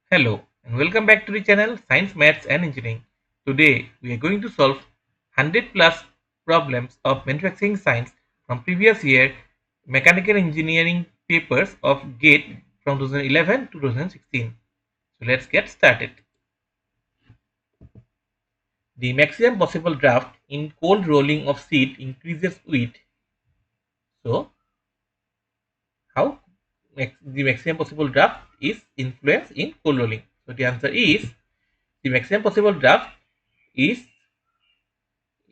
Hello and welcome back to the channel Science, Maths and Engineering. Today we are going to solve 100 plus problems of manufacturing science from previous year mechanical engineering papers of GATE from 2011 to 2016. So let's get started. The maximum possible draft in cold rolling of sheet increases with. So how the maximum possible draft is influenced in cold rolling? So the answer is the maximum possible draft is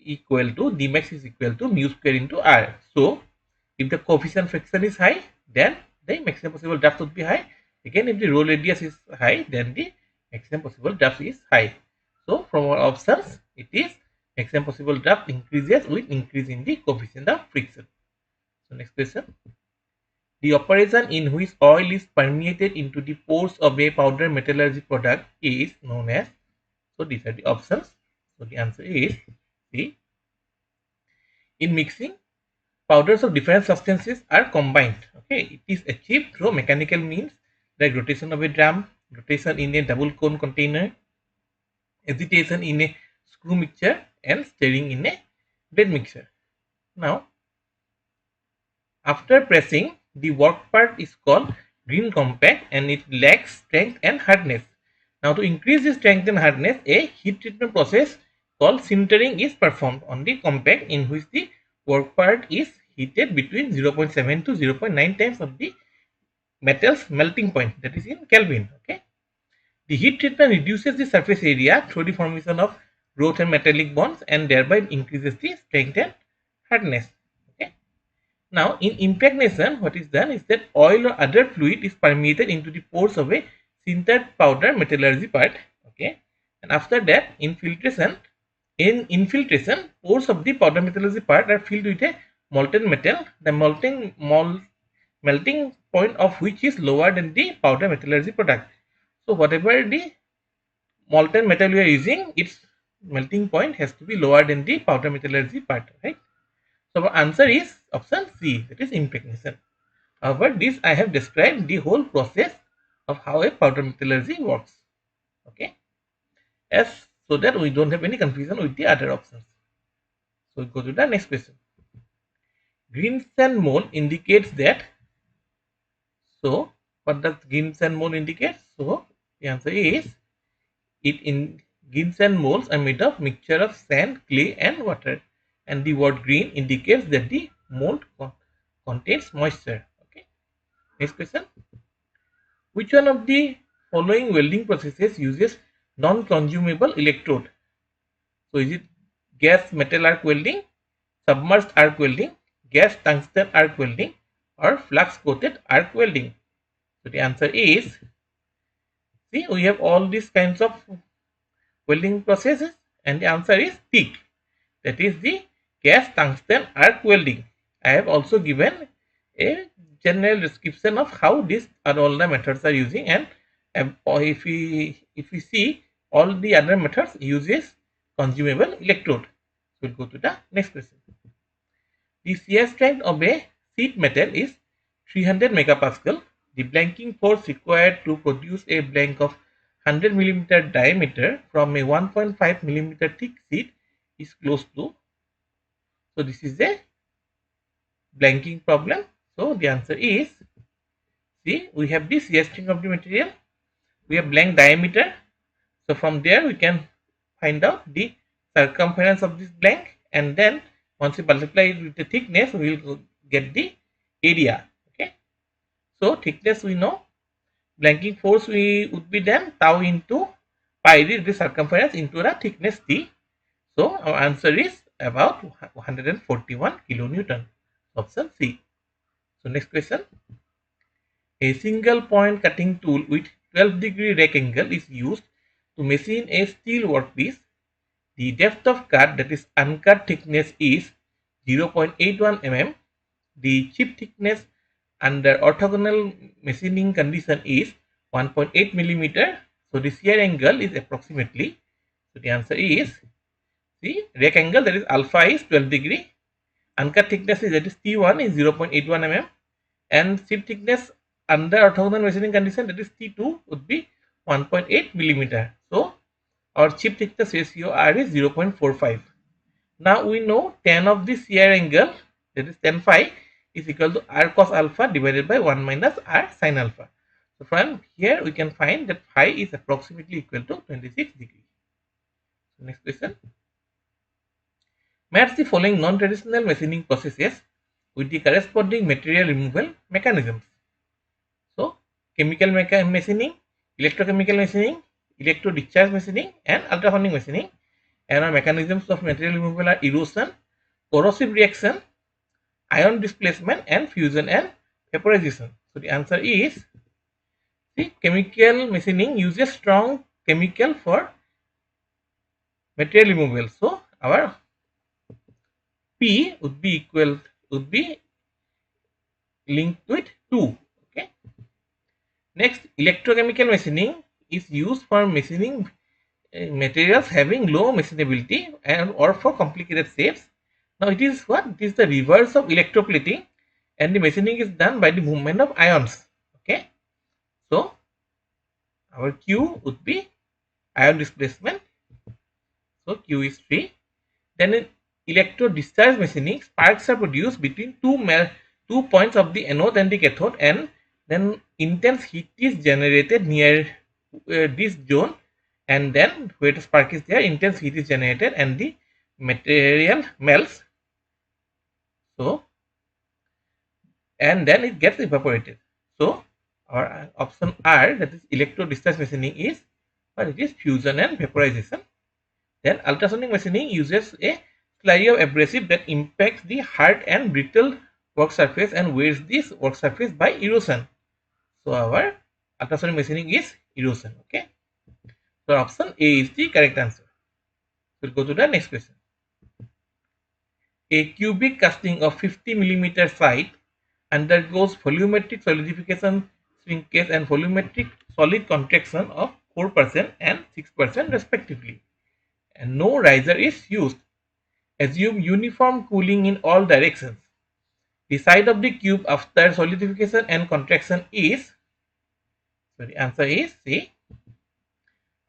equal to Dmax is equal to mu square into R. So if the coefficient friction is high, then the maximum possible draft would be high. Again, if the roll radius is high, then the maximum possible draft is high. So from our options, it is maximum possible draft increases with increase in the coefficient of friction. So next question. The operation in which oil is permeated into the pores of a powder metallurgy product is known as. So these are the options. So the answer is C. In mixing, powders of different substances are combined. Okay, it is achieved through mechanical means like rotation of a drum, rotation in a double cone container, agitation in a screw mixture, and stirring in a bed mixture. Now, after pressing, the work part is called green compact and it lacks strength and hardness. Now, to increase the strength and hardness, a heat treatment process called sintering is performed on the compact, in which the work part is heated between 0.7 to 0.9 times of the metal's melting point, that is in Kelvin. Okay, the heat treatment reduces the surface area through the formation of growth and metallic bonds and thereby increases the strength and hardness. Okay, now in impregnation, what is done is that oil or other fluid is permeated into the pores of a sintered powder metallurgy part. Okay, and after that in infiltration, pores of the powder metallurgy part are filled with a molten metal, the melting point of which is lower than the powder metallurgy product. So whatever the molten metal we are using, its melting point has to be lower than the powder metallurgy part, right? So our answer is option C, that is impregnation. However, this I have described the whole process of how a powder metallurgy works. Okay, as so that we don't have any confusion with the other options. So we go to the next question. Greensand mole indicates that. So what does Greensand mole indicate? So the answer is it in Greensand moles are made of mixture of sand, clay, and water, and the word green indicates that the mold contains moisture. Okay. Next question. Which one of the following welding processes uses non-consumable electrode? So is it gas metal arc welding, submerged arc welding, gas tungsten arc welding, or flux coated arc welding? So the answer is, see, we have all these kinds of welding processes and the answer is TIG, that is the gas tungsten arc welding. I have also given a general description of how these are all the methods are using, and if we see, all the other methods uses consumable electrode. So we'll go to the next question. The shear strength of a sheet metal is 300 megapascal. The blanking force required to produce a blank of 100 millimeter diameter from a 1.5 millimeter thick sheet is close to. So this is a blanking problem. So the answer is, see, we have this shear strength of the material, we have blank diameter. So from there we can find out the circumference of this blank, and then once we multiply it with the thickness, we will get the area. Okay. So thickness we know, blanking force we would be then tau into pi, the circumference into the thickness t. So our answer is about 141 kilonewton. Option C. So next question. A single point cutting tool with 12-degree rack angle is used to machine a steel workpiece. The depth of cut, that is uncut thickness, is 0.81 mm. The chip thickness under orthogonal machining condition is 1.8 millimeter. So the shear angle is approximately. So the answer is, see, rack angle, that is alpha, is 12 degree. Uncut thickness is, that is T1, is 0.81 mm, and chip thickness under orthogonal machining condition, that is T2, would be 1.8 millimeter. So our chip thickness ratio R is 0.45. Now we know tan of the shear angle, that is tan phi, is equal to R cos alpha divided by 1 minus R sin alpha. So from here we can find that phi is approximately equal to 26 degrees. So next question. Match the following non-traditional machining processes with the corresponding material removal mechanisms. So chemical machining, electrochemical machining, electro-discharge machining and ultrasonic machining. And our mechanisms of material removal are erosion, corrosive reaction, ion displacement and fusion and vaporization. So the answer is, the chemical machining uses strong chemical for material removal. So our P would be linked with 2. Okay. Next, electrochemical machining is used for machining materials having low machinability and or for complicated shapes. Now it is what? It is the reverse of electroplating, and the machining is done by the movement of ions. Okay. So our Q would be ion displacement. So Q is 3. Then in electro discharge machining, sparks are produced between two points of the anode and the cathode, and then intense heat is generated near this zone, and then where the spark is there, intense heat is generated and the material melts. So and then it gets evaporated. So our option R, that is electro discharge machining, is what it is, fusion and vaporization. Then ultrasonic machining uses a slurry of abrasive that impacts the hard and brittle work surface and wears this work surface by erosion. So our ultrasonic machining is erosion. Okay. So option A is the correct answer. We'll go to the next question. A cubic casting of 50 millimeter site undergoes volumetric solidification, shrinkage and volumetric solid contraction of 4% and 6% respectively, and no riser is used. Assume uniform cooling in all directions. The side of the cube after solidification and contraction is, so the answer is C.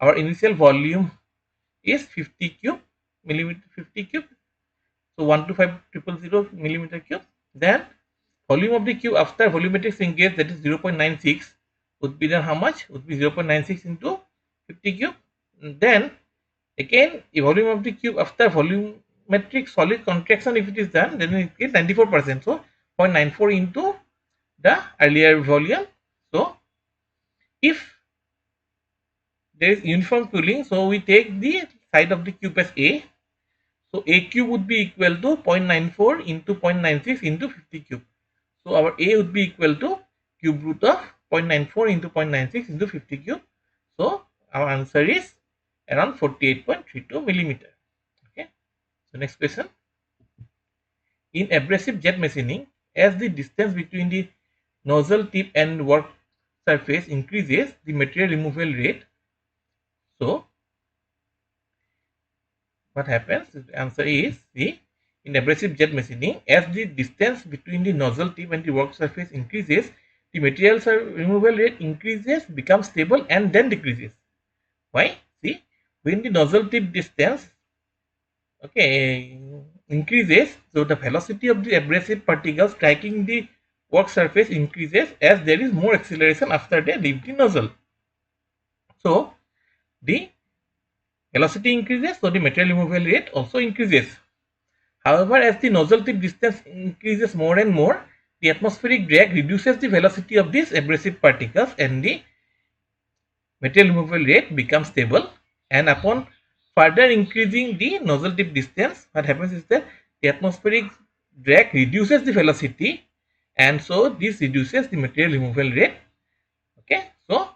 Our initial volume is 50 cube millimeter, 50 cube, so 125,000 millimeter cube. Then volume of the cube after volumetric shrinkage, that is 0.96, would be then how much? Would be 0.96 into 50 cube. And then again, the volume of the cube after volumetric solid contraction, if it is done, then it is 94%. So 0.94 into the earlier volume. So if there is uniform cooling, so we take the side of the cube as A. So A cube would be equal to 0.94 into 0.96 into 50 cube. So our A would be equal to cube root of 0.94 into 0.96 into 50 cube. So our answer is around 48.32 millimeter. Okay. So next question. In abrasive jet machining, as the distance between the nozzle tip and work surface increases, the material removal rate. So what happens? The answer is C. In abrasive jet machining, as the distance between the nozzle tip and the work surface increases, the material removal rate increases, becomes stable and then decreases. Why? See, when the nozzle tip distance, okay, increases, so the velocity of the abrasive particles striking the work surface increases as there is more acceleration after they leave the nozzle. So the velocity increases, so the material removal rate also increases. However, as the nozzle tip distance increases more and more, the atmospheric drag reduces the velocity of these abrasive particles and the material removal rate becomes stable. And upon further increasing the nozzle tip distance, what happens is that the atmospheric drag reduces the velocity, and so this reduces the material removal rate. Okay, so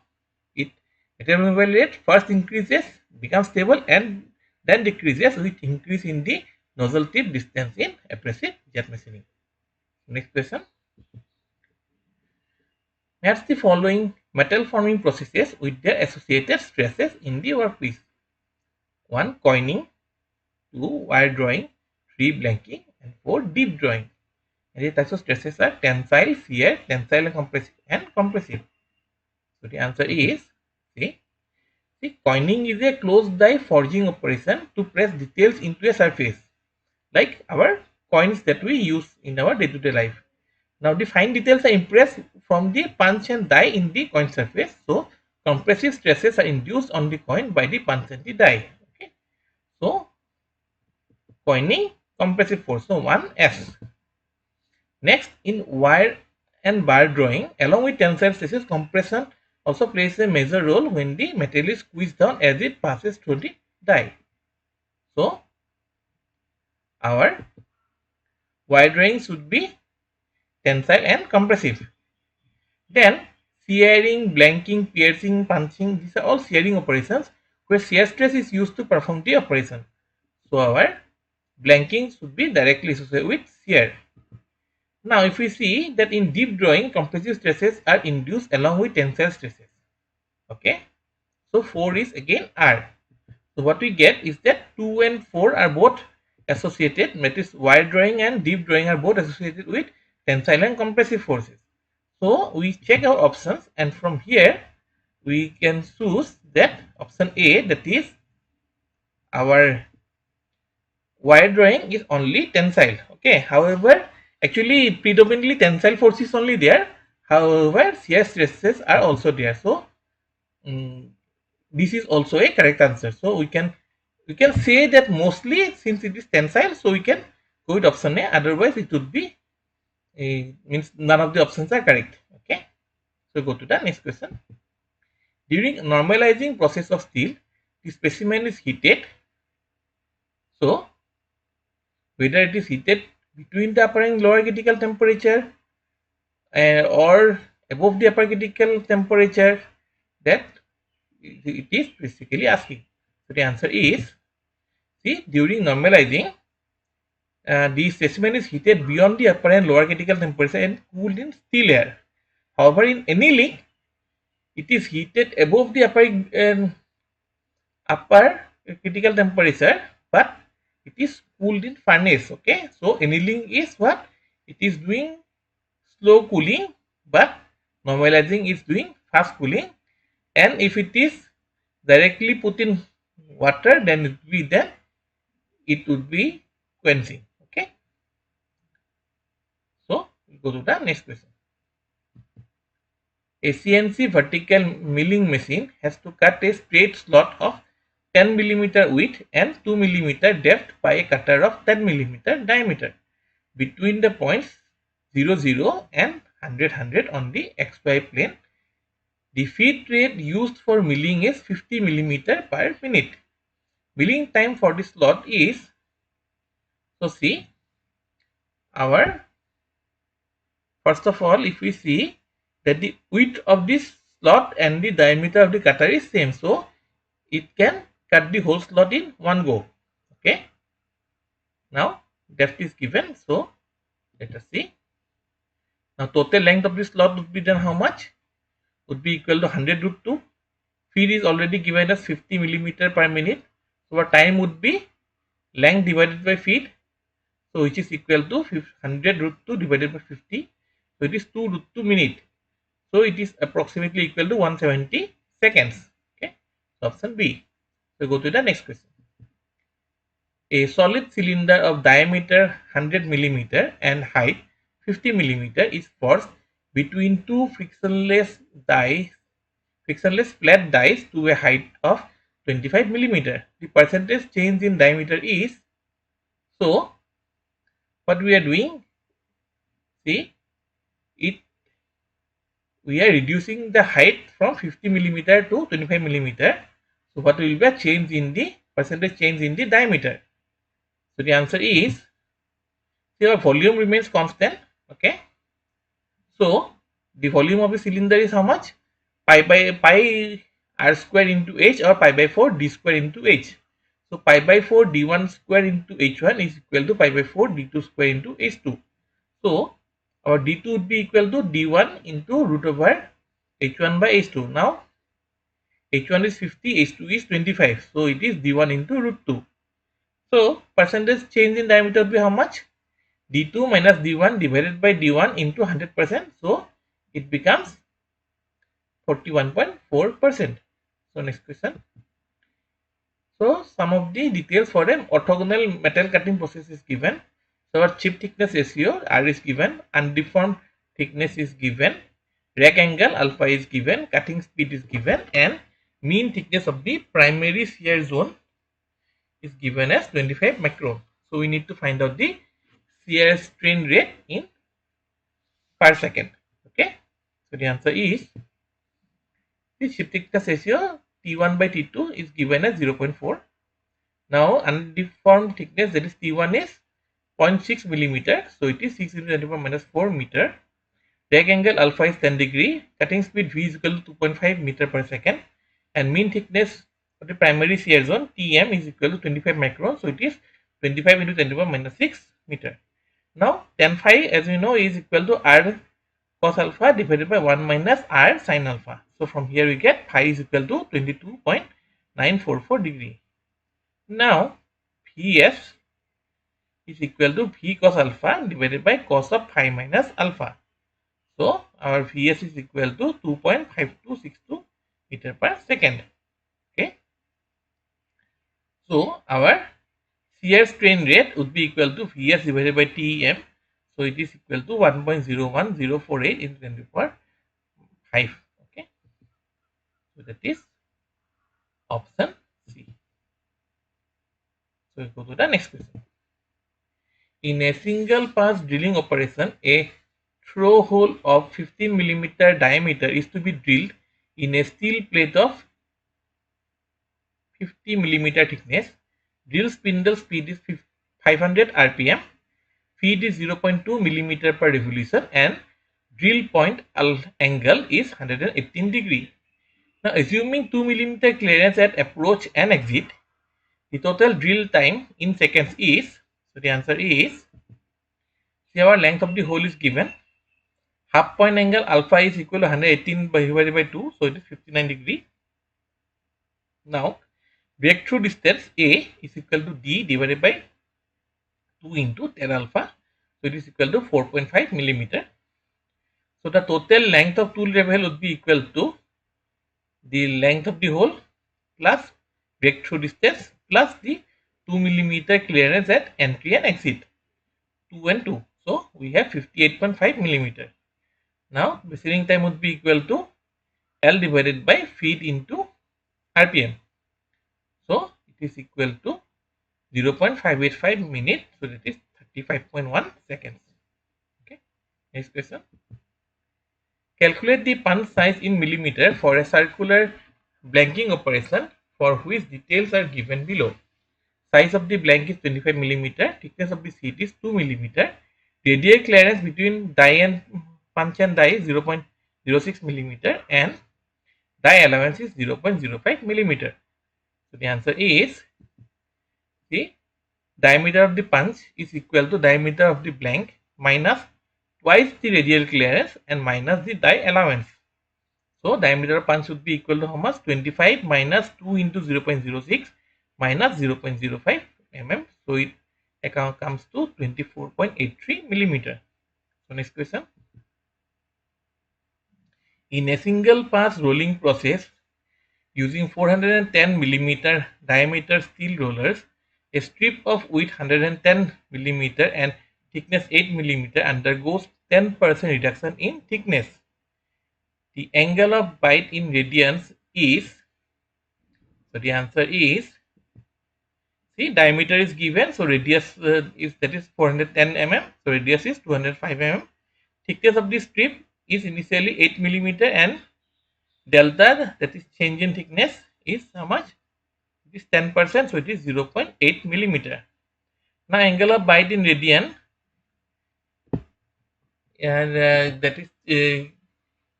it material removal rate first increases, becomes stable, and then decreases with increase in the nozzle tip distance in abrasive jet machining. Next question. Match the following metal forming processes with their associated stresses in the workpiece. 1. Coining, 2. Wire drawing, 3. Blanking, and 4. Deep drawing. And the types of stresses are tensile, shear, tensile and compressive. So the answer is C. See, coining is a closed die forging operation to press details into a surface, like our coins that we use in our day-to-day life. Now the fine details are impressed from the punch and die in the coin surface. So compressive stresses are induced on the coin by the punch and the die. Okay. So coining, compressive force. So 1S. Next, in wire and bar drawing, along with tensile stresses, compression also plays a major role when the material is squeezed down as it passes through the die. So our wire drawing should be tensile and compressive. Then shearing, blanking, piercing, punching, these are all shearing operations where shear stress is used to perform the operation. So our blanking should be directly associated with shear. Now if we see that in deep drawing, compressive stresses are induced along with tensile stresses. Okay. So 4 is again R. So what we get is that 2 and 4 are both associated, that is wire drawing and deep drawing are both associated with tensile and compressive forces. So we check our options and from here we can choose that option A, that is our wire drawing is only tensile. Okay, however, actually predominantly tensile force is only there. However, shear stresses are also there. So this is also a correct answer. So we can say that mostly since it is tensile, so we can go with option A. Otherwise, it would be means none of the options are correct. Okay, so go to the next question. During normalizing process of steel, the specimen is heated. So whether it is heated between the upper and lower critical temperature or above the upper critical temperature, that it is basically asking. So the answer is, see, during normalizing, the specimen is heated beyond the upper and lower critical temperature and cooled in still air. However, in annealing, it is heated above the upper critical temperature, but it is cooled in furnace. Okay, so annealing is what? It is doing slow cooling, but normalizing is doing fast cooling. And if it is directly put in water, then it would be quenching. Okay, so we go to the next question. A CNC vertical milling machine has to cut a straight slot of 10 mm width and 2 mm depth by a cutter of 10 mm diameter between the points 0, 0 and 100 on the XY plane. The feed rate used for milling is 50 mm per minute. Milling time for the slot is, so see, our first of all, if we see that the width of this slot and the diameter of the cutter is same, so it can cut the whole slot in one go. Okay, now depth is given, so let us see. Now total length of this slot would be then how much? Would be equal to 100 root 2. Feed is already given as 50 mm per minute, so our time would be length divided by feed, so which is equal to 100 root 2 divided by 50, so it is 2 root 2 minute. So it is approximately equal to 170 seconds. Okay, so option B. So go to the next question. A solid cylinder of diameter 100 mm and height 50 mm is forced between two frictionless flat dies to a height of 25 mm. The percentage change in diameter is, so what we are doing, see, we are reducing the height from 50 mm to 25 mm. So what will be a change in the percentage change in the diameter? So the answer is, see, our volume remains constant. Okay, so the volume of the cylinder is how much? Pi r square into h, or pi by 4 d square into h. So pi by 4 d1 square into h1 is equal to pi by 4 d2 square into h2. So our d2 would be equal to d1 into root over h1 by h2. Now h1 is 50, h2 is 25, so it is d1 into root 2. So percentage change in diameter would be how much? d2 minus d1 divided by d1 into 100%, so it becomes 41.4%. So next question. So some of the details for an orthogonal metal cutting process is given. So our chip thickness ratio R is given, undeformed thickness is given, rack angle alpha is given, cutting speed is given, and mean thickness of the primary shear zone is given as 25 micron. So we need to find out the shear strain rate in per second. Okay. So the answer is the chip thickness ratio T1 by T2 is given as 0.4. Now undeformed thickness, that is T1, is 0.6 millimeter. So it is 6 into 10 to the power minus 4 meter. Rack angle alpha is 10 degree. Cutting speed V is equal to 2.5 meter per second. And mean thickness of the primary shear zone Tm is equal to 25 micron. So it is 25 into 10 to the power minus 6 meter. Now tan phi, as we know, is equal to R cos alpha divided by 1 minus R sin alpha. So from here we get phi is equal to 22.944 degree. Now Vs is equal to V cos alpha divided by cos of phi minus alpha. So our Vs is equal to 2.5262 meter per second. Okay. So our shear strain rate would be equal to Vs divided by Tm. So it is equal to 1.01048 into 10 to the power 5. Okay. So that is option C. So we go to the next question. In a single pass drilling operation, a throw hole of 15 millimeter diameter is to be drilled in a steel plate of 50 millimeter thickness. Drill spindle speed is 500 rpm. Feed is 0.2 millimeter per revolution, and drill point angle is 118 degree. Now assuming 2 millimeter clearance at approach and exit, the total drill time in seconds is, so the answer is, see, our length of the hole is given. Half point angle alpha is equal to 118 divided by 2, so it is 59 degree. Now breakthrough distance A is equal to D divided by 2 into 10 alpha, so it is equal to 4.5 millimeter. So the total length of tool level would be equal to the length of the hole plus breakthrough distance plus the 2 millimeter clearance at entry and exit, 2 and 2. So we have 58.5 millimeter. Now measuring time would be equal to L divided by feed into RPM. So it is equal to 0.585 minutes. So that is 35.1 seconds. Okay. Next question. Calculate the punch size in millimeter for a circular blanking operation for which details are given below. Size of the blank is 25 millimeter. Thickness of the sheet is 2 millimeter. Radial clearance between die and punch and die is 0.06 millimeter, and die allowance is 0.05 millimeter. So the answer is, the diameter of the punch is equal to diameter of the blank minus twice the radial clearance and minus the die allowance. So diameter of punch would be equal to how much? 25 minus 2 into 0.06 minus 0.05 mm. So it comes to 24.83 millimeter. So next question. In a single pass rolling process using 410 millimeter diameter steel rollers, a strip of width 110 millimeter and thickness 8 millimeter undergoes 10% reduction in thickness. The angle of bite in radians is, so the answer is, see, diameter is given, so radius is, that is 410 mm, so radius is 205 mm. Thickness of the strip is initially 8 millimeter and delta, that is change in thickness, is how much? It is 10%, so it is 0.8 millimeter. Now angle of bite in radian, and that is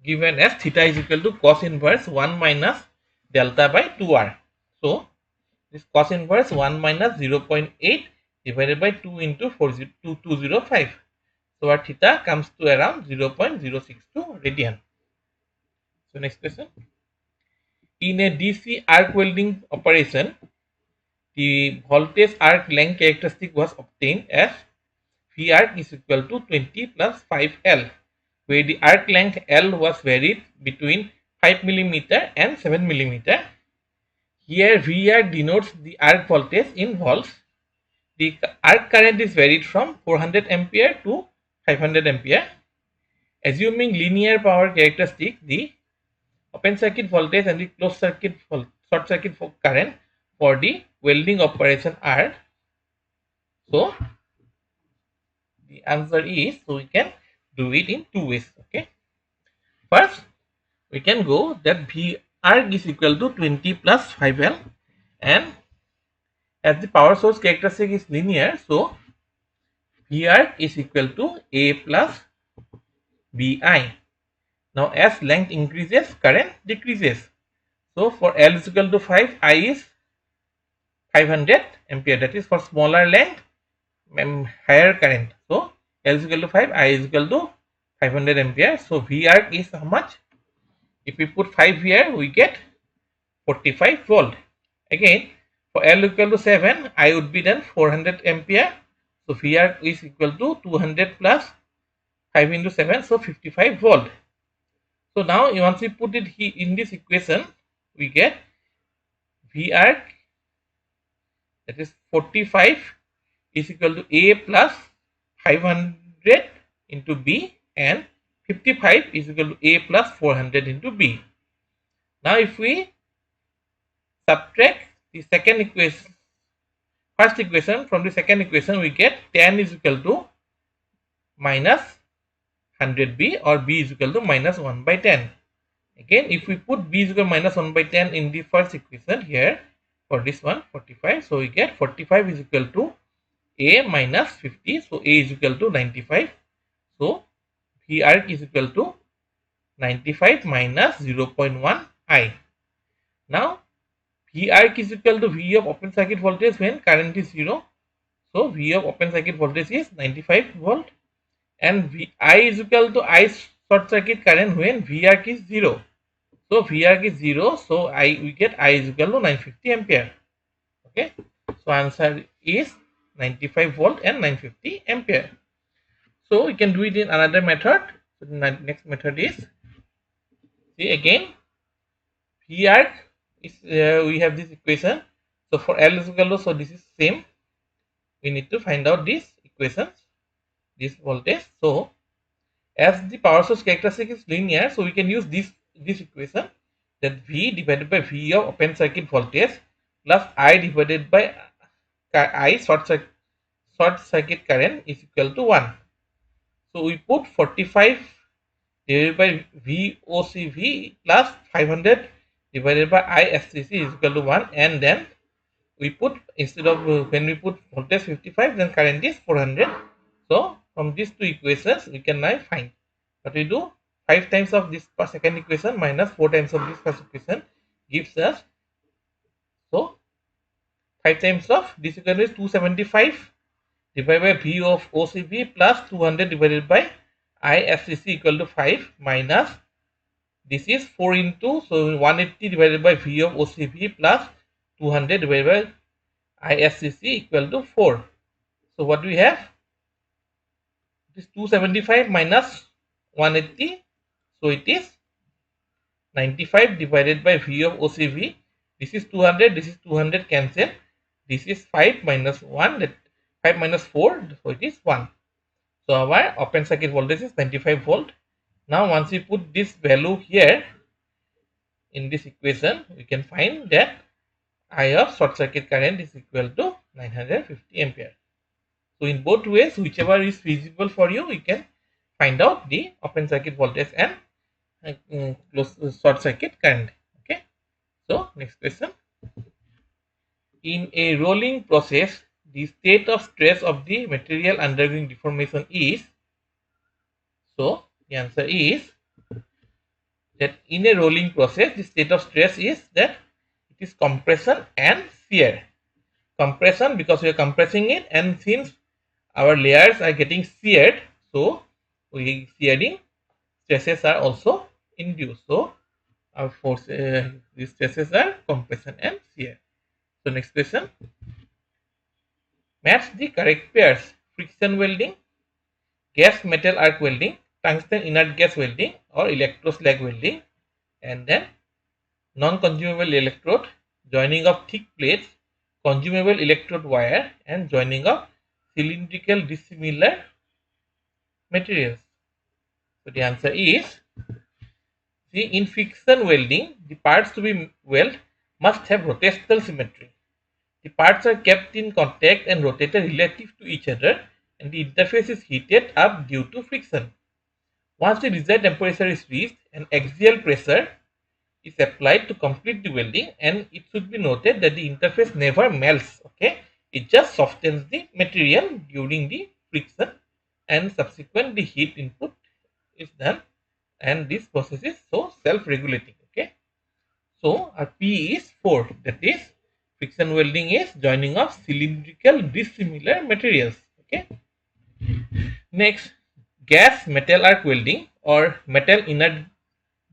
given as theta is equal to cos inverse 1 minus delta by 2r. So this cos inverse 1 minus 0.8 divided by 2 into 40205. So our theta comes to around 0.062 radian. So next question. In a DC arc welding operation, the voltage arc length characteristic was obtained as V arc is equal to 20 plus 5L, where the arc length L was varied between 5 millimeter and 7 millimeter. Here VR denotes the arc voltage in volts. The arc current is varied from 400 ampere to 500 ampere. Assuming linear power characteristic, the open circuit voltage and the closed circuit short circuit current for the welding operation are. So the answer is, so we can do it in two ways. Okay, first we can go that V arc is equal to 20 plus 5L, and as the power source characteristic is linear, so V arc is equal to A plus BI. Now as length increases, current decreases. So for L is equal to 5, I is 500 ampere, that is for smaller length, higher current. So L is equal to 5, I is equal to 500 ampere. So V arc is how much? If we put 5 here, we get 45 volt. Again, for L equal to 7, I would be then 400 ampere. So V arc is equal to 200 plus 5 into 7, so 55 volt. So now once we put it here in this equation, we get V arc, that is 45 is equal to A plus 500 into B, and 55 is equal to A plus 400 into B. Now if we subtract the second equation, first equation from the second equation, we get 10 is equal to minus 100B, or B is equal to minus 1 by 10. Again, if we put B is equal to minus 1 by 10 in the first equation here, for this one 45, so we get 45 is equal to A minus 50, so A is equal to 95. So V arc is equal to 95 minus 0.1 I. Now V arc is equal to V of open circuit voltage when current is 0. So V of open circuit voltage is 95 volt, and I is equal to I short circuit current when V arc is 0. So V arc is 0, so we get I is equal to 950 ampere. Okay, so answer is 95 volt and 950 ampere. So we can do it in another method. So the next method is, see again, V arc is we have this equation. So for L is equal to, so this is same. We need to find out these equations, this voltage. So as the power source characteristic is linear, so we can use this equation, that V divided by V of open circuit voltage plus I divided by I short circuit current is equal to 1. So we put 45 divided by VOCV plus 500 divided by ISCC is equal to 1, and then we put, instead of when we put voltage 55, then current is 400. So from these two equations we can now find what we do. 5 times of this second equation minus 4 times of this first equation gives us, so 5 times of this equation is 275 divided by V of OCB plus 200 divided by ISCC equal to 5, minus this is 4 into, so 180 divided by V of OCB plus 200 divided by ISCC equal to 4. So what do we have? This 275 minus 180, so it is 95 divided by V of OCV. This is 200, this is 200 cancel. This is 5 minus 1, that 5 minus 4, so it is 1. So our open circuit voltage is 95 volt. Now once we put this value here in this equation, we can find that I of short circuit current is equal to 950 ampere. So in both ways, whichever is feasible for you, you can find out the open circuit voltage and short circuit current. Okay. So next question. In a rolling process, the state of stress of the material undergoing deformation is, so the answer is that in a rolling process, the state of stress is that it is compression and shear. Compression because we are compressing it, and since our layers are getting sheared, so shearing stresses are also induced. So our force, these stresses are compression and shear. So next question. Match the correct pairs: friction welding, gas metal arc welding, tungsten inert gas welding, or electroslag welding, and then non-consumable electrode, joining of thick plates, consumable electrode wire, and joining of cylindrical dissimilar materials. So the answer is see, in friction welding, the parts to be welded must have rotational symmetry. The parts are kept in contact and rotated relative to each other, and the interface is heated up due to friction. Once the desired temperature is reached, an axial pressure is applied to complete the welding, and it should be noted that the interface never melts. Okay, it just softens the material during the friction, and subsequent the heat input is done, and this process is so self-regulating. Okay, so our P is 4, that is friction welding is joining of cylindrical dissimilar materials. Okay, next, gas metal arc welding or metal inert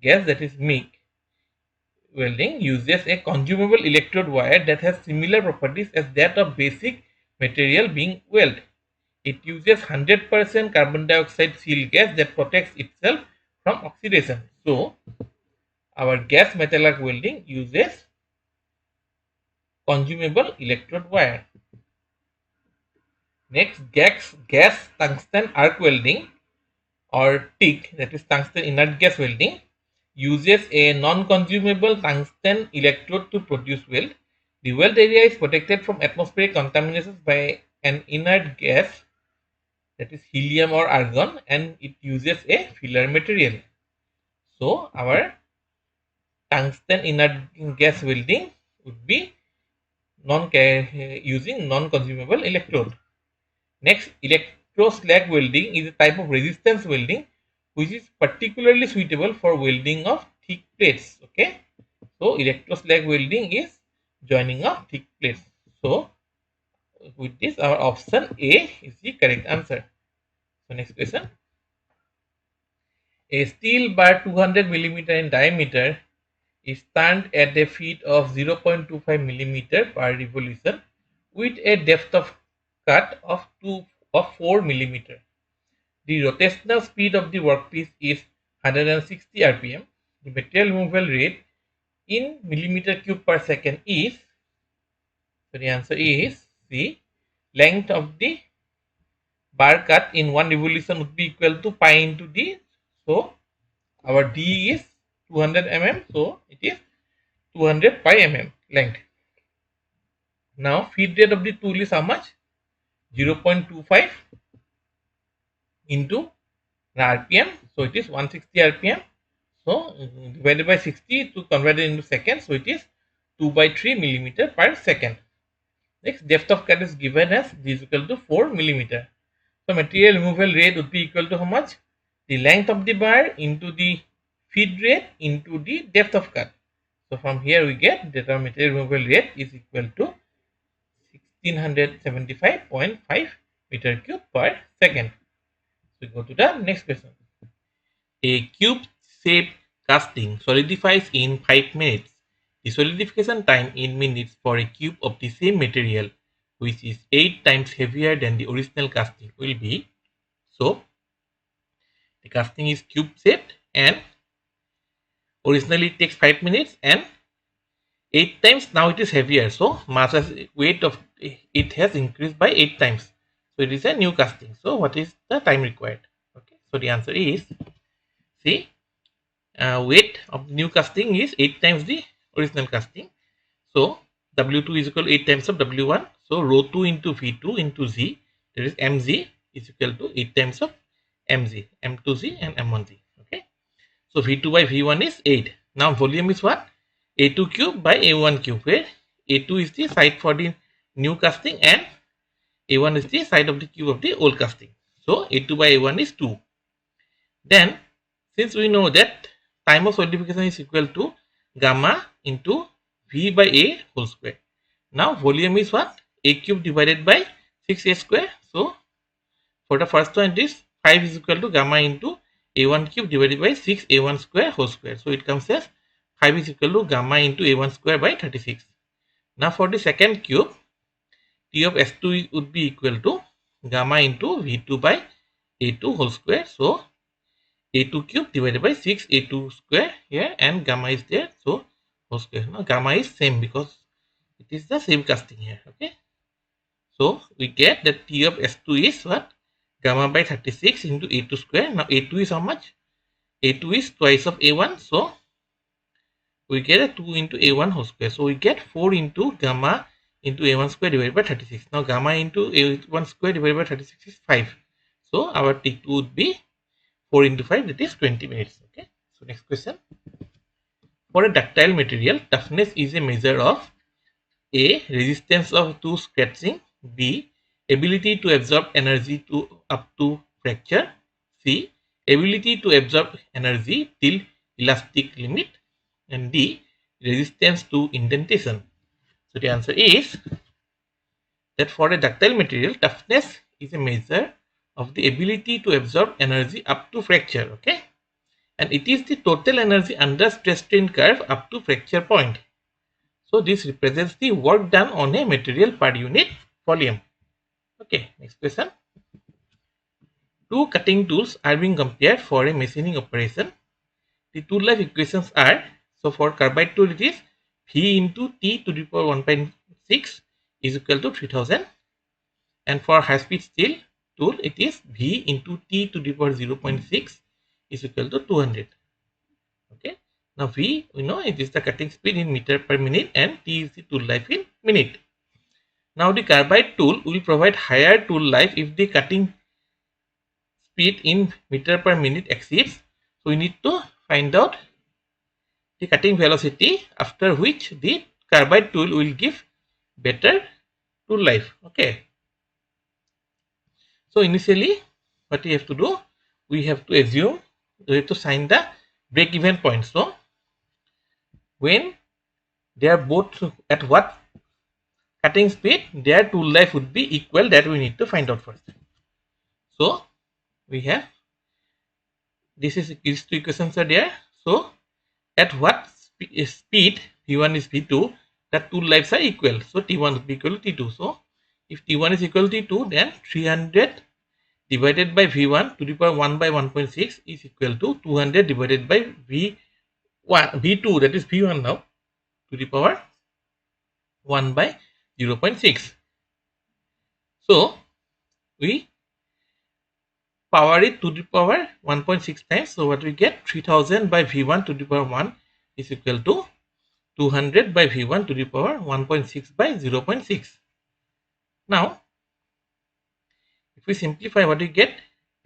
gas, that is MIG welding, uses a consumable electrode wire that has similar properties as that of basic material being welded. It uses 100% carbon dioxide seal gas that protects itself from oxidation. So our gas metal arc welding uses consumable electrode wire. Next, gas tungsten arc welding or TIG, that is tungsten inert gas welding, uses a non-consumable tungsten electrode to produce weld. The weld area is protected from atmospheric contaminations by an inert gas, that is helium or argon, and it uses a filler material. So our tungsten inert gas welding would be using non-consumable electrode. Next, electroslag welding is a type of resistance welding which is particularly suitable for welding of thick plates. Okay, so electroslag welding is joining of thick plates. So with this, our option A is the correct answer. So next question. A steel bar 200 millimeter in diameter is turned at a feet of 0.25 millimeter per revolution with a depth of cut of 4 millimeter. The rotational speed of the workpiece is 160 rpm. The material removal rate in millimeter cube per second is, so the answer is C. Length of the bar cut in one revolution would be equal to pi into d. So our d is 200 mm. So it is 200 pi mm length. Now feed rate of the tool is how much? 0.25 into the rpm. So it is 160 rpm. So divided by 60 to convert it into seconds. So it is 2 by 3 millimeter per second. Next, depth of cut is given as d is equal to 4 millimeter. So material removal rate would be equal to how much? The length of the bar into the feed rate into the depth of cut. So from here we get that our material removal rate is equal to 1675.5 meter cube per second. So we go to the next question. A cube-shaped casting solidifies in 5 minutes. The solidification time in minutes for a cube of the same material, which is 8 times heavier than the original casting, will be. So the casting is cube-shaped and originally it takes 5 minutes and 8 times now it is heavier. So mass weight of it has increased by 8 times. So it is a new casting. So what is the time required? Okay. So the answer is C. Weight of new casting is 8 times the original casting. So W2 is equal to 8 times of W1. So rho 2 into V2 into Z, that is mz, is equal to 8 times of mz, m2z and m1z. Okay. So V2 by V1 is 8. Now volume is what? A2 cube by A1 cube, where A2 is the side for the new casting and A1 is the side of the cube of the old casting. So A2 by A1 is 2. Then since we know that time of solidification is equal to gamma into V by A whole square. Now volume is what? A cube divided by 6A square. So for the first one it is 5 is equal to gamma into A1 cube divided by 6A1 square whole square. So it comes as 5 is equal to gamma into A1 square by 36. Now for the second cube, T of S2 would be equal to gamma into V2 by A2 whole square. So A2 cube divided by 6 A2 square here, and gamma is there. So whole square. Now gamma is same because It is the same casting here. Okay. So we get that T of S2 is what? Gamma by 36 into A2 square. Now A2 is how much? A2 is twice of A1. So we get a 2 into A1 whole square. So we get 4 into gamma into A1 square divided by 36. Now gamma into A1 square divided by 36 is 5. So our T2 would be 4 into 5, that is 20 minutes. Okay. So next question. For a ductile material, toughness is a measure of A. Resistance to scratching. B. Ability to absorb energy up to fracture. C. Ability to absorb energy till elastic limit. And D. Resistance to indentation. So the answer is that for a ductile material, toughness is a measure of the ability to absorb energy up to fracture. Okay. And it is the total energy under stress strain curve up to fracture point. So this represents the work done on a material per unit volume. Okay, next question. Two cutting tools are being compared for a machining operation. The tool life equations are, so for carbide tool it is V into T to the power 1.6 is equal to 3000, and for high speed steel tool it is V into T to the power 0.6 is equal to 200. Okay, now V, we know it is the cutting speed in meter per minute and T is the tool life in minute. Now the carbide tool will provide higher tool life if the cutting speed in meter per minute exceeds. So we need to find out the cutting velocity after which the carbide tool will give better tool life. Okay. So initially what we have to do, we have to assume, we have to find the break even point. So when they are both at what cutting speed, their tool life would be equal, that we need to find out first. So we have these two equations are there. So at what speed V1 is V2, the tool lives are equal. So T1 would be equal to T2. So if T1 is equal to T2, then 300 divided by V1 to the power 1 by 1.6 is equal to 200 divided by V2, that is V1 now, to the power 1 by 0.6. So we power it to the power 1.6 times. So what we get, 3000 by V1 to the power 1 is equal to 200 by V1 to the power 1.6 by 0.6. Now, if we simplify, what we get,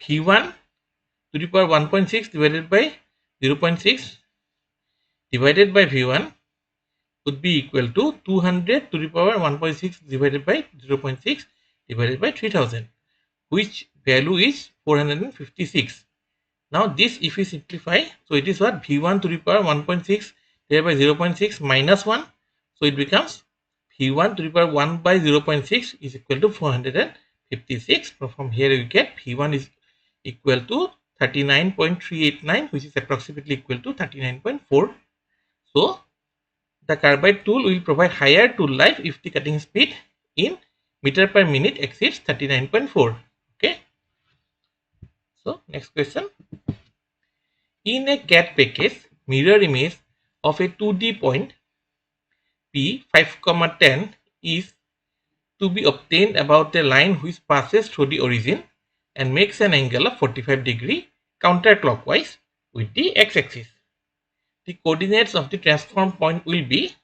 V1 to the power 1.6 divided by 0.6 divided by V1 would be equal to 200 to the power 1.6 divided by 0.6 divided by 3000, which value is 456. Now this, if we simplify, so it is what, V1 to the power 1.6 divided by 0.6 minus 1. So it becomes V1 to the power 1 by 0.6 is equal to 456. So from here we get V1 is equal to 39.389, which is approximately equal to 39.4. So the carbide tool will provide higher tool life if the cutting speed in meter per minute exceeds 39.4. Okay. So next question. In a CAD package, mirror image of a 2D point P 5,10 is to be obtained about a line which passes through the origin and makes an angle of 45 degree counterclockwise with the x-axis. The coordinates of the transform point will be,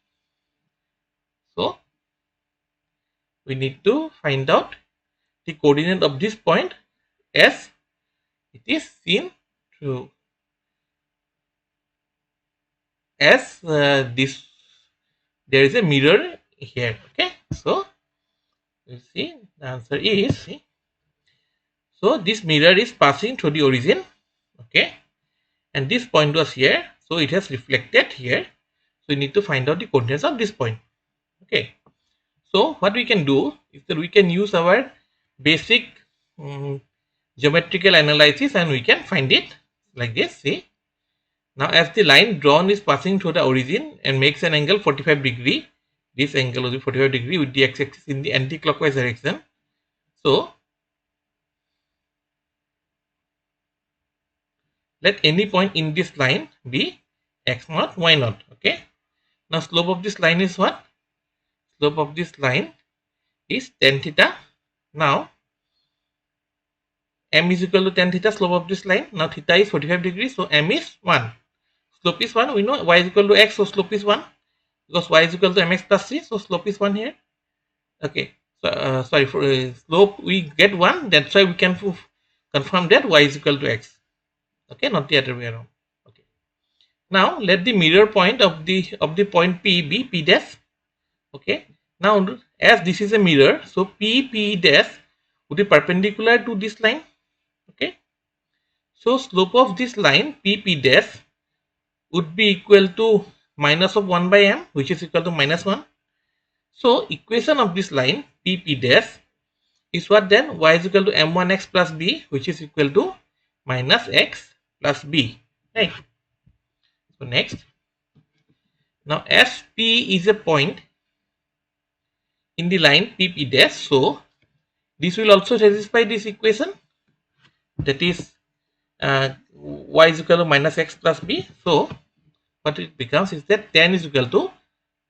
so we need to find out the coordinate of this point as it is seen through as this, there is a mirror here. Okay, so you see the answer is, see, so this mirror is passing through the origin. Okay, and this point was here, so it has reflected here. So we need to find out the coordinates of this point. Okay, so what we can do is that we can use our basic geometrical analysis and we can find it like this. See, now as the line drawn is passing through the origin and makes an angle 45 degree, this angle will be 45 degree with the x-axis in the anti-clockwise direction. So let any point in this line be x0, y0. Okay, now slope of this line is what? slope of this line is tan theta. Now m is equal to tan theta, slope of this line. Now theta is 45 degrees, so m is 1. Slope is 1. We know y is equal to x, so slope is 1. Because y is equal to mx plus c, so slope is 1 here. Okay, so sorry, for slope we get 1. That's why we can confirm that y is equal to x. Okay, not the other way around. Okay. Now let the mirror point of the point P be P dash. Okay. Now as this is a mirror, so P dash would be perpendicular to this line. Okay. So slope of this line P dash would be equal to minus of 1 by m, which is equal to minus 1. So equation of this line P dash is what then? Y is equal to m1x plus b, which is equal to minus x plus b. Right. So next, now as P is a point in the line P dash, so this will also satisfy this equation, that is y is equal to minus x plus b. So what it becomes is that tan is equal to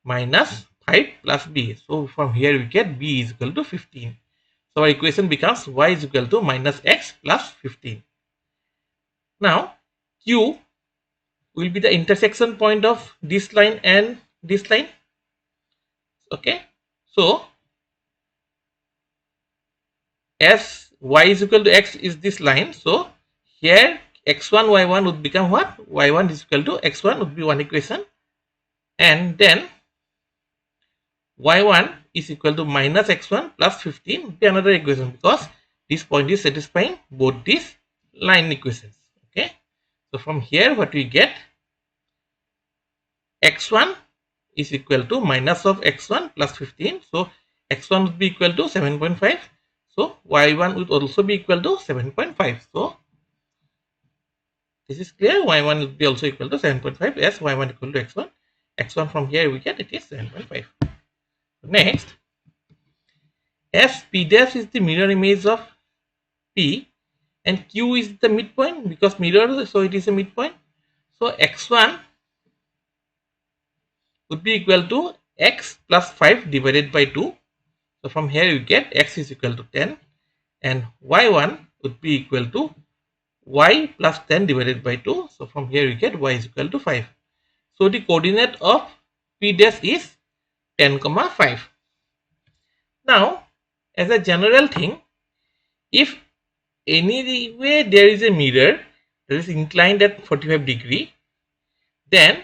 minus 5 plus b. So from here we get b is equal to 15. So our equation becomes y is equal to minus x plus 15. Now Q will be the intersection point of this line and this line. Okay, so as y is equal to x is this line, so here x1 y1 would become what? Y1 is equal to x1 would be one equation, and then y1 is equal to minus x1 plus 15 would be another equation, because this point is satisfying both these line equations. Okay, so from here what we get, x1 is equal to minus of x1 plus 15, so x1 would be equal to 7.5, so y1 would also be equal to 7.5. So this is clear, y1 would be also equal to 7.5 as y1 equal to x1. x1 from here we get it is 7.5. Next, as P dash is the mirror image of P and Q is the midpoint, because mirror, so it is a midpoint. So x1 would be equal to x plus 5 divided by 2. So from here you get x is equal to 10, and y1 would be equal to y plus 10 divided by 2. So from here you get y is equal to 5. So the coordinate of P dash is 10, 5. Now, as a general thing, if anyway there is a mirror that is inclined at 45 degree, then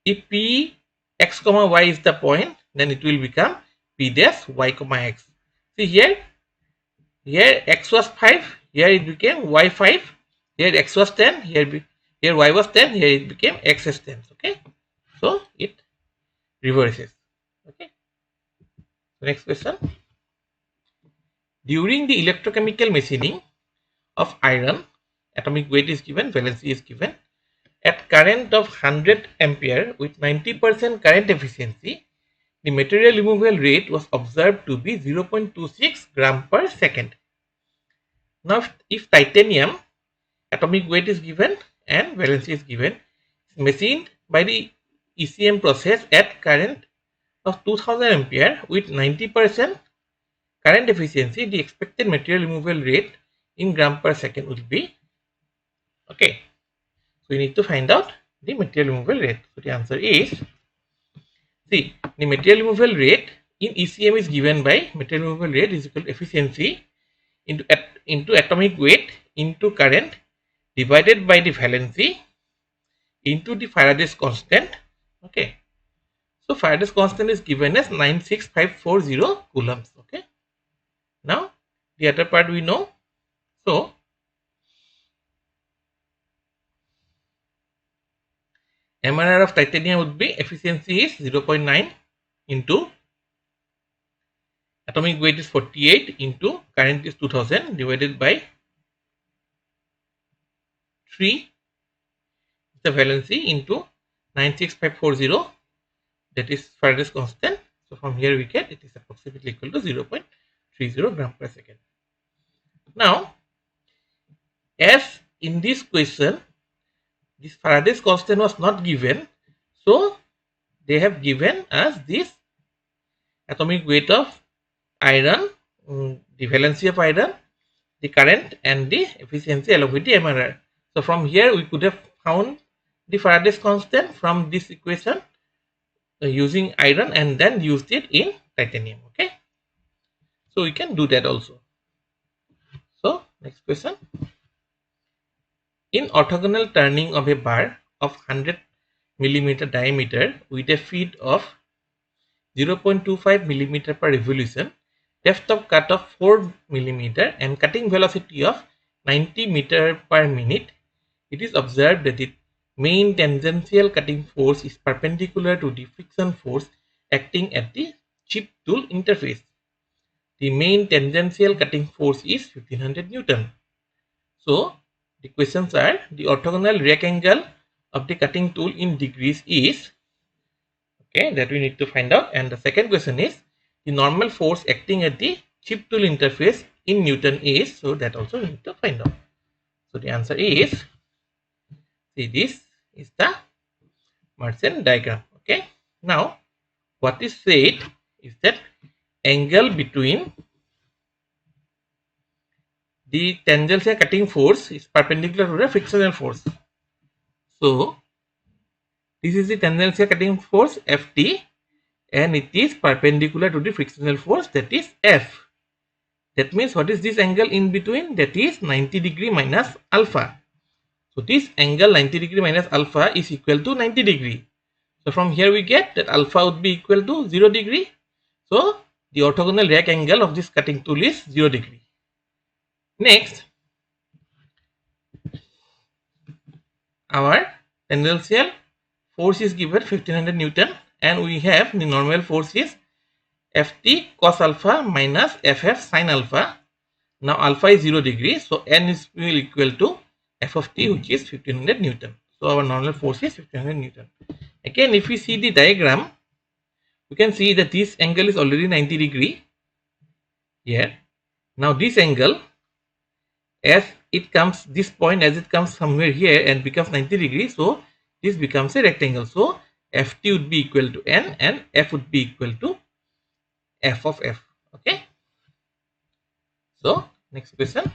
if P x, y is the point, then it will become P dash y, x. See here x was 5, here it became y 5, here x was 10, here y was 10, here it became x is 10. Okay, so it reverses. Okay, so next question. During the electrochemical machining of iron, atomic weight is given, valency is given. At current of 100 ampere with 90% current efficiency, the material removal rate was observed to be 0.26 gram per second. Now, if titanium atomic weight is given and valency is given, machined by the ECM process at current of 2000 ampere with 90% current efficiency, the expected material removal rate in gram per second will be. Okay, so we need to find out the material removal rate. So the answer is, see, the material removal rate in ECM is given by material removal rate is equal to efficiency into atomic weight into current divided by the valency into the Faraday's constant. Okay, so Faraday's constant is given as 96540 coulombs. Okay, now the other part we know. So MRR of titanium would be, efficiency is 0.9 into atomic weight is 48 into current is 2000 divided by 3, the valency into 96540, that is Faraday's constant. So from here we get it is approximately equal to 0.30 gram per second. Now, as in this question, this Faraday's constant was not given, so they have given us this atomic weight of iron, the valency of iron, the current, and the efficiency along with the MRR. So from here we could have found the Faraday's constant from this equation using iron and then used it in titanium. Okay, so we can do that also. So next question. In orthogonal turning of a bar of 100 millimeter diameter with a feed of 0.25 millimeter per revolution, depth of cut of 4 millimeter and cutting velocity of 90 meter per minute, it is observed that the main tangential cutting force is perpendicular to the friction force acting at the chip tool interface. The main tangential cutting force is 1500 Newton. So the questions are: the orthogonal rake angle of the cutting tool in degrees is, okay, that we need to find out. And the second question is the normal force acting at the chip tool interface in Newton is, so that also we need to find out. So the answer is, see, this is the Mersenne diagram. Okay, now what is said is that angle between the tangential cutting force is perpendicular to the frictional force. So this is the tangential cutting force Ft, and it is perpendicular to the frictional force, that is F. That means what is this angle in between? That is 90 degree minus alpha. So this angle 90 degree minus alpha is equal to 90 degree. So from here we get that alpha would be equal to 0 degree. So the orthogonal rake angle of this cutting tool is 0 degree. Next, our tangential force is given 1500 Newton, and we have the normal force is Ft cos alpha minus Ff sin alpha. Now alpha is 0 degree, so n is will equal to f of t, which is 1500 Newton. So our normal force is 1500 Newton. Again, if we see the diagram, you can see that this angle is already 90 degree here. Now this angle, as it comes this point, as it comes somewhere here and becomes 90 degrees, so this becomes a rectangle. So ft would be equal to n and f would be equal to f of f. Okay, so next question.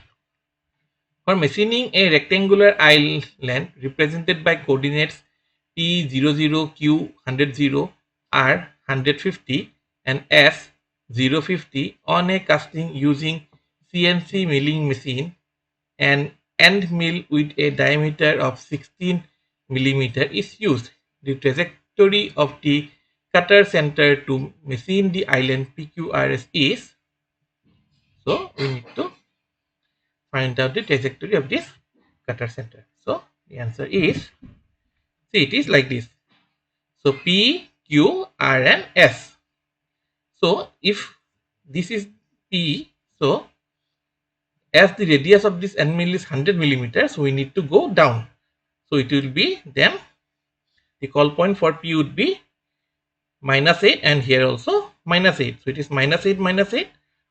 For machining a rectangular island represented by coordinates P 00, Q 100, R 150 and S 050 on a casting using CNC milling machine, an end mill with a diameter of 16 millimeter is used. The trajectory of the cutter center to machine the island PQRS is, so we need to find out the trajectory of this cutter center. So the answer is, see, it is like this. So P, Q, R and S. So if this is P, so as the radius of this end mill is 100 millimeters, we need to go down. So it will be, then the call point for P would be -8, and here also -8. So it is -8 -8.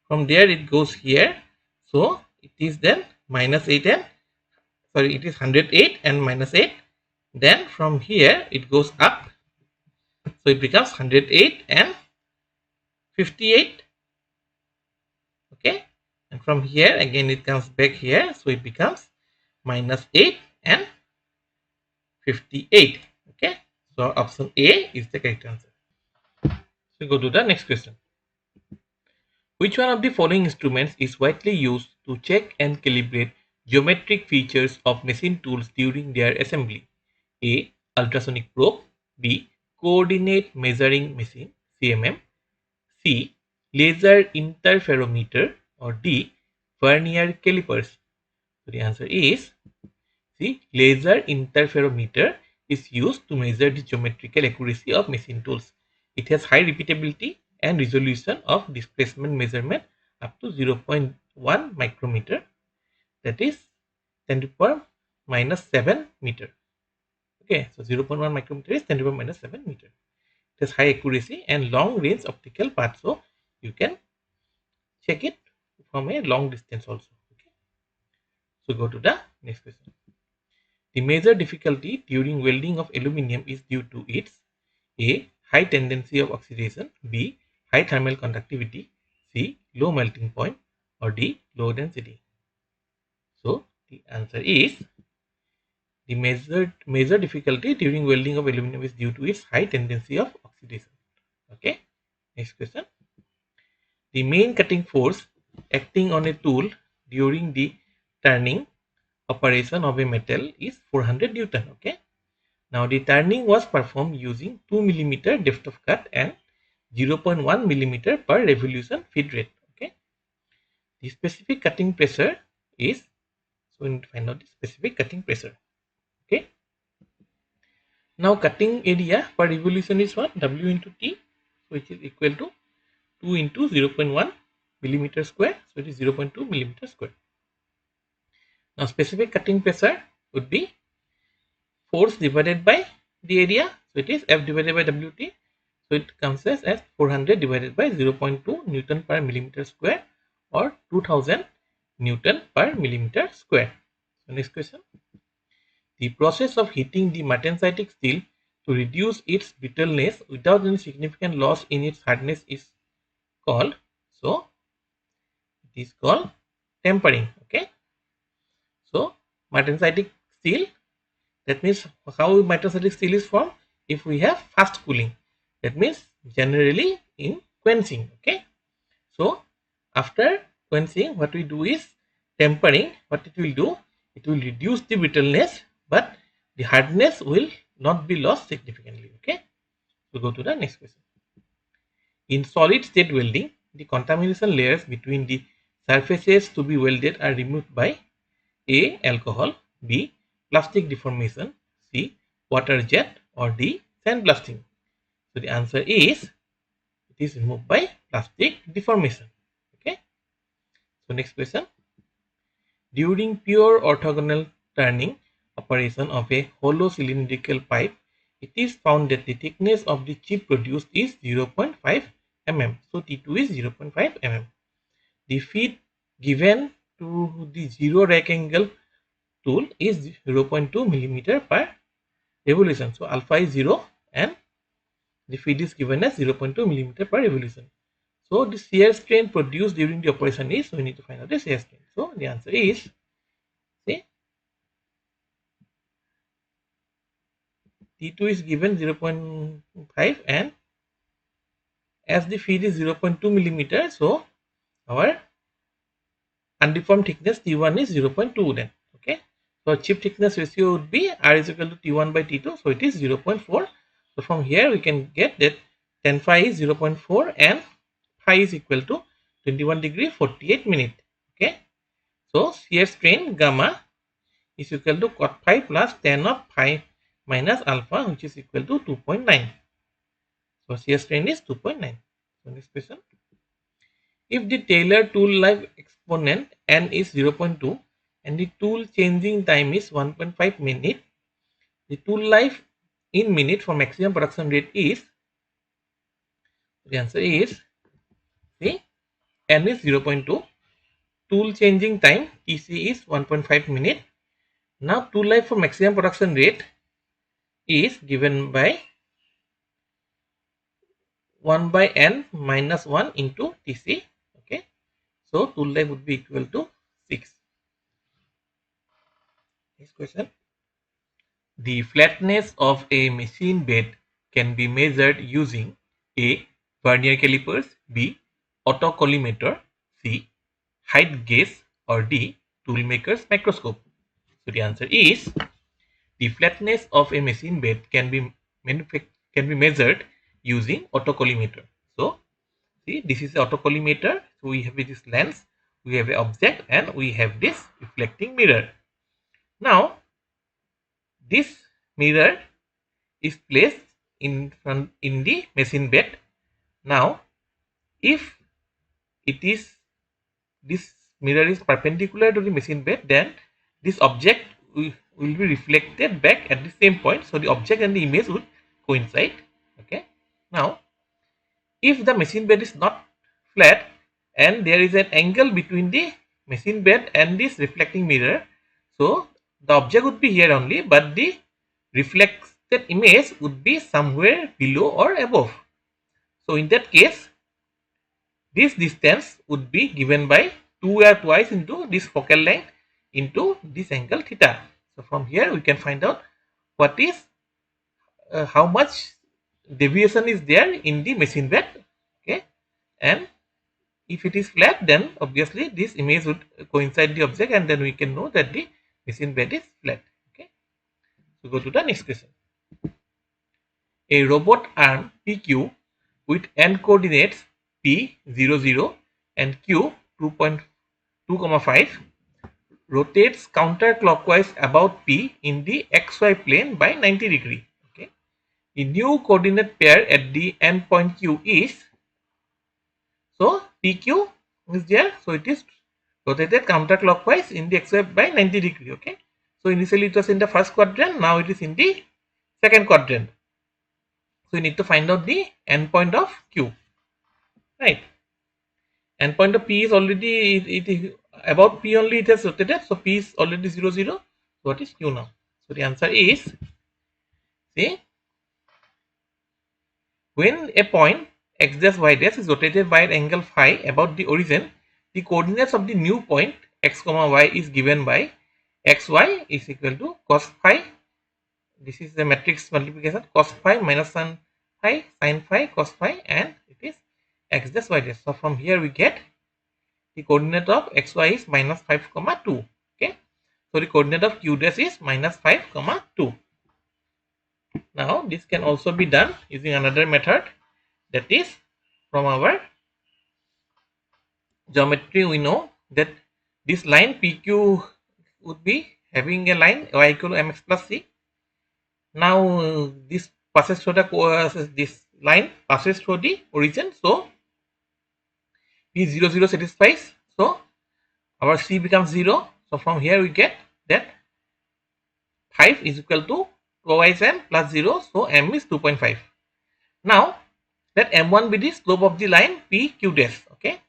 From there it goes here. So it is then -8 and, sorry, it is 108 and -8. Then from here it goes up. So it becomes 108 and 58. Okay. And from here again it comes back here. So it becomes -8 and 58. Okay. So option A is the correct answer. So go to the next question. Which one of the following instruments is widely used to check and calibrate geometric features of machine tools during their assembly? A. Ultrasonic probe. B. Coordinate measuring machine CMM. C. Laser interferometer. Or D. Vernier calipers. So the answer is C. Laser interferometer is used to measure the geometrical accuracy of machine tools. It has high repeatability and resolution of displacement measurement up to 0.1 micrometer, that is 10 to the power -7 meter. Okay, so 0.1 micrometer is 10 to the power -7 meter. It has high accuracy and long range optical path, so you can check it from a long distance also. Okay, so go to the next question. The major difficulty during welding of aluminium is due to its A. High tendency of oxidation, B. high thermal conductivity, C. low melting point, or D. low density? So the answer is the major difficulty during welding of aluminum is due to its high tendency of oxidation. Okay. Next question. The main cutting force acting on a tool during the turning operation of a metal is 400 Newton. Okay. Now the turning was performed using 2 millimeter depth of cut and 0.1 millimeter per revolution feed rate. Okay. The specific cutting pressure is, so we need to find out the specific cutting pressure. Okay. Now cutting area per revolution is what? W into T, which is equal to 2 into 0.1 millimeter square. So it is 0.2 millimeter square. Now specific cutting pressure would be force divided by the area. So it is F divided by WT. So it comes as 400 divided by 0.2 Newton per millimeter square, or 2000 Newton per millimeter square. So next question. The process of heating the martensitic steel to reduce its brittleness without any significant loss in its hardness is called, so it is called tempering. Okay. So martensitic steel, that means how martensitic steel is formed? If we have fast cooling, that means generally in quenching. Okay. So after quenching, what we do is tempering. What it will do? It will reduce the brittleness, but the hardness will not be lost significantly. Okay. So go to the next question. In solid state welding, the contamination layers between the surfaces to be welded are removed by A. Alcohol, B. Plastic deformation, C. Water jet, or D. Sandblasting. So the answer is, it is removed by plastic deformation. Okay. So next question. During pure orthogonal turning operation of a hollow cylindrical pipe, it is found that the thickness of the chip produced is 0.5 mm. So T2 is 0.5 mm. The feed given to the zero rack angle tool is 0.2 millimeter per revolution. So alpha is 0 and the feed is given as 0.2 millimeter per revolution. So the shear strain produced during the operation is, so we need to find out the shear strain. So the answer is, say, T2 is given 0.5 and as the feed is 0.2 millimeter, so our undeformed thickness T1 is 0.2 then. Okay. So chip thickness ratio would be R is equal to T1 by T2. So it is 0.4. So from here we can get that tan phi is 0.4 and phi is equal to 21 degree 48 minute. Okay. So shear strain gamma is equal to cot phi plus tan of phi minus alpha, which is equal to 2.9. So shear strain is 2.9. So next question. If the Taylor tool life exponent n is 0.2 and the tool changing time is 1.5 minute, the tool life in minute for maximum production rate is, the answer is, see, n is 0.2, tool changing time TC is 1.5 minute. Now tool life for maximum production rate is given by 1 by n minus 1 into TC. Okay. So tool life would be equal to 6. Next question. The flatness of a machine bed can be measured using A. Vernier calipers, B. Autocollimator, C. Height gauge, or D. Toolmaker's microscope. So the answer is, the flatness of a machine bed can be measured using autocollimator. So see, this is the autocollimator. So we have this lens, we have an object, and we have this reflecting mirror. Now this mirror is placed in front in the machine bed. Now if it is, this mirror is perpendicular to the machine bed, then this object will be reflected back at the same point, so the object and the image would coincide. Okay. Now if the machine bed is not flat and there is an angle between the machine bed and this reflecting mirror, so the object would be here only, but the reflected image would be somewhere below or above. So in that case, this distance would be given by 2 or twice into this focal length into this angle theta. So from here we can find out what is how much deviation is there in the machine bed. Okay, and if it is flat, then obviously this image would coincide the object, and then we can know that the machine bed is flat. Okay, so go to the next question. A robot arm PQ with n coordinates P 00 and Q 2.2,5 rotates counterclockwise about P in the xy plane by 90 degree. Okay, the new coordinate pair at the endpoint Q is, so PQ is there, so it is rotated counterclockwise in the xy by 90 degree. Okay, so initially it was in the first quadrant, now it is in the second quadrant. So we need to find out the endpoint of Q, right? Endpoint of P is already, it is about P only, it has rotated, so P is already 0, 0. So what is Q now? So the answer is, see, when a point x dash y dash is rotated by an angle phi about the origin, the coordinates of the new point x comma y is given by xy is equal to cos phi. This is the matrix multiplication, cos phi minus sin phi cos phi, and it is x dash y dash. So from here we get the coordinate of xy is minus 5 comma 2. Okay, so the coordinate of q dash is minus 5 comma 2. Now this can also be done using another method, that is, from our geometry we know that this line PQ would be having a line y equal to mx plus c. Now this passes through the this line passes through the origin, so P00 satisfies, so our c becomes 0. So from here we get that 5 is equal to twice m plus 0, so m is 2.5. Now let m1 be the slope of the line PQ dash. Okay,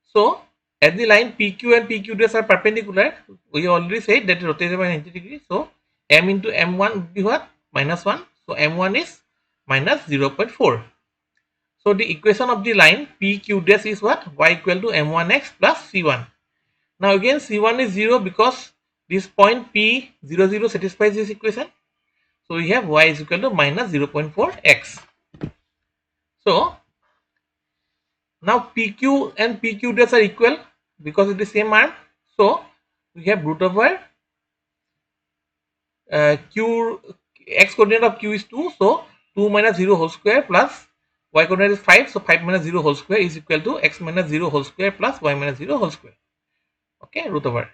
so as the line PQ and PQ dash are perpendicular, we already said that it rotates by 90 degrees. So m into m1 would be what? Minus 1. So m1 is minus 0.4. So the equation of the line PQ dash is what? Y equal to m1x plus c1. Now again c1 is 0 because this point P00 satisfies this equation. So we have y is equal to minus 0.4x. So now PQ and PQ dash are equal because it is same arm. So we have root over q, x coordinate of q is 2. So 2 minus 0 whole square plus y coordinate is 5. So 5 minus 0 whole square is equal to x minus 0 whole square plus y minus 0 whole square. Okay, root over.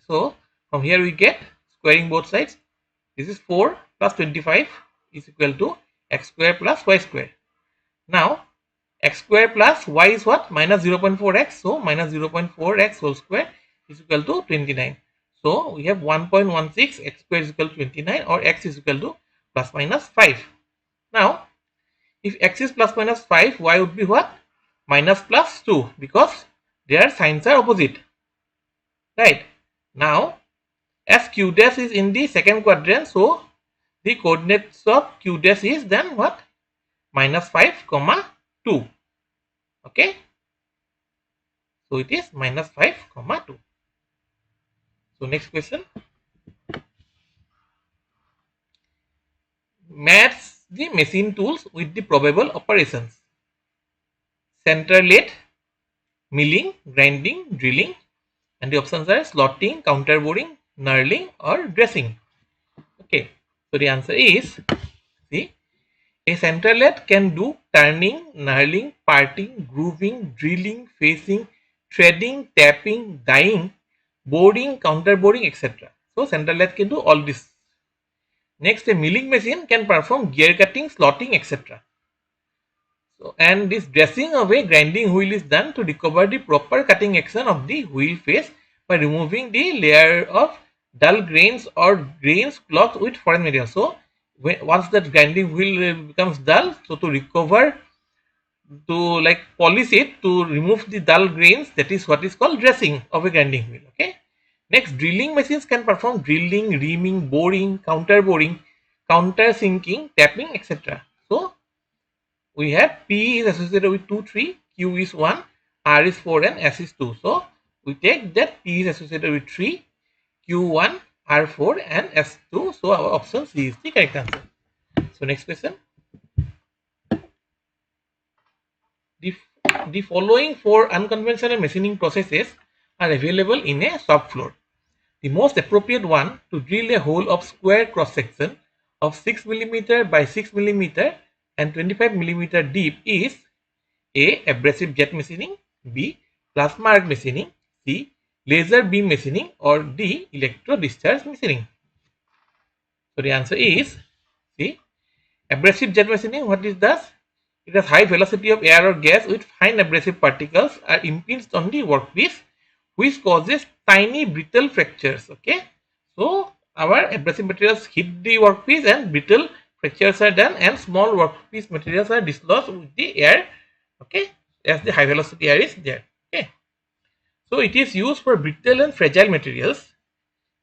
So from here we get squaring both sides. This is 4 plus 25 is equal to x square plus y square. Now x square plus y is what? Minus 0.4x. So minus 0.4x whole square is equal to 29. So we have 1.16 x square is equal to 29, or x is equal to plus minus 5. Now if x is plus minus 5, y would be what? Minus plus 2, because their signs are opposite. Right. Now as q dash is in the second quadrant, so the coordinates of q dash is then what? Minus 5 comma 2. Okay, so it is minus 5 comma 2. So next question, match the machine tools with the probable operations: center lathe, milling, grinding, drilling, and the options are slotting, counterboring, knurling, or dressing. Okay, so the answer is, see, a center lathe can do turning, knurling, parting, grooving, drilling, facing, threading, tapping, dyeing, boarding, counterboring, etc. So center lathe can do all this. Next, a milling machine can perform gear cutting, slotting, etc. So, and this dressing away grinding wheel is done to recover the proper cutting action of the wheel face by removing the layer of dull grains or grains cloth with foreign material. So once that grinding wheel becomes dull, so to recover, to like polish it, to remove the dull grains, that is what is called dressing of a grinding wheel. Okay. Next, drilling machines can perform drilling, reaming, boring, counterboring, countersinking, tapping, etc. So we have P is associated with 2, 3, Q is 1, R is 4 and S is 2. So we take that P is associated with 3, Q1, R4 and S2. So our option C is the correct answer. So next question. The, the following 4 unconventional machining processes are available in a shop floor. The most appropriate one to drill a hole of square cross section of 6 mm by 6 mm and 25 mm deep is A. Abrasive jet machining, B. Plasma arc machining, C. Laser beam machining, or D. Electro discharge machining. So the answer is C. Abrasive jet machining. What is this? It has high velocity of air or gas with fine abrasive particles are impinged on the workpiece, which causes tiny brittle fractures. Okay, so our abrasive materials hit the workpiece and brittle fractures are done, and small workpiece materials are dislodged with the air. Okay, as the high velocity air is there. Okay, so it is used for brittle and fragile materials.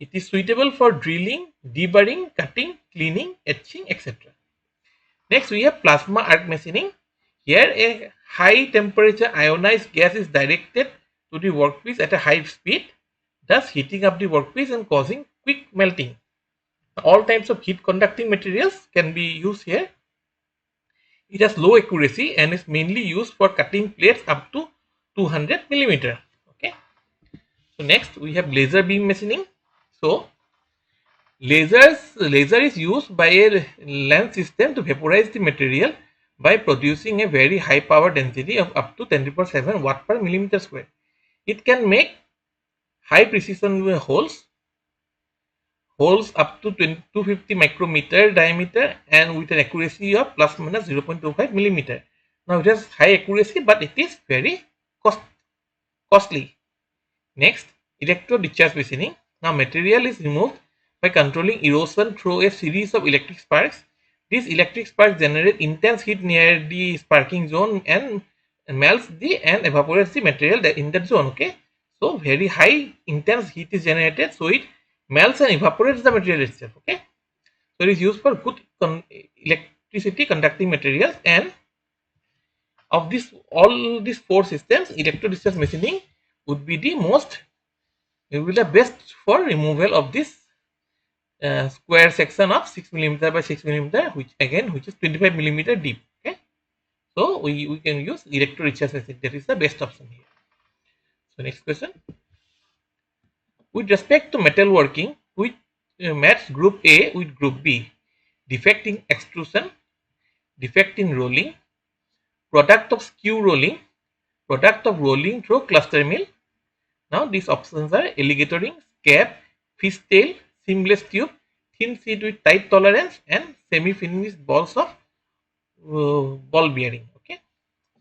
It is suitable for drilling, deburring, cutting, cleaning, etching, etc. Next, we have plasma arc machining. Here, a high temperature ionized gas is directed to the workpiece at a high speed, thus heating up the workpiece and causing quick melting. All types of heat conducting materials can be used here. It has low accuracy and is mainly used for cutting plates up to 200 millimeter. Okay. So next we have laser beam machining. So laser is used by a lens system to vaporize the material by producing a very high power density of up to 10 to the power 7 watt per millimeter square. It can make high precision holes up to 250 micrometer diameter and with an accuracy of plus minus 0.25 millimeter. Now it has high accuracy, but it is very costly. Next, electro discharge machining. Now material is removed by controlling erosion through a series of electric sparks. These electric sparks generate intense heat near the sparking zone and melts the and evaporates the material in that zone. Okay, so very high intense heat is generated, so it melts and evaporates the material itself. Okay, so it is used for good electricity conducting materials, and of this all these 4 systems, electro discharge machining would be the most, it will be the best for removal of this square section of 6 millimeter by 6 millimeter, which is 25 millimeter deep. Okay, so we can use electro discharge machine. That is the best option here. So next question. With respect to metalworking, which match group A with group B? Defect in extrusion, defect in rolling, product of skew rolling, product of rolling through cluster mill. Now these options are alligator ring, scab, fish tail, seamless tube, thin sheet with tight tolerance, and semi-finished balls of ball bearing. Okay,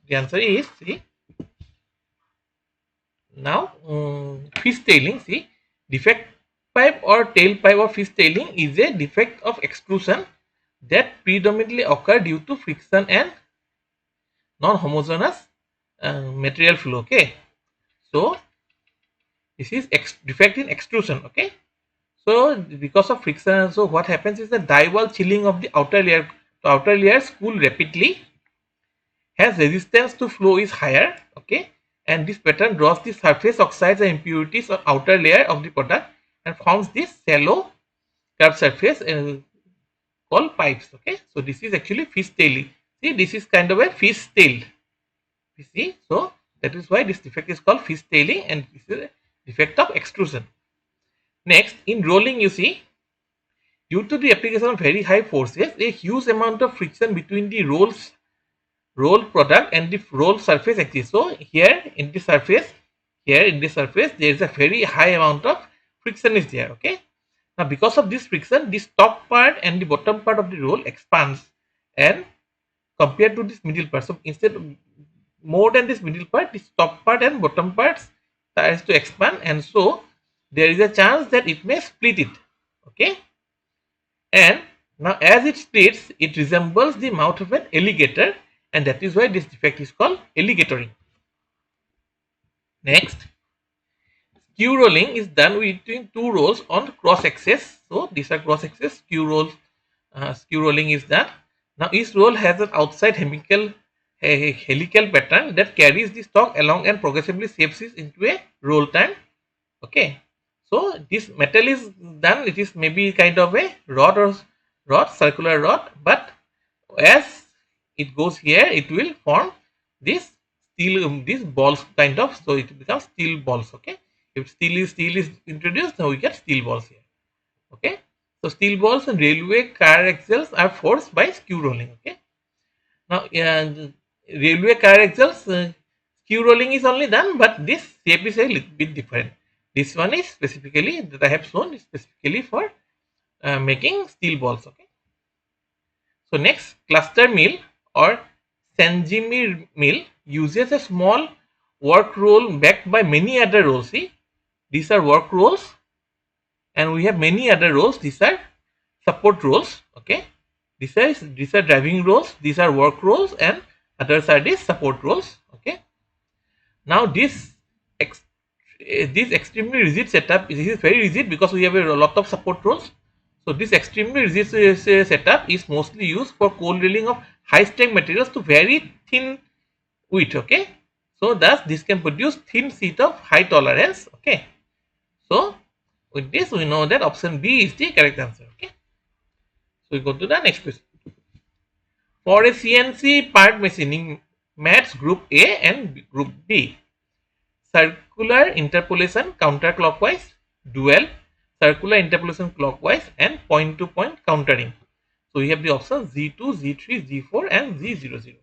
the answer is C. Now fish tailing. See, defect pipe or tail pipe of fish tailing is a defect of extrusion that predominantly occur due to friction and non-homogeneous material flow. Okay, so this is defect in extrusion. Okay, so because of friction, so what happens is the die wall chilling of the outer layer, the outer layers cool rapidly, has resistance to flow is higher. Okay, and this pattern draws the surface oxides and impurities on outer layer of the product and forms this shallow curved surface called pipes. Okay, so this is actually fish tailing. See, this is kind of a fish tail. You see, so that is why this defect is called fish tailing, and this is a defect of extrusion. Next, in rolling, you see, due to the application of very high forces, a huge amount of friction between the roll product and the roll surface exists. So here in the surface, there is a very high amount of friction is there. Okay, now because of this friction, this top part and the bottom part of the roll expands, and compared to this middle part, so instead of more than this middle part, this top part and bottom parts starts to expand, and so there is a chance that it may split it. Okay, and now as it splits, it resembles the mouth of an alligator, and that is why this defect is called alligatoring. Next, skew rolling is done between two rolls on cross axis. So these are cross axis skew rolls. Skew rolling is done. Now each roll has an outside hemical a helical pattern that carries the stock along and progressively shapes it into a roll turn. Okay, so this metal is done, it is maybe kind of a circular rod, but as it goes here it will form this steel, these balls kind of, so it becomes steel balls. Okay, if steel is introduced, now we get steel balls here. Okay, so steel balls and railway car axles are forced by skew rolling. Okay, now railway car axles, skew rolling is only done, but this shape is a little bit different. This one is specifically that I have shown is specifically for making steel balls. Okay, so next, cluster mill or Sanjimi mill uses a small work roll backed by many other rolls. See, these are work rolls, and we have many other rolls. These are support rolls. Okay, these are driving rolls. These are work rolls, and others are these support rolls. Okay, now ex this extremely rigid setup is very rigid because we have a lot of support rolls. So this extremely rigid setup is mostly used for cold drilling of high strength materials to very thin width. Okay, so thus this can produce thin sheet of high tolerance. Okay, so with this we know that option B is the correct answer. Okay, so we go to the next question. For a CNC part machining, mats group A and group B, circular interpolation counterclockwise, dual, circular interpolation clockwise, and point to point countering. So we have the options Z2, Z3, Z4 and Z00.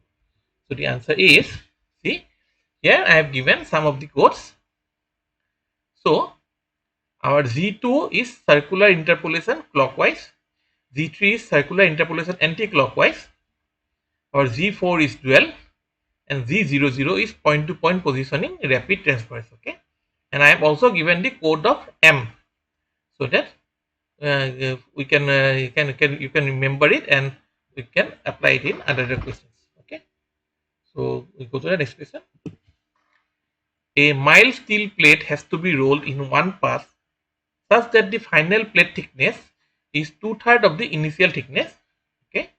So the answer is, see, here I have given some of the codes. So our Z2 is circular interpolation clockwise, Z3 is circular interpolation anti-clockwise, our Z4 is dual, and Z00 is point to point positioning rapid transfers. Okay, and I have also given the code of M so that we can, you can remember it and we can apply it in other questions. Okay, so we go to the next question. A mild steel plate has to be rolled in one pass such that the final plate thickness is 2/3 of the initial thickness. Okay,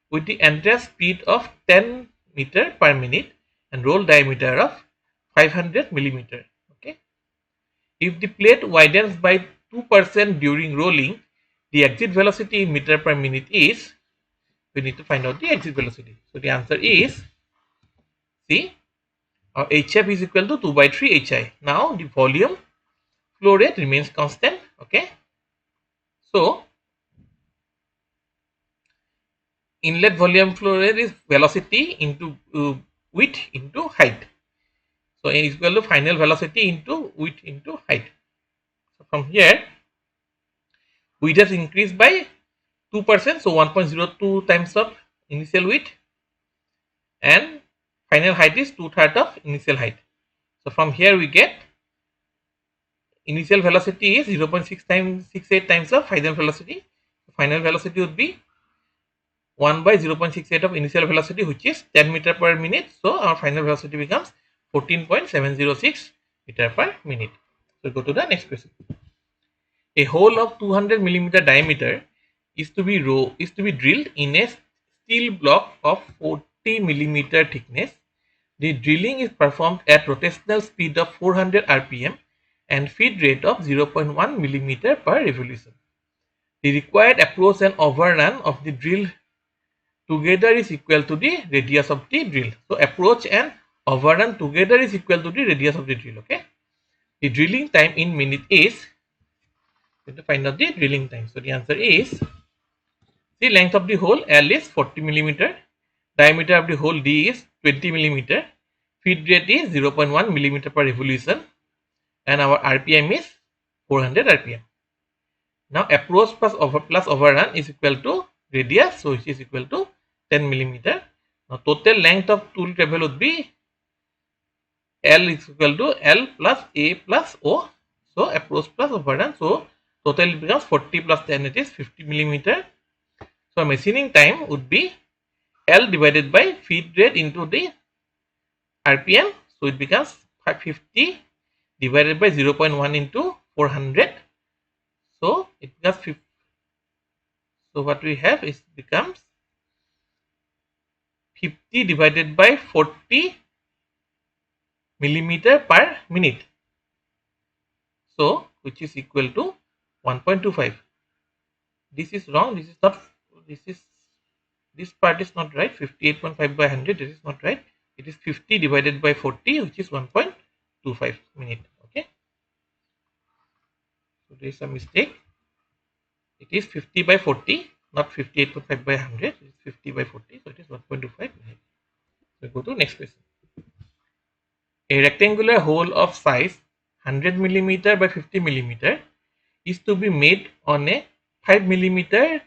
with the entire speed of 10 meter per minute and roll diameter of 500 millimeter. Okay, if the plate widens by 2% during rolling, the exit velocity in meter per minute is, we need to find out the exit velocity. So the answer is C. HF is equal to 2 by 3 HI. Now the volume flow rate remains constant. Okay, so inlet volume flow rate is velocity into width into height. So A is equal to final velocity into width into height. So from here, width has increased by 2%, so 1.02 times of initial width, and final height is 2/3 of initial height. So from here we get initial velocity is 0.68 times of final velocity. Final velocity would be 1 by 0.68 of initial velocity, which is 10 meter per minute. So our final velocity becomes 14.706 meter per minute. So go to the next question. A hole of 200 millimeter diameter is to be drilled in a steel block of 40 millimeter thickness. The drilling is performed at rotational speed of 400 rpm and feed rate of 0.1 millimeter per revolution. The required approach and overrun of the drill together is equal to the radius of the drill. So approach and overrun together is equal to the radius of the drill. Okay, the drilling time in minute is, to find out the drilling time. So the answer is, the length of the hole L is 40 millimeter, diameter of the hole D is 20 millimeter, feed rate is 0.1 millimeter per revolution, and our RPM is 400 RPM. Now approach plus overrun is equal to radius, so which is equal to 10 millimeter. Now total length of tool travel would be L is equal to L plus A plus O. So approach plus overrun. So total it becomes 40 plus 10, it is 50 millimeter. So machining time would be L divided by feed rate into the RPM. So it becomes 550 divided by 0.1 into 400. So it becomes 50. So what we have is becomes 50 divided by 40 millimeter per minute. So, which is equal to 1.25. This is wrong. This is not. This part is not right. 58.5 by 100. This is not right. It is 50 divided by 40, which is 1.25 minute. Okay. So there is a mistake. It is 50 by 40, not 58.5 by 100. It is 50 by 40. So it is 1.25 minute. So go to next question. A rectangular hole of size 100 millimeter by 50 millimeter is to be made on a 5 millimeter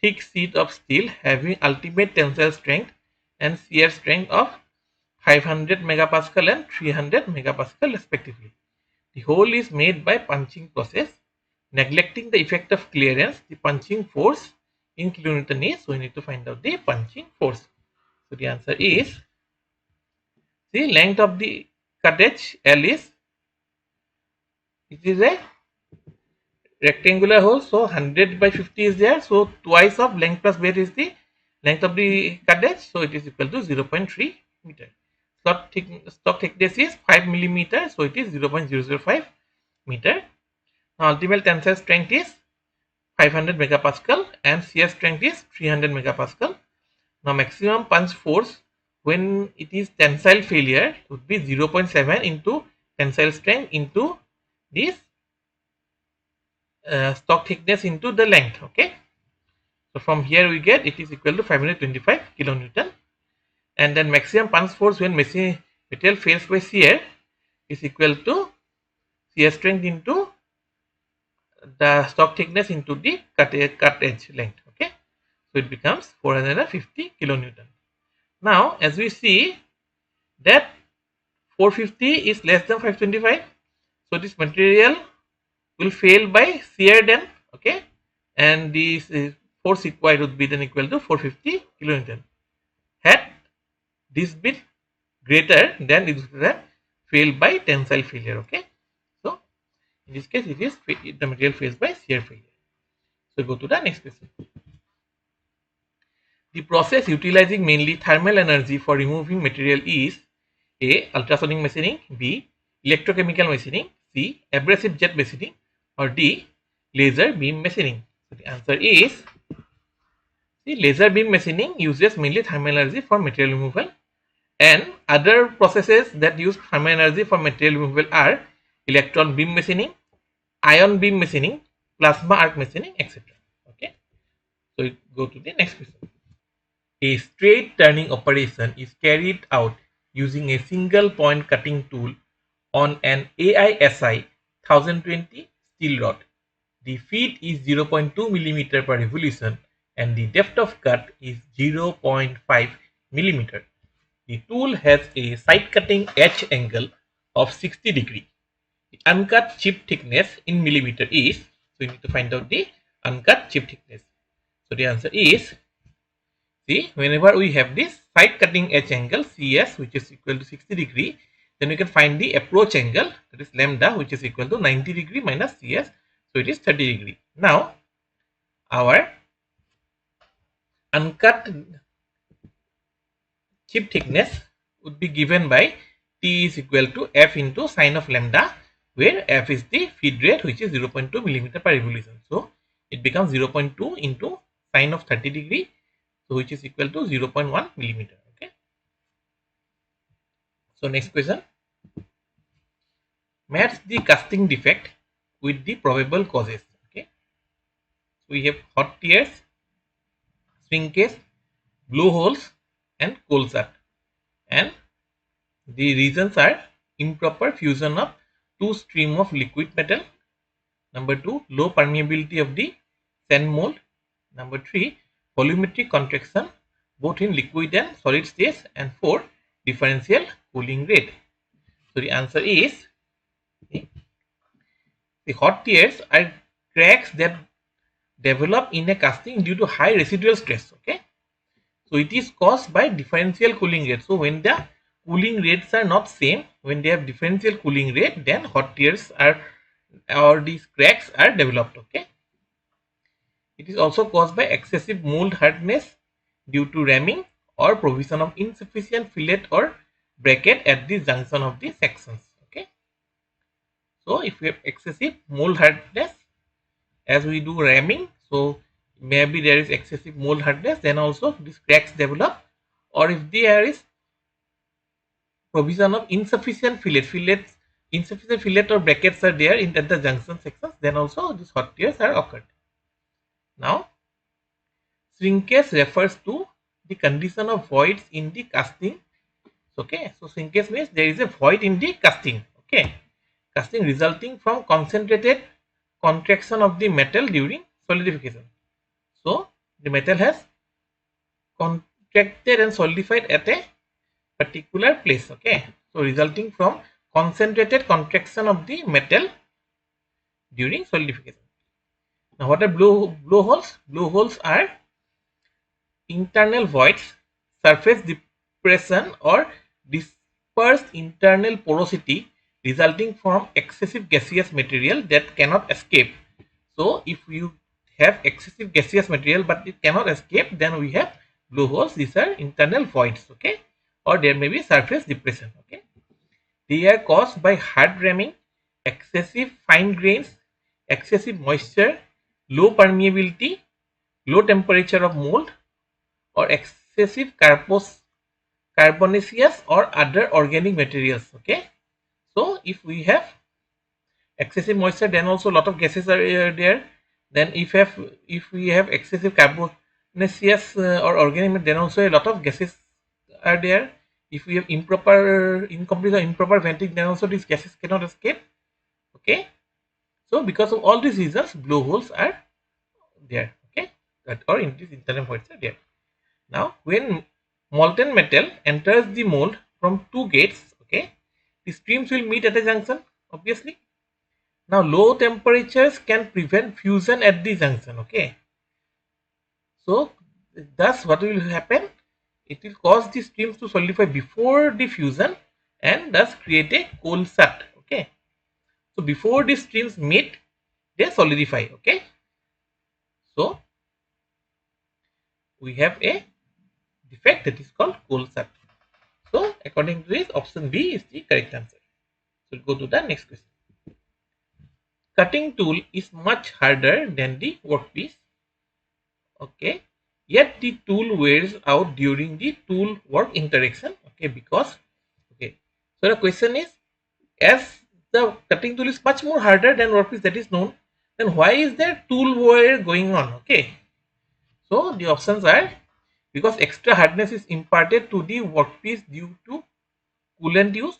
thick sheet of steel having ultimate tensile strength and shear strength of 500 megapascal and 300 megapascal respectively. The hole is made by punching process. Neglecting the effect of clearance, the punching force in kilonewton is, so we need to find out the punching force. So the answer is, the length of the cut edge L is, it is a rectangular hole, so 100 by 50 is there, so twice of length plus weight is the length of the cut edge, so it is equal to 0.3 meter. Stock thickness is 5 millimeter, so it is 0.005 meter. Now ultimate tensile strength is 500 megapascal and shear strength is 300 megapascal. Now maximum punch force when it is tensile failure would be 0.7 into tensile strength into this stock thickness into the length. Okay, so from here we get it is equal to 525 kilonewton, and then maximum punch force when material fails by shear is equal to shear strength into the stock thickness into the cut edge length. Okay, so it becomes 450 kilonewton. Now as we see that 450 is less than 525, so this material will fail by shear then. Okay, and this force required would be then equal to 450 kilonewton. Had this been greater, then it would have failed by tensile failure. Okay, so in this case it is the material fails by shear failure. So go to the next question. The process utilizing mainly thermal energy for removing material is A. Ultrasonic machining, B. Electrochemical machining, C. Abrasive jet machining, or D. Laser beam machining. So the answer is the laser beam machining uses mainly thermal energy for material removal, and other processes that use thermal energy for material removal are electron beam machining, ion beam machining, plasma arc machining, etc. Okay, so we go to the next question. A straight turning operation is carried out using a single point cutting tool on an AISI 1020 steel rod. The feed is 0.2 millimeter per revolution and the depth of cut is 0.5 millimeter. The tool has a side cutting edge angle of 60 degree. The uncut chip thickness in millimeter is, so we need to find out the uncut chip thickness. So the answer is, see, whenever we have this side cutting edge angle CS, which is equal to 60 degree, then we can find the approach angle, that is lambda, which is equal to 90 degree minus CS, so it is 30 degree. Now our uncut chip thickness would be given by T is equal to F into sine of lambda, where F is the feed rate, which is 0.2 millimeter per revolution. So it becomes 0.2 into sine of 30 degree, so which is equal to 0.1 millimeter. Okay. So next question. Match the casting defect with the probable causes. Okay. So we have hot tears, shrinkage, blowholes, and cold shut. And the reasons are improper fusion of two stream of liquid metal. Number 2, low permeability of the sand mold. Number 3, volumetric contraction both in liquid and solid stage. And 4, differential cooling rate. So the answer is, the hot tears are cracks that develop in a casting due to high residual stress. Okay, so it is caused by differential cooling rate. So when the cooling rates are not same, when they have differential cooling rate, then hot tears are, or these cracks are developed. Okay, it is also caused by excessive mold hardness due to ramming or provision of insufficient fillet or bracket at the junction of the sections. Okay. So if we have excessive mold hardness, as we do ramming, so maybe there is excessive mold hardness, then also these cracks develop. Or if there is provision of insufficient fillet or brackets are there in at the junction sections, then also these hot tears are occurred. Now, shrinkage refers to the condition of voids in the casting. Okay, so shrinkage means there is a void in the casting. Okay, casting resulting from concentrated contraction of the metal during solidification. So the metal has contracted and solidified at a particular place. Okay, so resulting from concentrated contraction of the metal during solidification. Now, what are blowholes? Blowholes are internal voids, surface depression, or dispersed internal porosity resulting from excessive gaseous material that cannot escape. So, if you have excessive gaseous material but it cannot escape, then we have blowholes. These are internal voids. Okay, or there may be surface depression. Okay, they are caused by hard ramming, excessive fine grains, excessive moisture, low permeability, low temperature of mold, or excessive carbonaceous or other organic materials. Okay, so if we have excessive moisture, then also a lot of gases are there. Then if we have excessive carbonaceous or organic, then also a lot of gases are there. If we have incomplete or improper venting, then also these gases cannot escape. Okay, so because of all these reasons, blowholes are there. Okay, or in these internal voids are there. Now, when molten metal enters the mold from two gates, okay, the streams will meet at a junction, obviously. Now, low temperatures can prevent fusion at the junction, okay. So, thus what will happen? It will cause the streams to solidify before the fusion and thus create a cold shut, okay. So, before the streams meet, they solidify, okay. So, we have a defect that is called cold shut. So, according to this, option B is the correct answer. So, we'll go to the next question. Cutting tool is much harder than the workpiece. Okay. Yet the tool wears out during the tool work interaction. Okay. Because, okay. So, the question is, as the cutting tool is much more harder than workpiece, that is known, then why is there tool wear going on? Okay. So, the options are because extra hardness is imparted to the workpiece due to coolant used,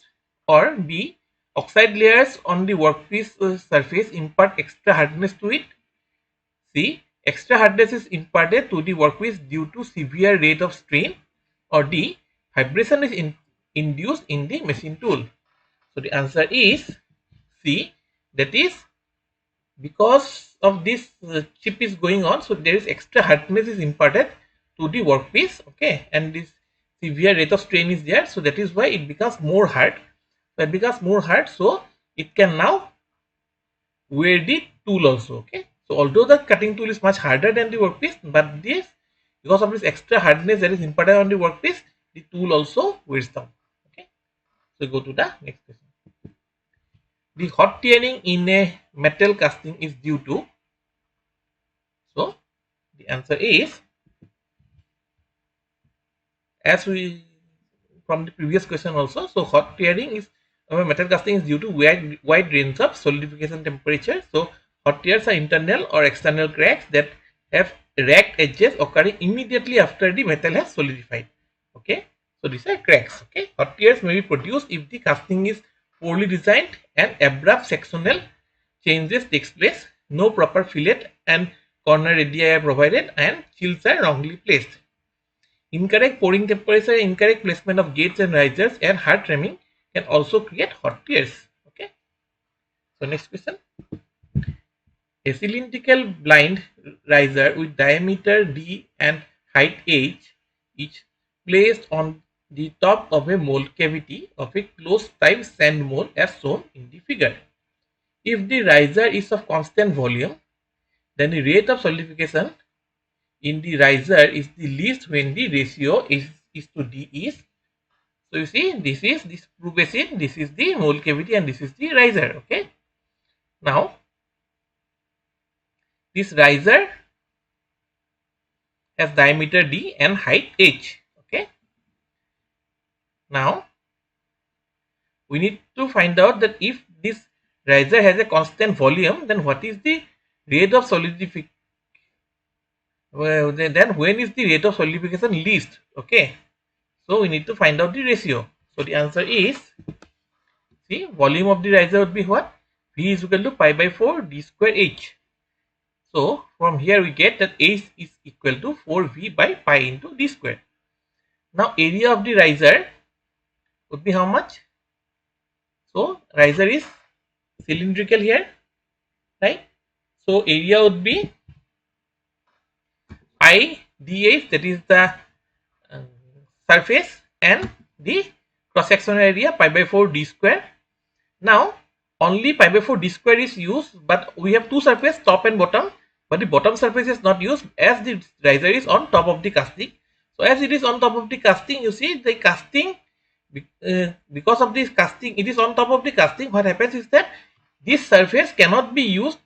or B, oxide layers on the workpiece surface impart extra hardness to it. C, extra hardness is imparted to the workpiece due to severe rate of strain, or D, vibration is induced in the machine tool. So the answer is C, that is because of this chip is going on, so there is extra hardness is imparted to the workpiece, okay, and this severe rate of strain is there, so that is why it becomes more hard. So it becomes more hard, so it can now wear the tool also, okay. So although the cutting tool is much harder than the workpiece, but this, because of this extra hardness that is imparted on the workpiece, the tool also wears down, okay. So go to the next question. The hot tearing in a metal casting is due to, so the answer is, as we from the previous question also, so hot tearing is metal casting is due to wide range of solidification temperature. So hot tears are internal or external cracks that have ragged edges occurring immediately after the metal has solidified. Okay, so these are cracks. Okay, hot tears may be produced if the casting is poorly designed and abrupt sectional changes takes place, no proper fillet and corner radii are provided, and chills are wrongly placed. Incorrect pouring temperature, incorrect placement of gates and risers, and hard ramming can also create hot tears. Okay. So next question. A cylindrical blind riser with diameter D and height H each placed on the top of a mold cavity of a closed type sand mold as shown in the figure. If the riser is of constant volume, then the rate of solidification in the riser is the least when the ratio is is to d is, so you see this is this proof basin, this is the mole cavity, and this is the riser. Okay, now this riser has diameter d and height h. Okay, now we need to find out that if this riser has a constant volume, then what is the rate of solidification? Well, then when is the rate of solidification least? Okay, so we need to find out the ratio. So the answer is, see, volume of the riser would be what? V is equal to pi by 4 d square h. So from here we get that h is equal to 4v by pi into d square. Now area of the riser would be how much? So riser is cylindrical here, right? So area would be pi dh, that is the surface, and the cross sectional area pi by 4 d square. Now only pi by 4 d square is used, but we have two surfaces, top and bottom, but the bottom surface is not used as the riser is on top of the casting. So as it is on top of the casting, you see the casting, because of this casting, it is on top of the casting. What happens is that this surface cannot be used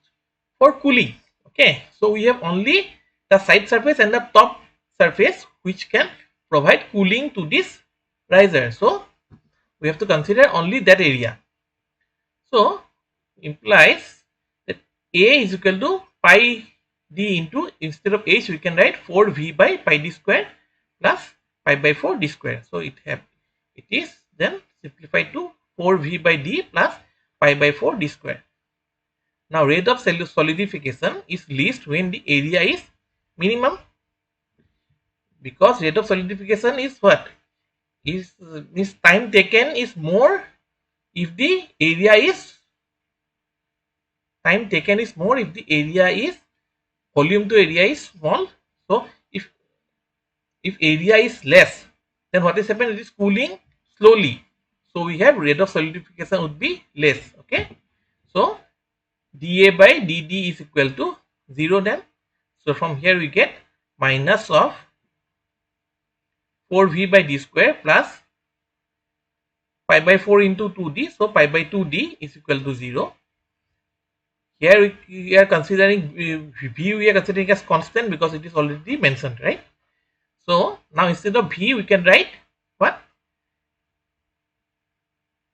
for cooling. Okay, so we have only the side surface and the top surface which can provide cooling to this riser. So we have to consider only that area. So implies that A is equal to pi d into, instead of h we can write 4v by pi d square plus pi by 4 d square. So it is then simplified to 4v by d plus pi by 4 d square. Now rate of solidification is least when the area is minimum, because rate of solidification is what? Is time taken is more if the area is volume to area is small. So if area is less, then what is happening? It is cooling slowly. So we have rate of solidification would be less. Okay, so dA by dd is equal to 0 then. So from here we get minus of 4v by d square plus pi by 4 into 2d. So pi by 2d is equal to 0. Here we are considering v, we are considering as constant because it is already mentioned, right? So now instead of v we can write what?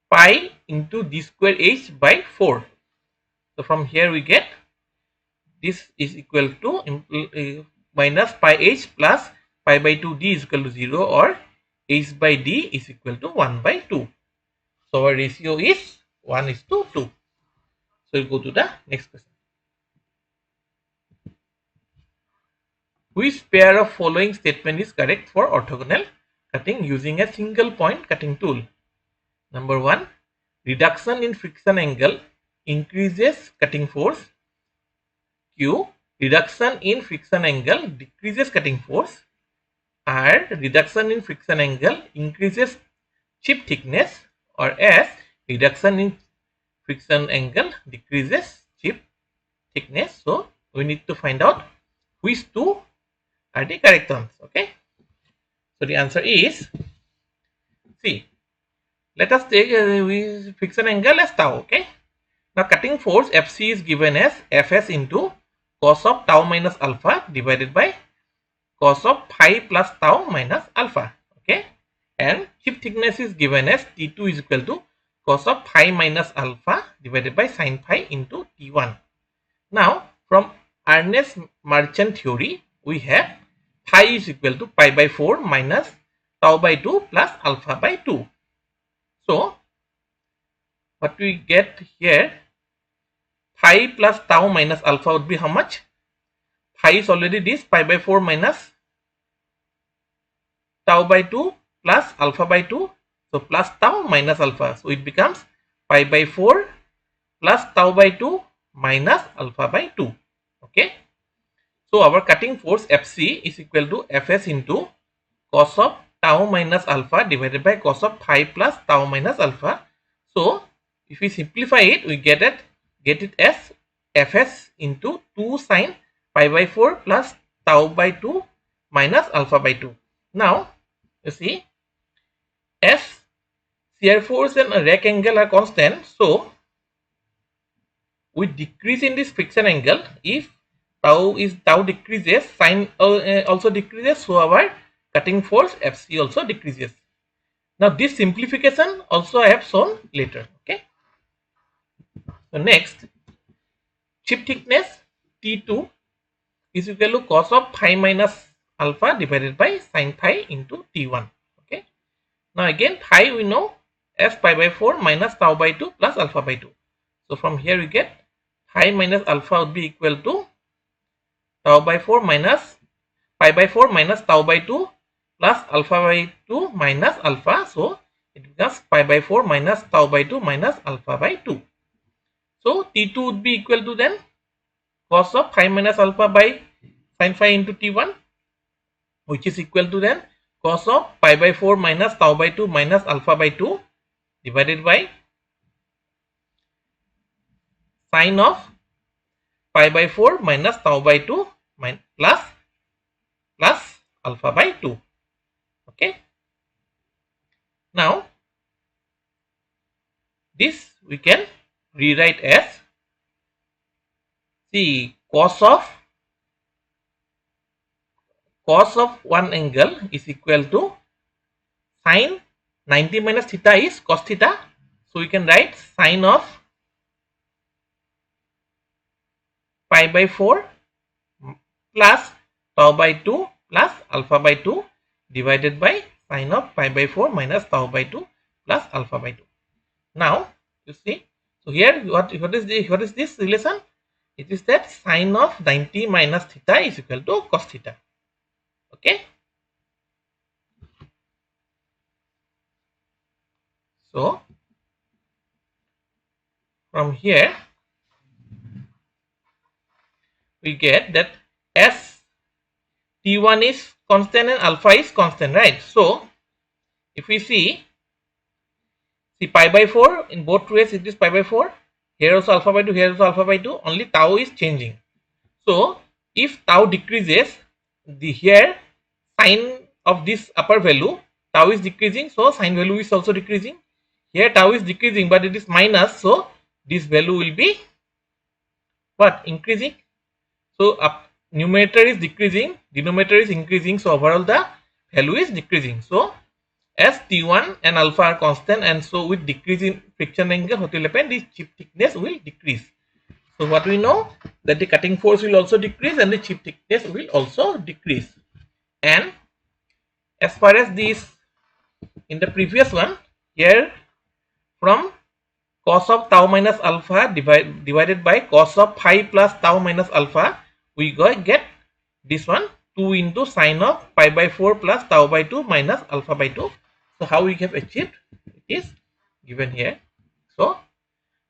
Pi into d square h by 4. So from here we get this is equal to minus pi h plus pi by 2 d is equal to 0, or h by d is equal to 1 by 2. So our ratio is 1:2. So we go to the next question. Which pair of following statement is correct for orthogonal cutting using a single point cutting tool? Number 1, reduction in friction angle increases cutting force. Q, reduction in friction angle decreases cutting force. R, reduction in friction angle increases chip thickness. Or S, reduction in friction angle decreases chip thickness. So we need to find out which two are the correct ones. Okay, so the answer is, see, let us take friction angle as tau. Okay, now cutting force Fc is given as Fs into cos of tau minus alpha divided by cos of phi plus tau minus alpha. Okay, and chip thickness is given as T2 is equal to cos of phi minus alpha divided by sin phi into T1. Now from Ernest-Marchant theory we have phi is equal to pi by 4 minus tau by 2 plus alpha by 2. So what we get here, phi plus tau minus alpha would be how much? Phi is already this, pi by 4 minus tau by 2 plus alpha by 2. So plus tau minus alpha. So it becomes pi by 4 plus tau by 2 minus alpha by 2. Okay. So our cutting force Fc is equal to Fs into cos of tau minus alpha divided by cos of phi plus tau minus alpha. So if we simplify it, we get it as Fs into 2 sin pi by 4 plus tau by 2 minus alpha by 2. Now You see, as shear force and rack angle are constant, so with decrease in this friction angle, if tau decreases, sine also decreases, so our cutting force Fc also decreases. Now this simplification also I have shown later. Okay. So next, chip thickness T2 is equal to cos of phi minus alpha divided by sin phi into T1. Okay. Now again phi we know as pi by 4 minus tau by 2 plus alpha by 2. So from here we get phi minus alpha would be equal to tau by 4 minus pi by 4 minus tau by 2 plus alpha by 2 minus alpha. So it becomes pi by 4 minus tau by 2 minus alpha by 2. So T2 would be equal to then cos of phi minus alpha by sin phi into T1, which is equal to then cos of pi by 4 minus tau by 2 minus alpha by 2 divided by sin of pi by 4 minus tau by 2 plus alpha by 2. Okay. Now this we can rewrite as, see, cos of one angle is equal to sine 90 minus theta is cos theta. So we can write sine of pi by 4 plus tau by 2 plus alpha by 2 divided by sine of pi by 4 minus tau by 2 plus alpha by 2. Now you see, so here what is this relation? It is that sine of 90 minus theta is equal to cos theta. Okay. So from here we get that as T1 is constant and alpha is constant, right? So if we see pi by 4 in both ways, it is pi by 4. Here also alpha by 2, here also alpha by 2. Only tau is changing. So if tau decreases, here sine of this upper value, tau is decreasing, so sine value is also decreasing. Here tau is decreasing, but it is minus, so this value will be what? Increasing. So numerator is decreasing, denominator is increasing, so overall the value is decreasing. So as T1 and alpha are constant, and so with decreasing friction angle, what will happen? The chip thickness will decrease. So what we know, that the cutting force will also decrease and the chip thickness will also decrease. And as far as this, in the previous one, here from cos of tau minus alpha divided by cos of phi plus tau minus alpha, we get this one 2 into sine of pi by 4 plus tau by 2 minus alpha by 2. So how we have achieved? It is given here. So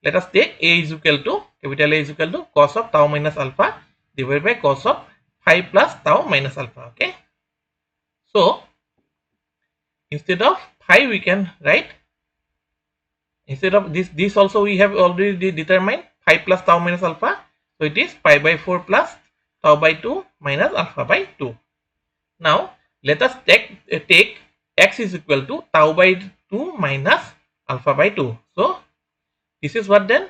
let us take A is equal to, capital A is equal to cos of tau minus alpha divided by cos of phi plus tau minus alpha. Okay. So instead of phi we can write, instead of this also we have already determined phi plus tau minus alpha. So it is pi by 4 plus tau by 2 minus alpha by 2. Now let us take x is equal to tau by 2 minus alpha by 2. So this is what then?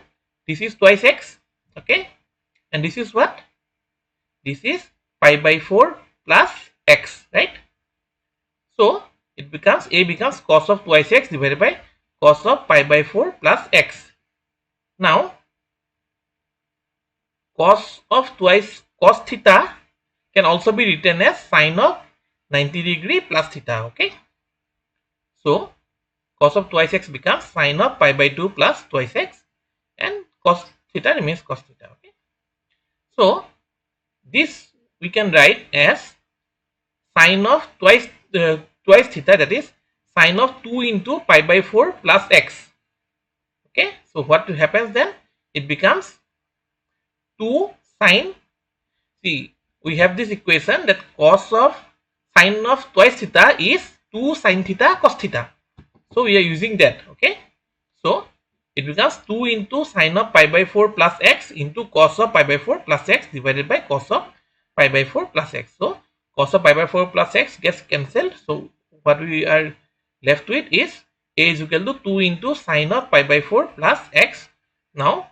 This is twice x. Okay. And this is what? This is pi by 4 plus x, right? So it becomes, A becomes cos of twice x divided by cos of pi by 4 plus x. Now cos of twice cos theta can also be written as sine of 90 degree plus theta. Okay. So cos of twice x becomes sine of pi by 2 plus twice x, and cos theta remains cos theta. Okay. So this we can write as sine of twice theta, that is sine of 2 into pi by 4 plus x. Okay. So what happens then? It becomes 2 sine, see, we have this equation that cos of sine of twice theta is 2 sine theta cos theta. So we are using that. Okay. So it becomes 2 into sine of pi by 4 plus x into cos of pi by 4 plus x divided by cos of pi by 4 plus x. So cos of pi by 4 plus x gets cancelled. So what we are left with is A is equal to 2 into sine of pi by 4 plus x. Now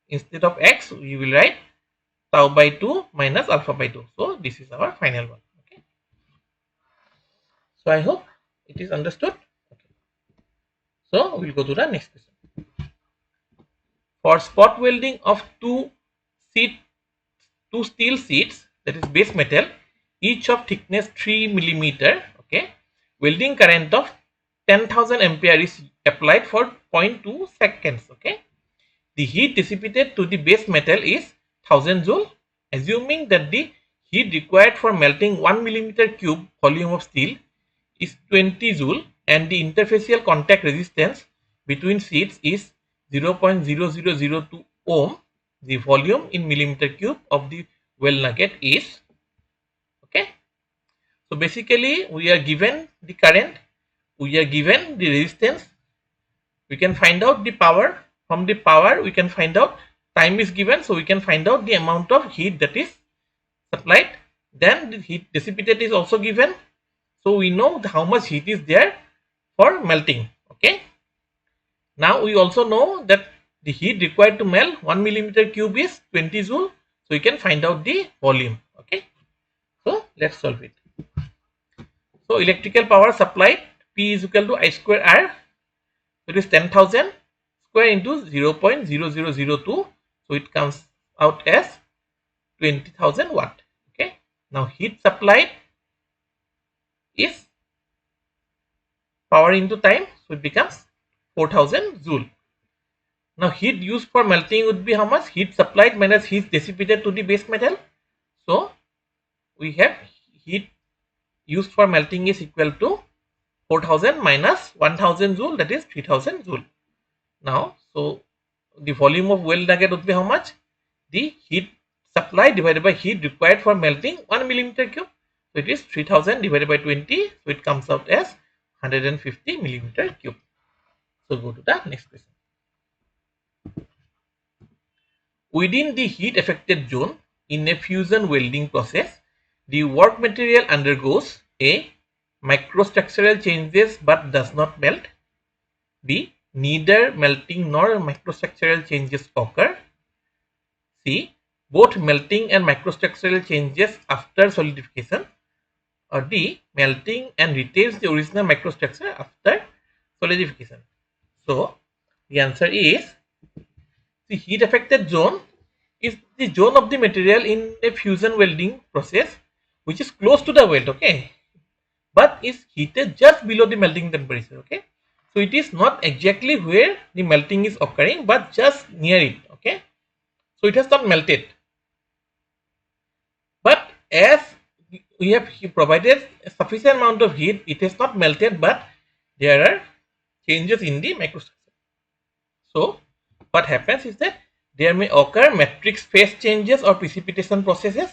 instead of x we will write tau by 2 minus alpha by 2. So this is our final one. Okay. So I hope it is understood. Okay. So we'll go to the next question. For spot welding of two steel sheets, that is base metal, each of thickness 3 millimeter, okay, welding current of 10,000 ampere is applied for 0.2 seconds. Okay, the heat dissipated to the base metal is 1000 joule. Assuming that the heat required for melting 1 millimeter cube volume of steel is 20 joule and the interfacial contact resistance between sheets is 0.0002 ohm, the volume in millimeter cube of the weld nugget is, okay. So basically we are given the current, we are given the resistance, we can find out the power. From the power we can find out time is given, so we can find out the amount of heat that is supplied. Then the heat dissipated is also given, so we know how much heat is there for melting. Okay, now we also know that the heat required to melt 1 millimeter cube is 20 joule, so we can find out the volume. Okay, so let's solve it. So electrical power supplied, P is equal to I square R, so it is 10,000 square into 0.0002, so it comes out as 20,000 watt. Okay, now heat supplied is power into time, so it becomes 4,000 joule. Now heat used for melting would be how much? Heat supplied minus heat dissipated to the base metal. So we have heat used for melting is equal to 4,000 minus 1,000 joule, that is 3,000 joule. Now, so the volume of weld nugget would be how much? The heat supplied divided by heat required for melting 1 millimeter cube. So it is 3,000 divided by 20. So it comes out as 150 millimeter cube. So go to the next question. Within the heat affected zone in a fusion welding process, the work material undergoes A. Microstructural changes but does not melt. B. Neither melting nor microstructural changes occur. C. Both melting and microstructural changes after solidification. Or D. Melting and retains the original microstructure after solidification. So the answer is the heat affected zone is the zone of the material in a fusion welding process which is close to the weld, okay, but is heated just below the melting temperature. Okay, so it is not exactly where the melting is occurring but just near it. Okay, so it has not melted, but as we have provided a sufficient amount of heat, it has not melted, but there are changes in the microstructure. So what happens is that there may occur matrix phase changes or precipitation processes.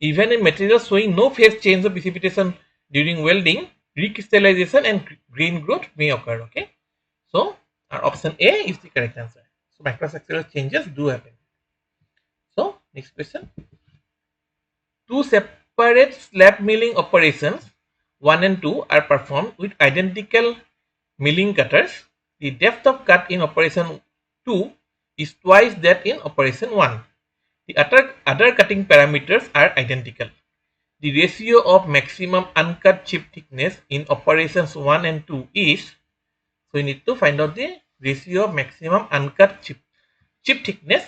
Even in materials showing no phase change or precipitation during welding, recrystallization and grain growth may occur. Okay, so our option A is the correct answer. So microstructural changes do happen. So next question. Two separate slab milling operations 1 and 2 are performed with identical milling cutters. The depth of cut in operation 2 is twice that in operation 1. The other cutting parameters are identical. The ratio of maximum uncut chip thickness in operations 1 and 2 is, so we need to find out the ratio of maximum uncut chip thickness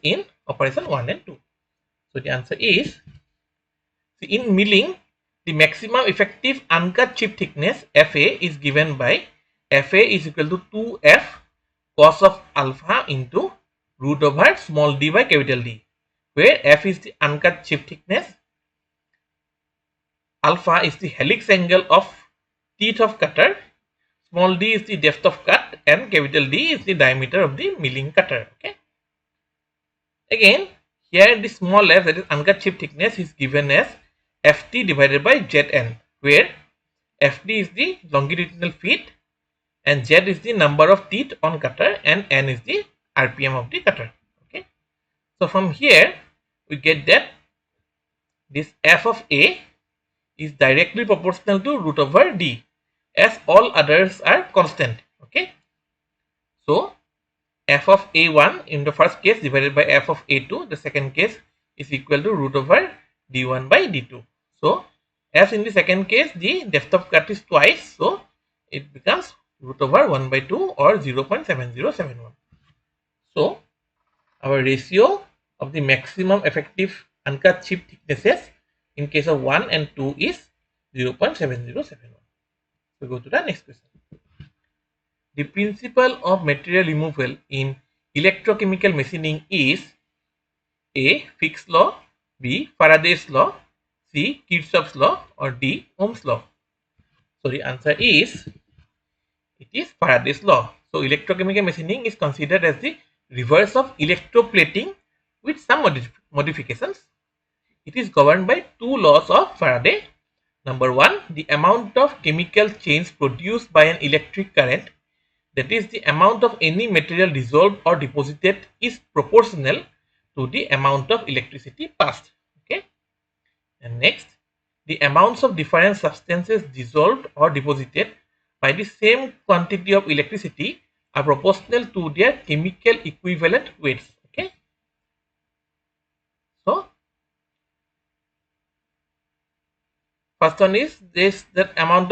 in operation 1 and 2. So the answer is, in milling, the maximum effective uncut chip thickness FA is given by FA is equal to 2F cos of alpha into root over small d by capital D, where F is the uncut chip thickness, alpha is the helix angle of teeth of cutter, small d is the depth of cut, and capital D is the diameter of the milling cutter. Okay. Again, here the small f, that is uncut chip thickness, is given as Ft divided by Zn, where Fd is the longitudinal feet and Z is the number of teeth on cutter and N is the RPM of the cutter. Okay. So from here we get that this F of A is directly proportional to root over D. as all others are constant. Okay, so f of a1 in the first case divided by f of a2, the second case, is equal to root over d1 by d2. So as in the second case the depth of cut is twice, so it becomes root over 1 by 2 or 0.7071. So our ratio of the maximum effective uncut chip thicknesses in case of 1 and 2 is 0.7071. So go to the next question. The principle of material removal in electrochemical machining is A. Fick's law, B. Faraday's law, C. Kirchhoff's law, or D. Ohm's law. So the answer is, it is Faraday's law. So electrochemical machining is considered as the reverse of electroplating with some modifications. It is governed by two laws of Faraday. Number one, the amount of chemical change produced by an electric current, that is the amount of any material dissolved or deposited, is proportional to the amount of electricity passed. Okay, and next, the amounts of different substances dissolved or deposited by the same quantity of electricity are proportional to their chemical equivalent weights. Okay, so first one is this, that amount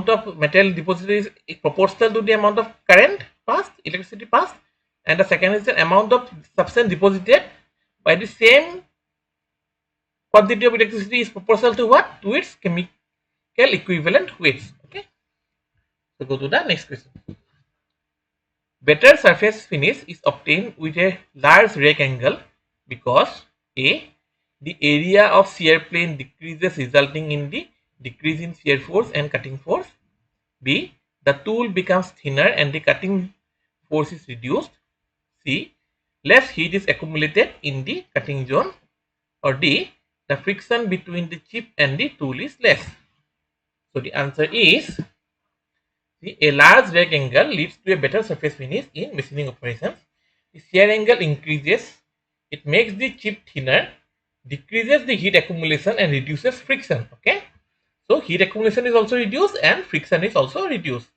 of metal deposited is proportional to the amount of current passed, electricity passed, and the second is the amount of substance deposited by the same quantity of electricity is proportional to what? To its chemical equivalent weights. Okay, so go to the next question. Better surface finish is obtained with a large rake angle because A. The area of shear plane decreases, resulting in the decrease in shear force and cutting force. B. The tool becomes thinner and the cutting force is reduced. C. Less heat is accumulated in the cutting zone. Or D. The friction between the chip and the tool is less. So the answer is, a large rake angle leads to a better surface finish in machining operations. The shear angle increases, it makes the chip thinner, decreases the heat accumulation and reduces friction. Okay, so heat accumulation is also reduced and friction is also reduced.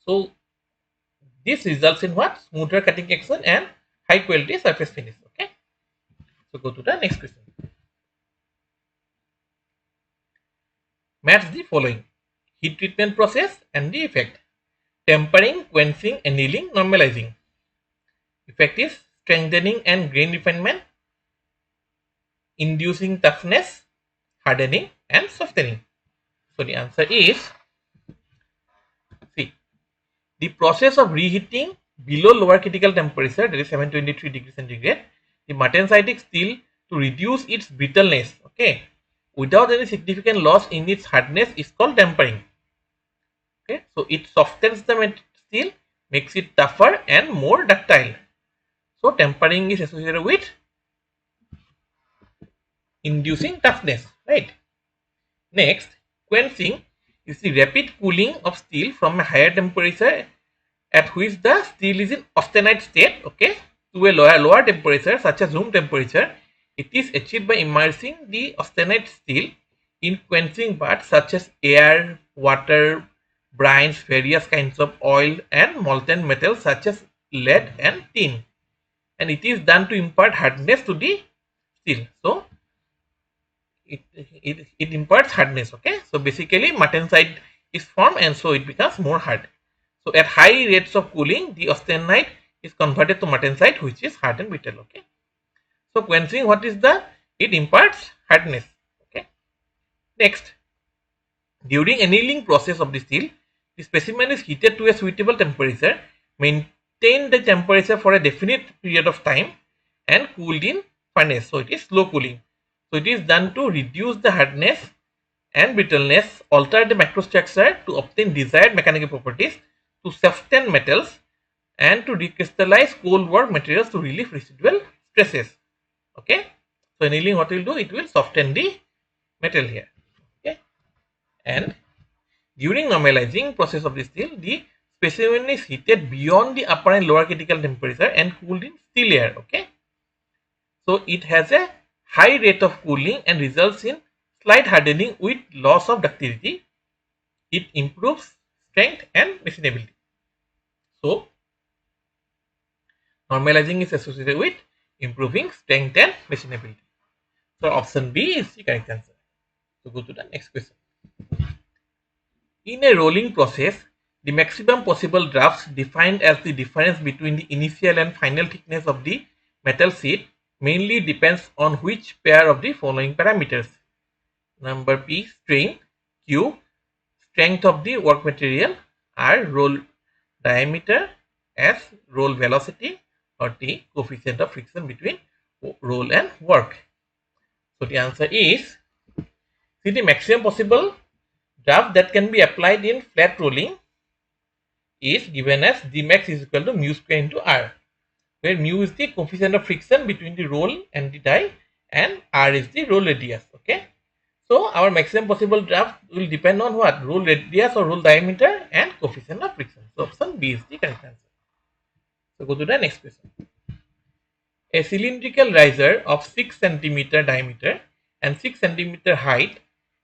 So this results in what? Smoother cutting action and high quality surface finish. Okay, so go to the next question. Match the following: heat treatment process and the effect. Tempering, quenching, annealing, normalizing. Effect is strengthening and grain refinement, inducing toughness, hardening, and softening. So the answer is C. The process of reheating below lower critical temperature, that is 723 degrees centigrade, the martensitic steel to reduce its brittleness, okay, without any significant loss in its hardness, is called tempering. Okay, so it softens the steel, makes it tougher and more ductile. So tempering is associated with inducing toughness, right? Next, quenching is the rapid cooling of steel from a higher temperature at which the steel is in austenite state, okay, to a lower temperature such as room temperature. It is achieved by immersing the austenite steel in quenching baths such as air, water, brines, various kinds of oil, and molten metals such as lead and tin. And it is done to impart hardness to the steel. So it imparts hardness. Okay, so basically martensite is formed and so it becomes more hard. So at high rates of cooling, the austenite is converted to martensite, which is hard and brittle. Okay, so quenching, what is the? It imparts hardness. Okay, next, during annealing process of the steel, the specimen is heated to a suitable temperature, maintain the temperature for a definite period of time, and cooled in furnace. So it is slow cooling. So it is done to reduce the hardness and brittleness, alter the macrostructure to obtain desired mechanical properties, to soften metals, and to recrystallize cold work materials to relieve residual stresses. Okay, so annealing, what will do? It will soften the metal here. Okay, and during normalizing process of the steel, the specimen is heated beyond the upper and lower critical temperature and cooled in steel air. Okay, so it has a high rate of cooling and results in slight hardening with loss of ductility. it improves strength and machinability. So normalizing is associated with improving strength and machinability. So option B is the correct answer. So go to the next question. In a rolling process, the maximum possible drafts defined as the difference between the initial and final thickness of the metal sheet mainly depends on which pair of the following parameters. Number P, strain; Q, strength of the work material; R, roll diameter; S, roll velocity; or T, coefficient of friction between roll and work. So the answer is, see, the maximum possible draft that can be applied in flat rolling is given as Dmax is equal to mu square into R, where mu is the coefficient of friction between the roll and the die and R is the roll radius. Okay, so our maximum possible draft will depend on what? Roll radius or roll diameter and coefficient of friction. So option B is the correct answer. So go to the next question. A cylindrical riser of 6 cm diameter and 6 cm height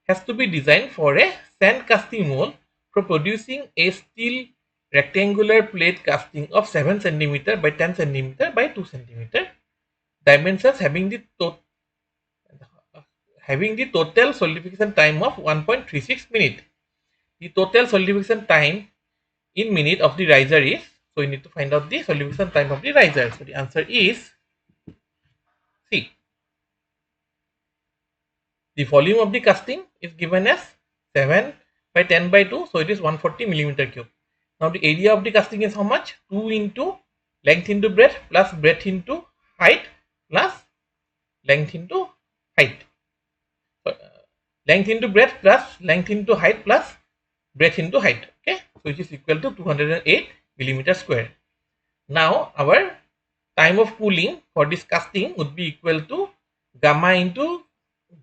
has to be designed for a sand casting mold for producing a steel rectangular plate casting of 7 cm by 10 cm by 2 cm, dimensions having the total solidification time of 1.36 minute. The total solidification time in minute of the riser is, so we need to find out the solidification time of the riser. So the answer is C. The volume of the casting is given as 7 by 10 by 2, so it is 140 millimeter cube. Now the area of the casting is how much? 2 into length into breadth plus breadth into height plus length into height. Length into breadth plus length into height plus breadth into height. Okay, so which is equal to 208 millimeter square. Now our time of cooling for this casting would be equal to gamma into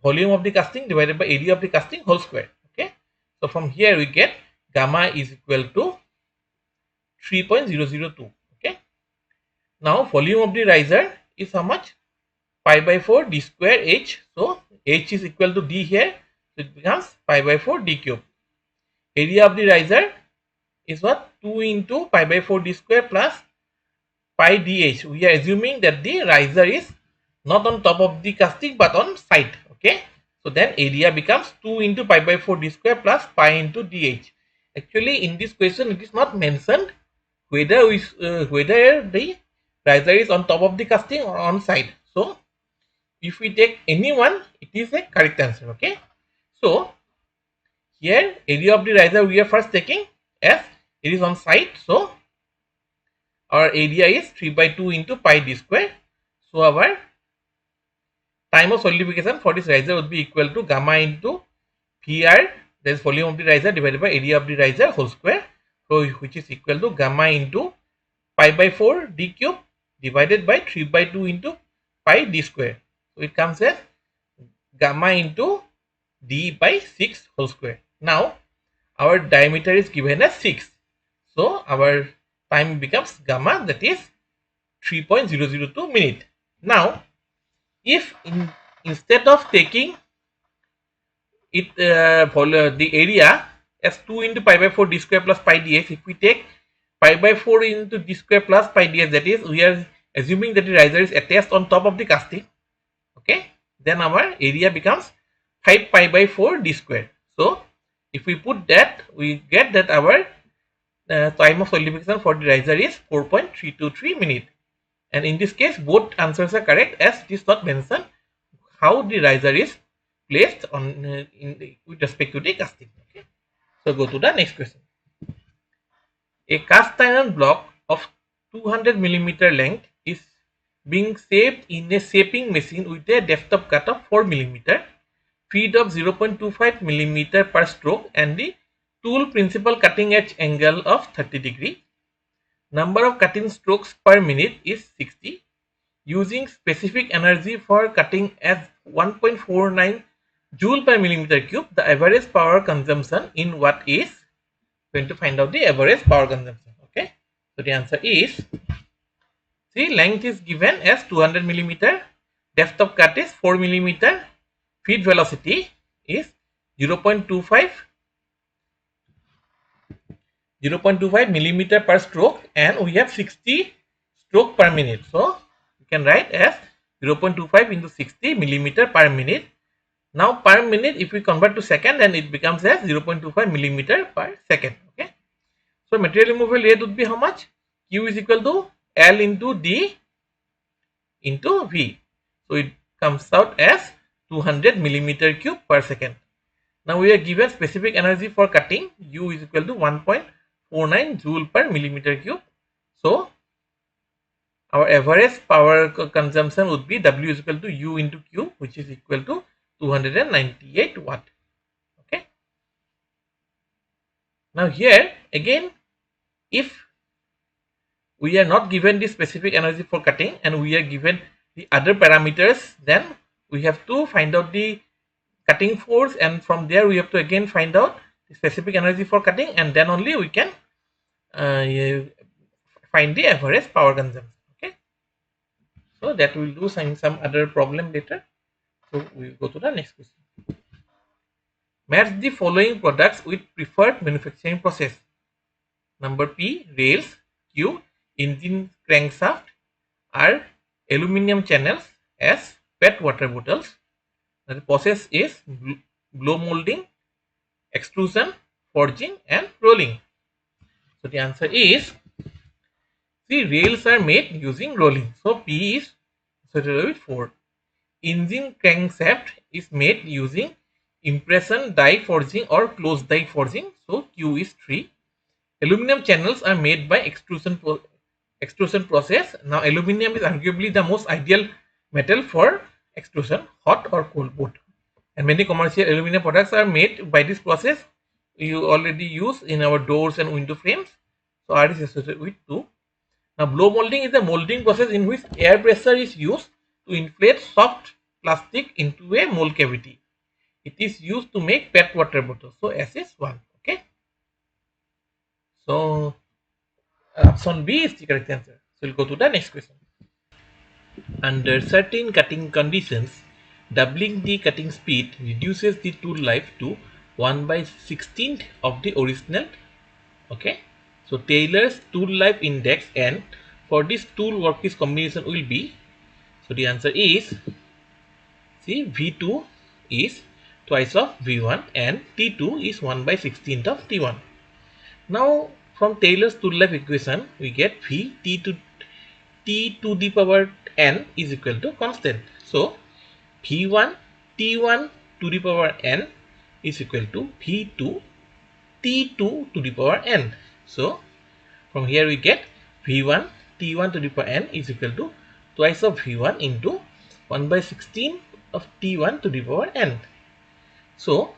volume of the casting divided by area of the casting whole square. Okay, so from here we get gamma is equal to 3.002. Okay, now volume of the riser is how much? Pi by 4 d square h. So h is equal to d here, so it becomes pi by 4 d cube. Area of the riser is what? 2 into pi by 4 d square plus pi dh. We are assuming that the riser is not on top of the casting but on side. Okay, so then area becomes 2 into pi by 4 d square plus pi into dh. Actually in this question it is not mentioned whether the riser is on top of the casting or on side. So if we take any one, it is a correct answer. Okay, so here area of the riser we are first taking as it is on side, so our area is 3 by 2 into pi d square. So our time of solidification for this riser would be equal to gamma into VR, that is volume of the riser, divided by area of the riser whole square, so which is equal to gamma into pi by 4 d cube divided by 3 by 2 into pi d square. So it comes as gamma into d by 6 whole square. Now our diameter is given as 6, so our time becomes gamma, that is 3.002 minute. Now if instead of taking it the area as 2 into pi by 4 d square plus pi dx, if we take pi by 4 into d square plus pi dx, that is we are assuming that the riser is attached on top of the casting. Okay, then our area becomes 5 pi by 4 d square. So if we put that, we get that our time of solidification for the riser is 4.323 minute. And in this case both answers are correct, as it is not mentioned how the riser is placed on with respect to the casting. Okay, so go to the next question. A cast iron block of 200 millimeter length is being shaped in a shaping machine with a depth of cut of 4 millimeter, feed of 0.25 millimeter per stroke, and the tool principal cutting edge angle of 30 degree. Number of cutting strokes per minute is 60. Using specific energy for cutting as 1.49 joule per millimeter cube, the average power consumption in watt is, going to find out the average power consumption. Okay, so the answer is, see, length is given as 200 millimeter, depth of cut is 4 millimeter, feed velocity is 0.25 0.25 millimeter per stroke, and we have 60 stroke per minute. So you can write as 0.25 into 60 millimeter per minute. Now per minute, if we convert to second, then it becomes as 0.25 millimeter per second. Okay. So material removal rate would be how much? Q is equal to L into D into V. So it comes out as 200 millimeter cube per second. Now we are given specific energy for cutting. U is equal to 1.49 joule per millimeter cube. So our average power consumption would be W is equal to U into Q, which is equal to 298 watt. Okay. Now here again, if we are not given the specific energy for cutting and we are given the other parameters, then we have to find out the cutting force, and from there we have to again find out the specific energy for cutting, and then only we can find the average power consumption. Okay, so that we'll do some other problem later. So we'll go to the next question. Match the following products with preferred manufacturing process. Number P, rails. Q, engine crankshaft. R, aluminum channels. S, PET water bottles. The process is blow molding, extrusion, forging, and rolling. So the answer is, the rails are made using rolling. So P is associated with 4. Engine crankshaft is made using impression die forging or closed die forging. So Q is 3. Aluminum channels are made by extrusion process. Now aluminum is arguably the most ideal metal for extrusion, hot or cold both. And many commercial aluminum products are made by this process. You already use in our doors and window frames. So R is associated with 2. Now blow molding is the molding process in which air pressure is used to inflate soft plastic into a mold cavity. It is used to make PET water bottles. So S is 1. Okay. So option B is the correct answer. So we'll go to the next question. Under certain cutting conditions, doubling the cutting speed reduces the tool life to 1/16th of the original. Okay. So Taylor's tool life index, and for this tool workpiece combination will be, so the answer is, see, V2 is twice of V1 and T2 is 1/16th of T1. Now from Taylor's tool life equation we get V T to the power n is equal to constant. So V1 T1 to the power n is equal to V2 T2 to the power n. So from here we get V1 T1 to the power n is equal to twice of V1 into 1/16 of T1 to the power n. So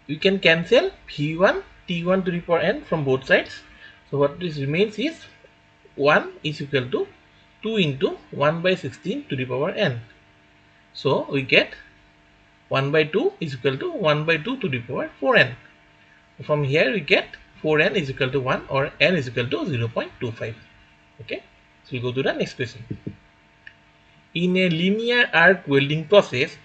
we can cancel V1 T1 to the power n from both sides. So what this remains is 1 is equal to 2 into 1/16 to the power n. So we get 1/2 is equal to 1/2 to the power 4n. From here we get 4n is equal to 1 or n is equal to 0.25. Okay, so we'll go to the next question. In a linear arc welding process,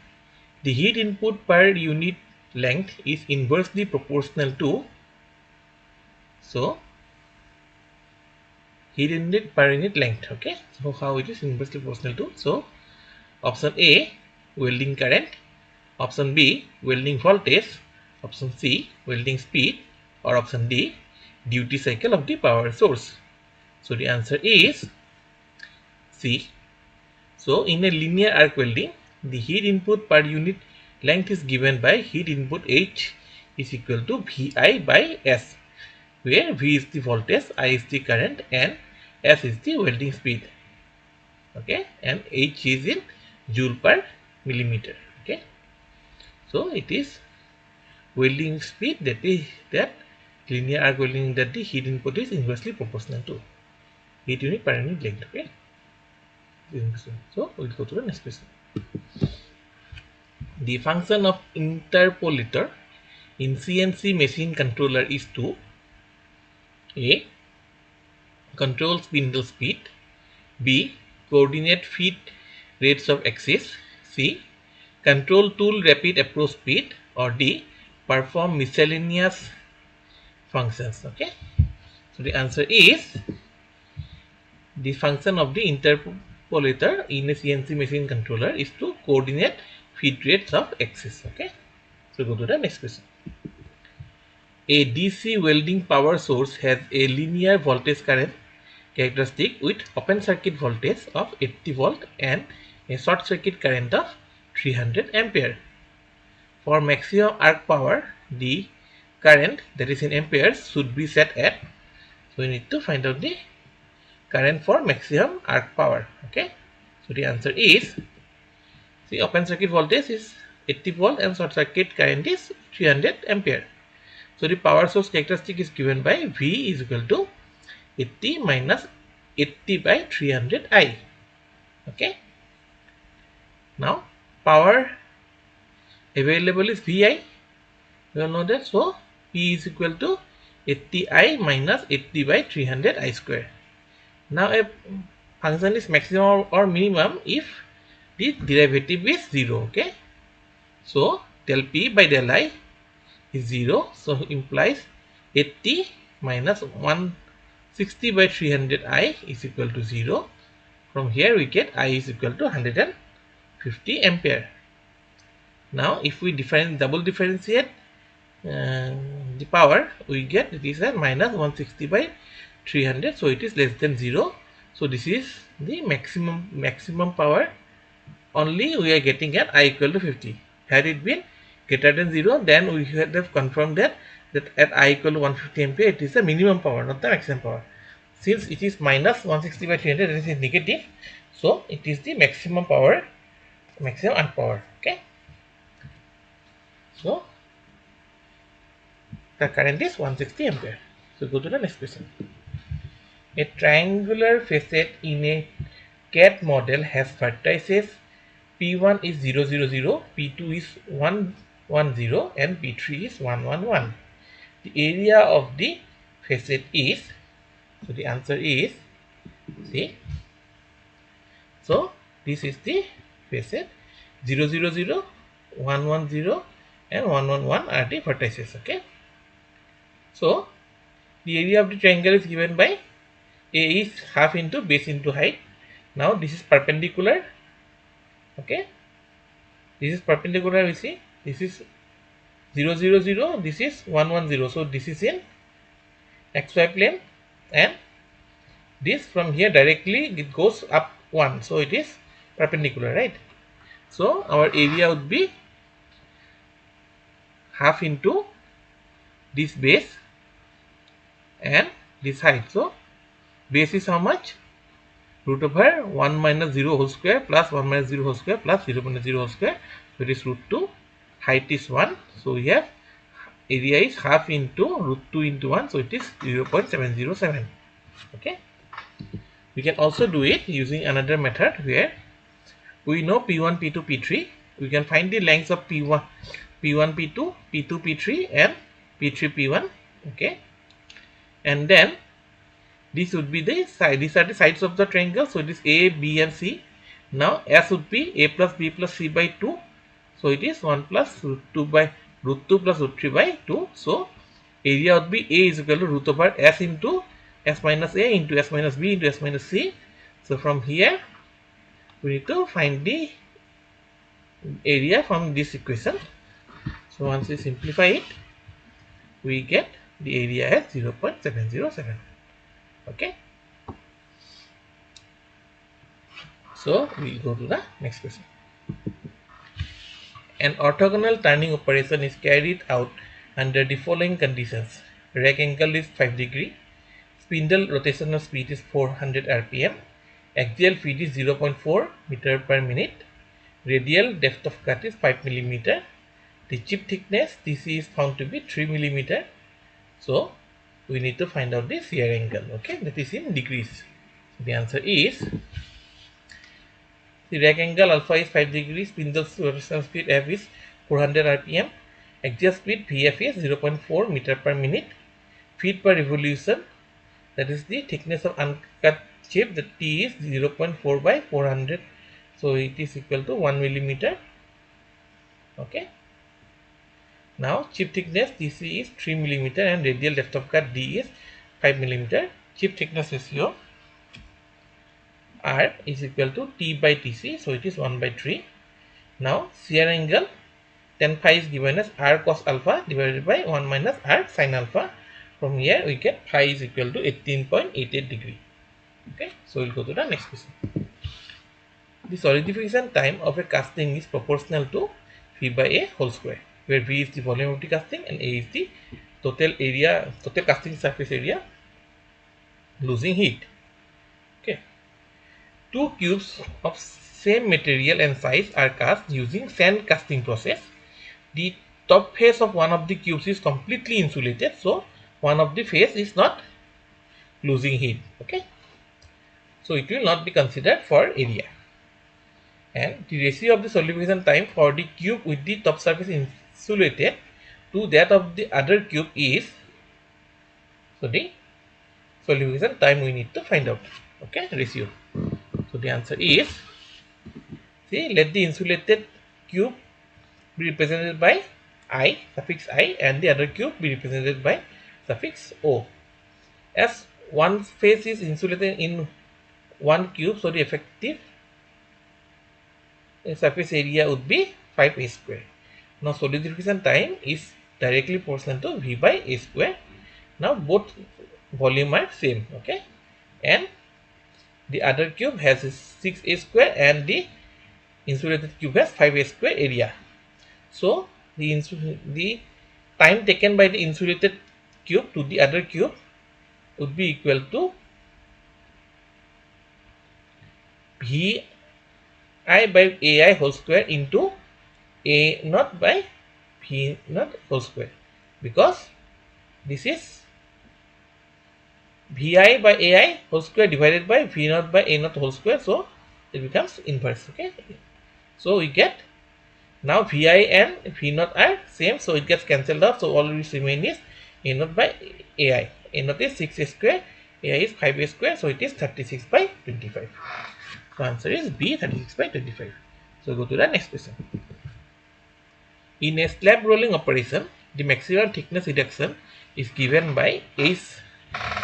the heat input per unit length is inversely proportional to, so heat input per unit length. Okay, so how it is inversely proportional to? So option A, welding current. Option B, welding voltage. Option C, welding speed. Or option D, duty cycle of the power source. So the answer is C. So in a linear arc welding, the heat input per unit length is given by heat input H is equal to Vi by S, where V is the voltage, I is the current, and S is the welding speed. Okay, and H is in joule per millimeter. Okay, so it is welding speed, that is that linear arc welding, that the heat input is inversely proportional to heat unit per unit length. Okay, so we'll go to the next question. The function of interpolator in CNC machine controller is to A, control spindle speed, B, coordinate feed rates of axis, C, control tool rapid approach speed, or D, perform miscellaneous functions. Okay, so the answer is the function of the interpolator in a CNC machine controller is to coordinate feed rates of axis. Okay, so go to the next question. A DC welding power source has a linear voltage current characteristic with open circuit voltage of 80 volt and a short circuit current of 300 ampere. For maximum arc power, the current, that is in amperes, should be set at. So we need to find out the current for maximum arc power. Okay, so the answer is, see, open circuit voltage is 80 volt and short circuit current is 300 ampere. So the power source characteristic is given by V is equal to 80 minus 80 by 300 I. Okay, now power available is Vi. You all know that. So P is equal to 80I minus 80 by 300 I square. Now a function is maximum or minimum if the derivative is 0. Okay, so del P by del I is 0. So implies 80 minus 160 by 300 I is equal to 0. From here we get I is equal to 150 ampere. Now if we double differentiate the power, we get it is a minus 160 by 300, so it is less than 0. So this is the maximum power. Only we are getting at I equal to 50. Had it been greater than 0, then we would have confirmed that at I equal to 150 ampere it is the minimum power, not the maximum power. Since it is minus 160 by 300, this is negative, so it is the maximum power, maximum arc power. Okay, so the current is 160 ampere. So go to the next question. A triangular facet in a CAD model has vertices P1 is 0, 0, 0, P2 is 1, 1, 0, and P3 is 1, 1, 1. The area of the facet is, so the answer is, see, so this is the facet 0, 0, 0, 1, 1, 0, and 1, 1, 1 are the vertices. Okay, so the area of the triangle is given by A is half into base into height. Now this is perpendicular. Okay, this is perpendicular. We see this is 0, 0, 0. This is 1, 1, 0. So this is in xy plane, and this from here directly it goes up 1. So it is perpendicular, right? So our area would be half into this base and this height. So base is how much? Root over 1 minus 0 whole square plus 1 minus 0 whole square plus 0 minus 0 whole square. So it is root 2. Height is 1. So we have area is half into root 2 into 1. So it is 0.707. Okay. We can also do it using another method where we know P1, P2, P3. We can find the lengths of P1, P1, P2, P2, P3 and P3, P1. Okay. And then this would be the side. These are the sides of the triangle. So it is A, B and C. Now S would be A plus B plus C by 2. So it is 1 plus root 2 by root 2 plus root 3 by 2. So area would be A is equal to root over S into S minus A into S minus B into S minus C. So from here we need to find the area from this equation. So once we simplify it, we get the area as 0.707. Okay. So we go to the next question. An orthogonal turning operation is carried out under the following conditions. Rack angle is 5 degree. Spindle rotational speed is 400 rpm. Axial feed is 0.4 meter per minute. Radial depth of cut is 5 millimeter. The chip thickness TC is found to be 3 millimeter. So we need to find out the shear angle. Okay, that is in degrees. So the answer is, the rack angle alpha is 5 degrees, spindle rotational speed F is 400 rpm, axial speed Vf is 0.4 meter per minute, feet per revolution, that is the thickness of uncut chip, the T is 0.4 by 400, so it is equal to 1 millimeter. Okay, Now chip thickness TC is 3 mm and radial depth of cut D is 5 mm. Chip thickness ratio R is equal to T by TC, so it is 1 by 3. Now shear angle tan phi is given as R cos alpha divided by 1 minus R sin alpha. From here we get phi is equal to 18.88 degree. Okay, so we'll go to the next question. The solidification time of a casting is proportional to V by A whole square, where V is the volume of the casting and A is the total casting surface area losing heat. Okay, two cubes of same material and size are cast using sand casting process. The top face of one of the cubes is completely insulated, so one of the face is not losing heat. Okay, so it will not be considered for area. And the ratio of the solidification time for the cube with the top surface insulated to that of the other cube is, so the solidification time we need to find out. Okay, ratio. So the answer is, see, let the insulated cube be represented by I, suffix I, and the other cube be represented by suffix O. As one face is insulated in one cube, so the effective surface area would be 5A square. Now solidification time is directly proportional to V by A square. Now both volume are same, okay, and the other cube has 6A square and the insulated cube has 5A square area. So the time taken by the insulated cube to the other cube would be equal to Vi by Ai whole square into A naught by V naught whole square, because this is Vi by Ai whole square divided by V naught by A naught whole square, so it becomes inverse. Okay, so we get, now Vi and V naught are same, so it gets cancelled out, so all which remain is A naught by Ai. A naught is 6A square, Ai is 5A square, so it is 36 by 25. So answer is B, 36 by 25. So go to the next question. In a slab rolling operation, the maximum thickness reduction is given by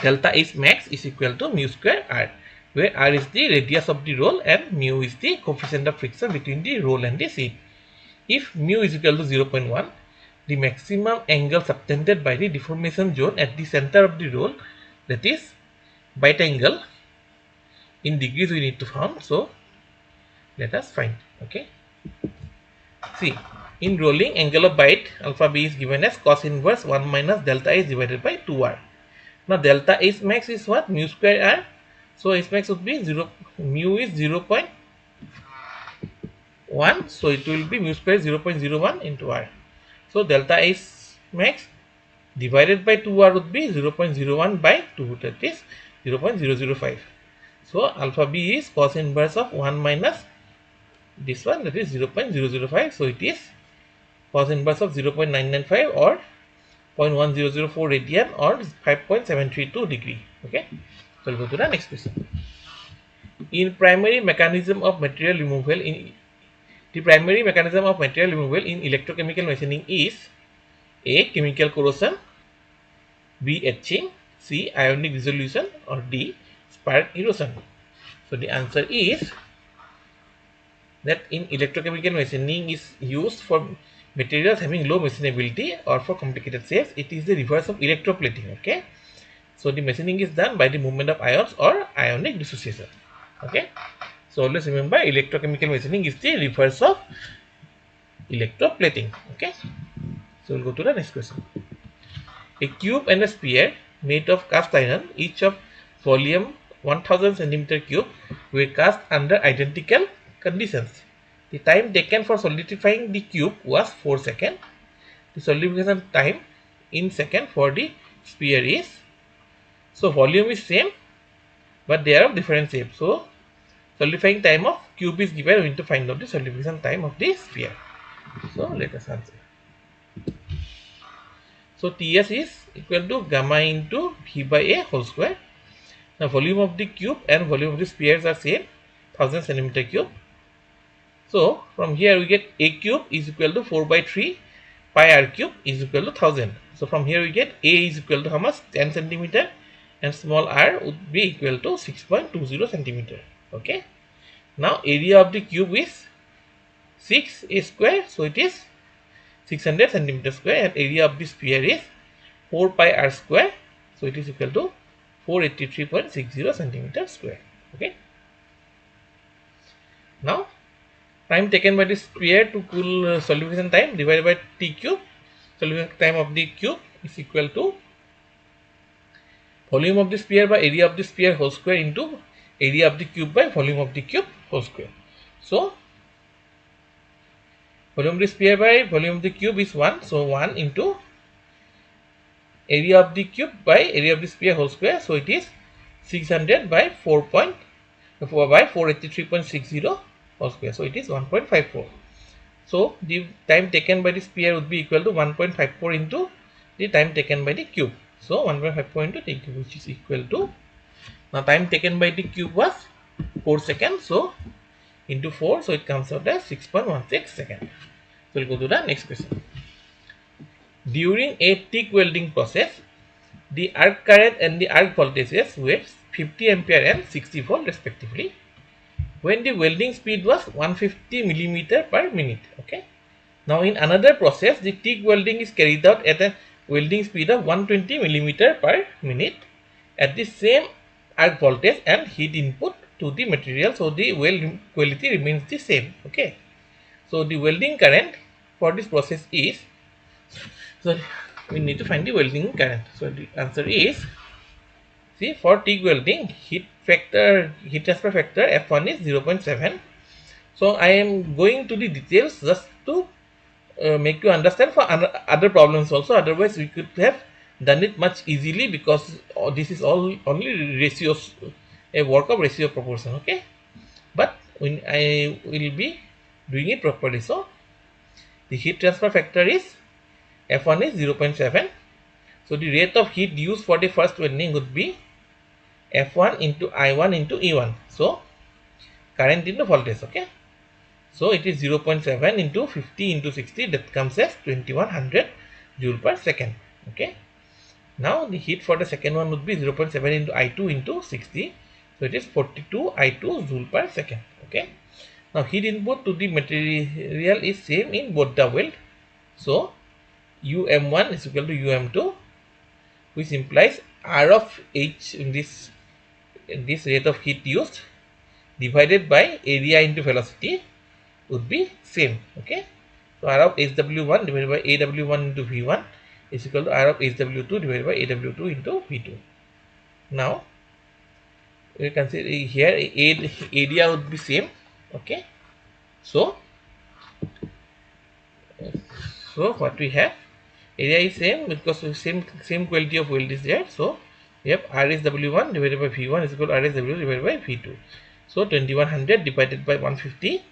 delta H max is equal to mu square R, where R is the radius of the roll and mu is the coefficient of friction between the roll and the seat. If mu is equal to 0.1, the maximum angle subtended by the deformation zone at the center of the roll, that is bite angle, in degrees we need to find, so let us find. Okay, see, in rolling, angle of bite alpha b is given as cos inverse 1 minus delta h divided by 2r. Now delta h max is what? Mu square r. So h max would be 0, mu is 0.1, so it will be mu square 0.01 into r. So delta h max divided by 2r would be 0.01 by 2, that is 0.005. So alpha b is cos inverse of 1 minus this one, that is 0.005. So it is cos inverse of 0.995 or 0.1004 radian or 5.732 degree. Okay, so we'll go to the next question. In primary mechanism of material removal in electrochemical machining is A. Chemical corrosion, B. Etching, C. Ionic dissolution, or D. Spark erosion. So the answer is that in electrochemical machining is used for materials having low machinability or for complicated shapes. It is the reverse of electroplating. Okay, so the machining is done by the movement of ions or ionic dissociation. Okay, so always remember, electrochemical machining is the reverse of electroplating. Okay, so we'll go to the next question. A cube and a sphere made of cast iron, each of volume 1000 centimeter cube, were cast under identical conditions. The time taken for solidifying the cube was 4 seconds. The solidification time in second for the sphere is, so volume is same but they are of different shape. So solidifying time of cube is given, we need to find out the solidification time of the sphere. So let us answer. So Ts is equal to gamma into V by A whole square. Now volume of the cube and volume of the spheres are same, 1000 centimeter cube. So from here we get A cube is equal to 4 by 3 pi r cube is equal to 1000. So from here we get A is equal to how much? 10 centimeter, and small r would be equal to 6.20 centimeter. Okay. Now area of the cube is 6 a square, so it is 600 centimeter square, and area of the sphere is 4 pi r square, so it is equal to 483.60 centimeter square. Okay. Now time taken by the sphere to cool solution time divided by t cube, solution time of the cube, is equal to volume of the sphere by area of the sphere whole square into area of the cube by volume of the cube whole square. So volume of the sphere by volume of the cube is 1, so 1 into area of the cube by area of the sphere whole square, so it is 600 by 483.60 whole square, so it is 1.54. So the time taken by the sphere would be equal to 1.54 into the time taken by the cube. So 1.54 into the cube, which is equal to, now time taken by the cube was 4 seconds, so into 4, so it comes out as 6.16 seconds. So we'll go to the next question. During a TIG welding process, the arc current and the arc voltages were 50 ampere and 60 volt respectively, when the welding speed was 150 millimeter per minute. Okay. Now in another process, the TIG welding is carried out at a welding speed of 120 millimeter per minute at the same arc voltage and heat input to the material, so the weld quality remains the same. Okay. So the welding current for this process is, so we need to find the welding current. So the answer is, see, for TIG welding, heat transfer factor F1 is 0.7. So I am going to the details just to make you understand for other problems also. Otherwise we could have done it much easily, because this is all only ratios, a work of ratio proportion. Okay, but when I will be doing it properly, so the heat transfer factor is F1 is 0.7. so the rate of heat used for the first welding would be F1 into I1 into E1, so current into voltage. Okay, so it is 0.7 into 50 into 60, that comes as 2100 joule per second. Okay, now the heat for the second one would be 0.7 into I2 into 60, so it is 42 I2 joule per second. Okay, now heat input to the material is same in both the weld, so UM1 is equal to UM2, which implies R of H in this rate of heat used divided by area into velocity would be same. Okay, so R of HW1 divided by AW1 into V1 is equal to R of HW2 divided by AW2 into V2. Now you can see here area would be same. Okay, so what we have, area is same because same quality of weld is there. So we have R is W1 divided by V1 is equal to R is W divided by V2. So 2100 divided by 150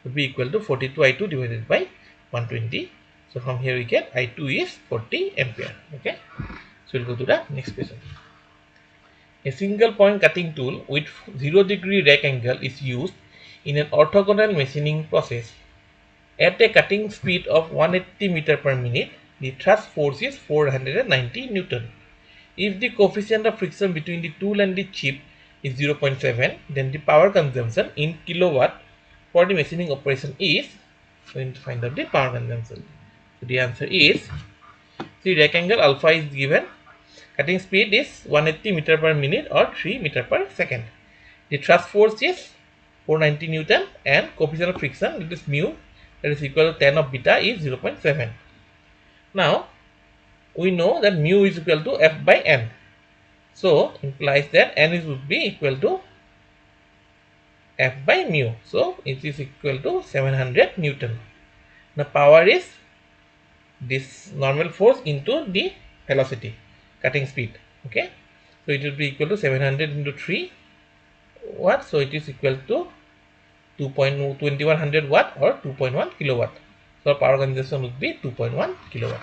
would be equal to 42 I2 divided by 120. So from here we get I2 is 40 ampere. Okay, so we'll go to the next question. A single point cutting tool with 0° rack angle is used in an orthogonal machining process. At a cutting speed of 180 meter per minute, the thrust force is 490 Newton. If the coefficient of friction between the tool and the chip is 0.7, then the power consumption in kilowatt for the machining operation is, going to find out the power consumption. So the answer is, the rack angle alpha is given, cutting speed is 180 meter per minute or 3 meter per second. The thrust force is 490 Newton and coefficient of friction, it is mu, that is equal to tan of beta is 0.7. Now we know that mu is equal to F by N. So implies that N would be equal to F by mu. So it is equal to 700 Newton. Now power is this normal force into the velocity, cutting speed. Okay, so it will be equal to 700 into 3 watt. So it is equal to 2100 watt or 2.1 kilowatt. So power consumption would be 2.1 kilowatt.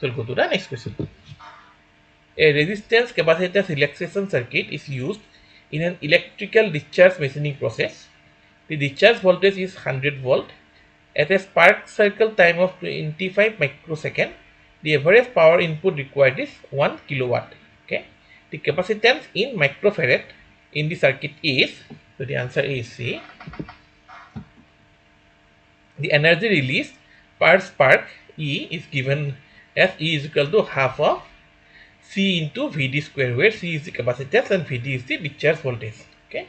So we'll go to the next question. A resistance capacitance relaxation circuit is used in an electrical discharge machining process. The discharge voltage is 100 volt At a spark cycle time of 25 microsecond, the average power input required is 1 kilowatt. Okay, the capacitance in microfarad in the circuit is, so the answer is C. The energy released per spark E is given as E is equal to half of C into Vd square, where C is the capacitance and Vd is the discharge voltage. Okay.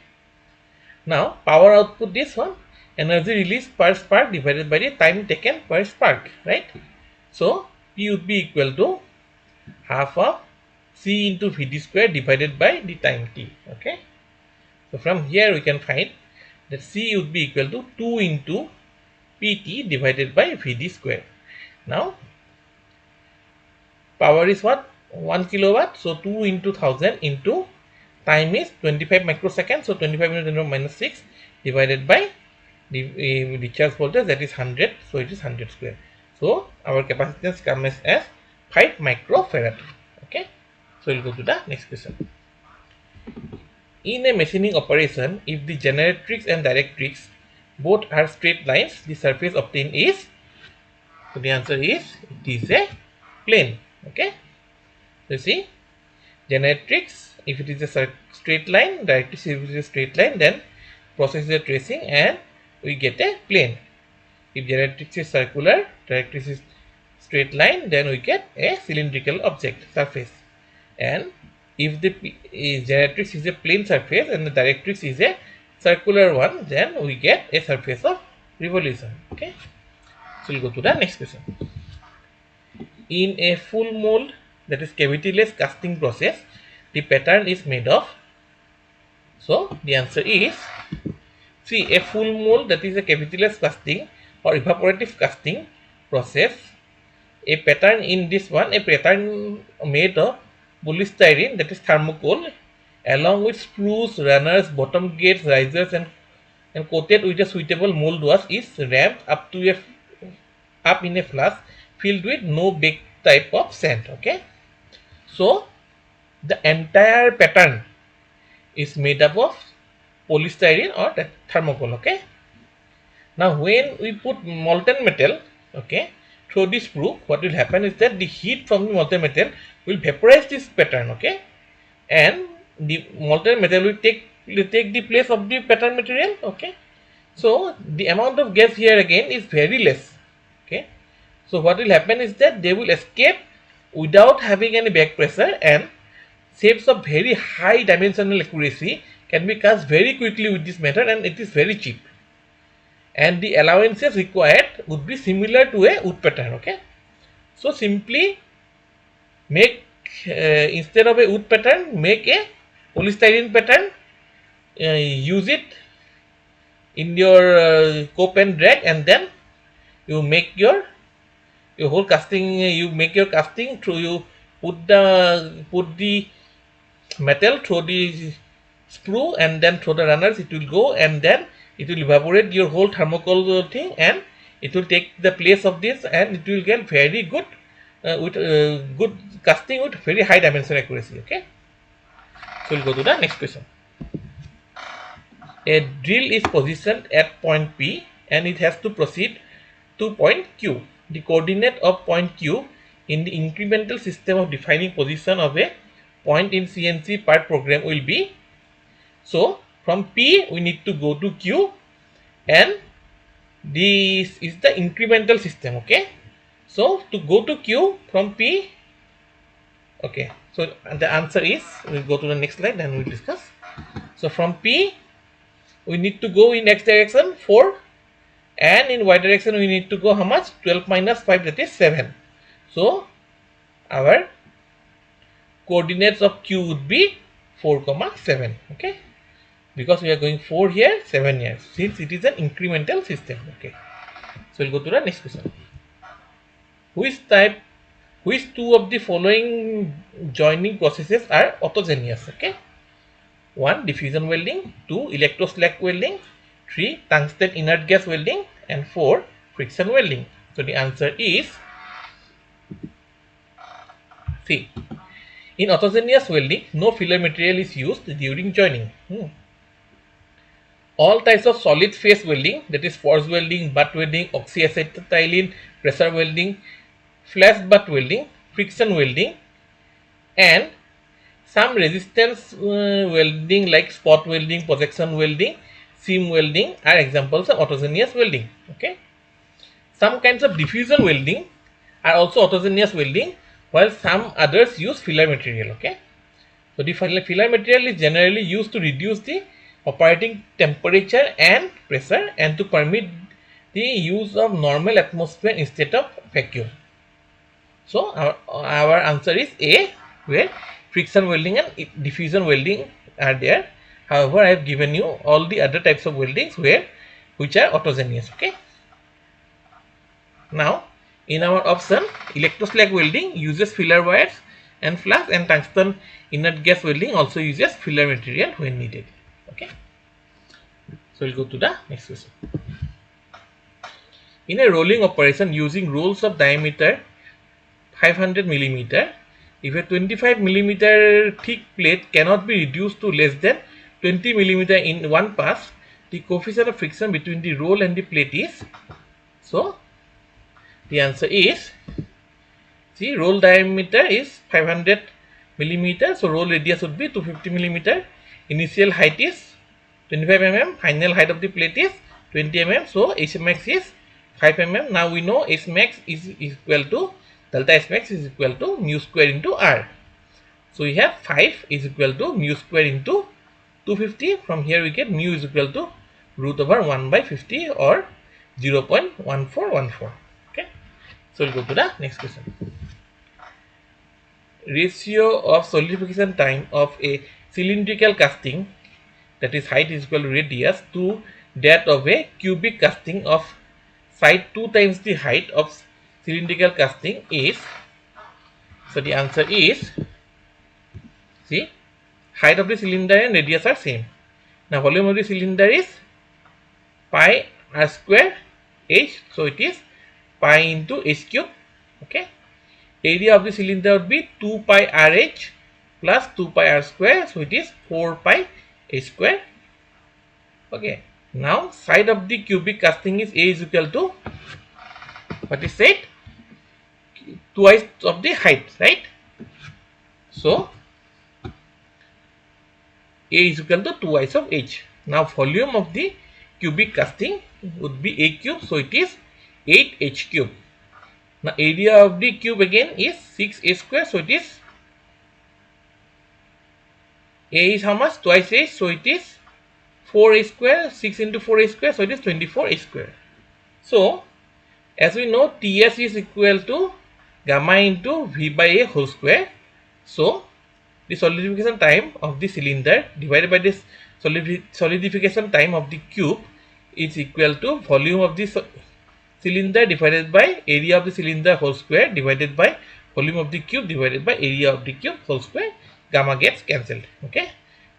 Now power output, this one, energy released per spark divided by the time taken per spark, right? So P would be equal to half of C into Vd square divided by the time t. Okay. So from here we can find that C would be equal to 2 into Pt divided by Vd square. Now power is what? 1 kilowatt. So 2 into 1000 into time is 25 microseconds. So 25 into 10 minus 6 divided by the discharge voltage, that is 100. So it is 100 square. So our capacitance comes as 5 microfarad. Okay. So we'll go to the next question. In a machining operation, if the generatrix and directrix both are straight lines, the surface obtained is, so the answer is, it is a plane. Okay. So you see, generatrix, if it is a straight line, directrix if it is a straight line, then process is a tracing and we get a plane. If generatrix is circular, directrix is straight line, then we get a cylindrical object surface. And if the generatrix is a plane surface and the directrix is a circular one, then we get a surface of revolution. Okay. So we'll go to the next question. In a full mold, that is cavityless casting process, the pattern is made of. So the answer is, see, a full mold, that is a cavityless casting or evaporative casting process. A pattern in this one, a pattern made of polystyrene, that is thermocol, along with sprues, runners, bottom gates, risers, and coated with a suitable mold wash is ramped up to up in a flask filled with no bake type of sand. Okay. So the entire pattern is made up of polystyrene or thermocol. Okay. Now when we put molten metal, okay, through this sprue, what will happen is that the heat from the molten metal will vaporize this pattern. Okay, and the molten metal will take the place of the pattern material. Okay, so the amount of gas here again is very less. Okay, so what will happen is that they will escape without having any back pressure, and shapes of very high dimensional accuracy can be cast very quickly with this method, and it is very cheap. And the allowances required would be similar to a wood pattern. Okay, so simply make instead of a wood pattern, make a polystyrene pattern, use it in your cope and drag, and then you make your whole casting. You make your casting through, you put the metal through the sprue and then through the runners, it will go, and then it will evaporate your whole thermocol thing, and it will take the place of this, and it will get very good with good casting with very high dimensional accuracy. Okay, so we'll go to the next question. A drill is positioned at point P and it has to proceed to point Q. The coordinate of point Q in the incremental system of defining position of a point in CNC part program will be, so from P we need to go to Q, and this is the incremental system. Okay, so to go to Q from P, okay, so the answer is, we'll go to the next slide and we'll discuss. So from P we need to go in x direction 4, and in y direction we need to go how much? 12 minus 5, that is 7. So our coordinates of Q would be 4, 7. Okay, because we are going 4 here, 7 here, since it is an incremental system. Okay, so we'll go to the next question. Which two of the following joining processes are autogenous? Okay, 1. Diffusion welding, 2. Electroslack welding, 3. Tungsten inert gas welding, and 4. Friction welding. So the answer is C. In autogenous welding, no filler material is used during joining. All types of solid phase welding, that is force welding, butt welding, oxyacetylene, pressure welding, flash butt welding, friction welding, and some resistance welding like spot welding, projection welding, seam welding are examples of autogeneous welding. Okay. Some kinds of diffusion welding are also autogeneous welding, while some others use filler material. Okay. So the filler material is generally used to reduce the operating temperature and pressure and to permit the use of normal atmosphere instead of vacuum. So our answer is A, where friction welding and diffusion welding are there. However, I have given you all the other types of weldings which are autogeneous. Okay. Now, in our option, electroslag welding uses filler wires and flux, and tungsten inert gas welding also uses filler material when needed. Okay. So we'll go to the next question. In a rolling operation using rolls of diameter 500 millimeter, if a 25 millimeter thick plate cannot be reduced to less than 20 millimeter in one pass, the coefficient of friction between the roll and the plate is. So the answer is, see, roll diameter is 500 millimeter, so roll radius would be 250 millimeter. Initial height is 25 mm, final height of the plate is 20 mm, so H max is 5 mm. Now we know H max is equal to delta S max is equal to mu square into R. So we have 5 is equal to mu square into 250. From here we get mu is equal to root over 1 by 50 or 0.1414. Okay. So we'll go to the next question. Ratio of solidification time of a cylindrical casting, that is height is equal to radius, to that of a cubic casting of side 2 times the height of cylindrical casting is. So the answer is, see, height of the cylinder and radius are same. Now volume of the cylinder is pi r square h, so it is pi into h cube. Okay. Area of the cylinder would be 2 pi rh plus 2 pi r square, so it is 4 pi h square. Okay. Now side of the cubic casting is A is equal to, what is said, twice of the height, right? So A is equal to twice of h. Now volume of the cubic casting would be a cube, so it is 8h cube. Now area of the cube again is 6a square, so it is, a is how much, twice h, so it is 4a square, 6 into 4a square, so it is 24h square. So as we know, Ts is equal to gamma into V by A whole square. So the solidification time of the cylinder divided by this solidification time of the cube is equal to volume of the cylinder divided by area of the cylinder whole square divided by volume of the cube divided by area of the cube whole square. Gamma gets cancelled. Okay,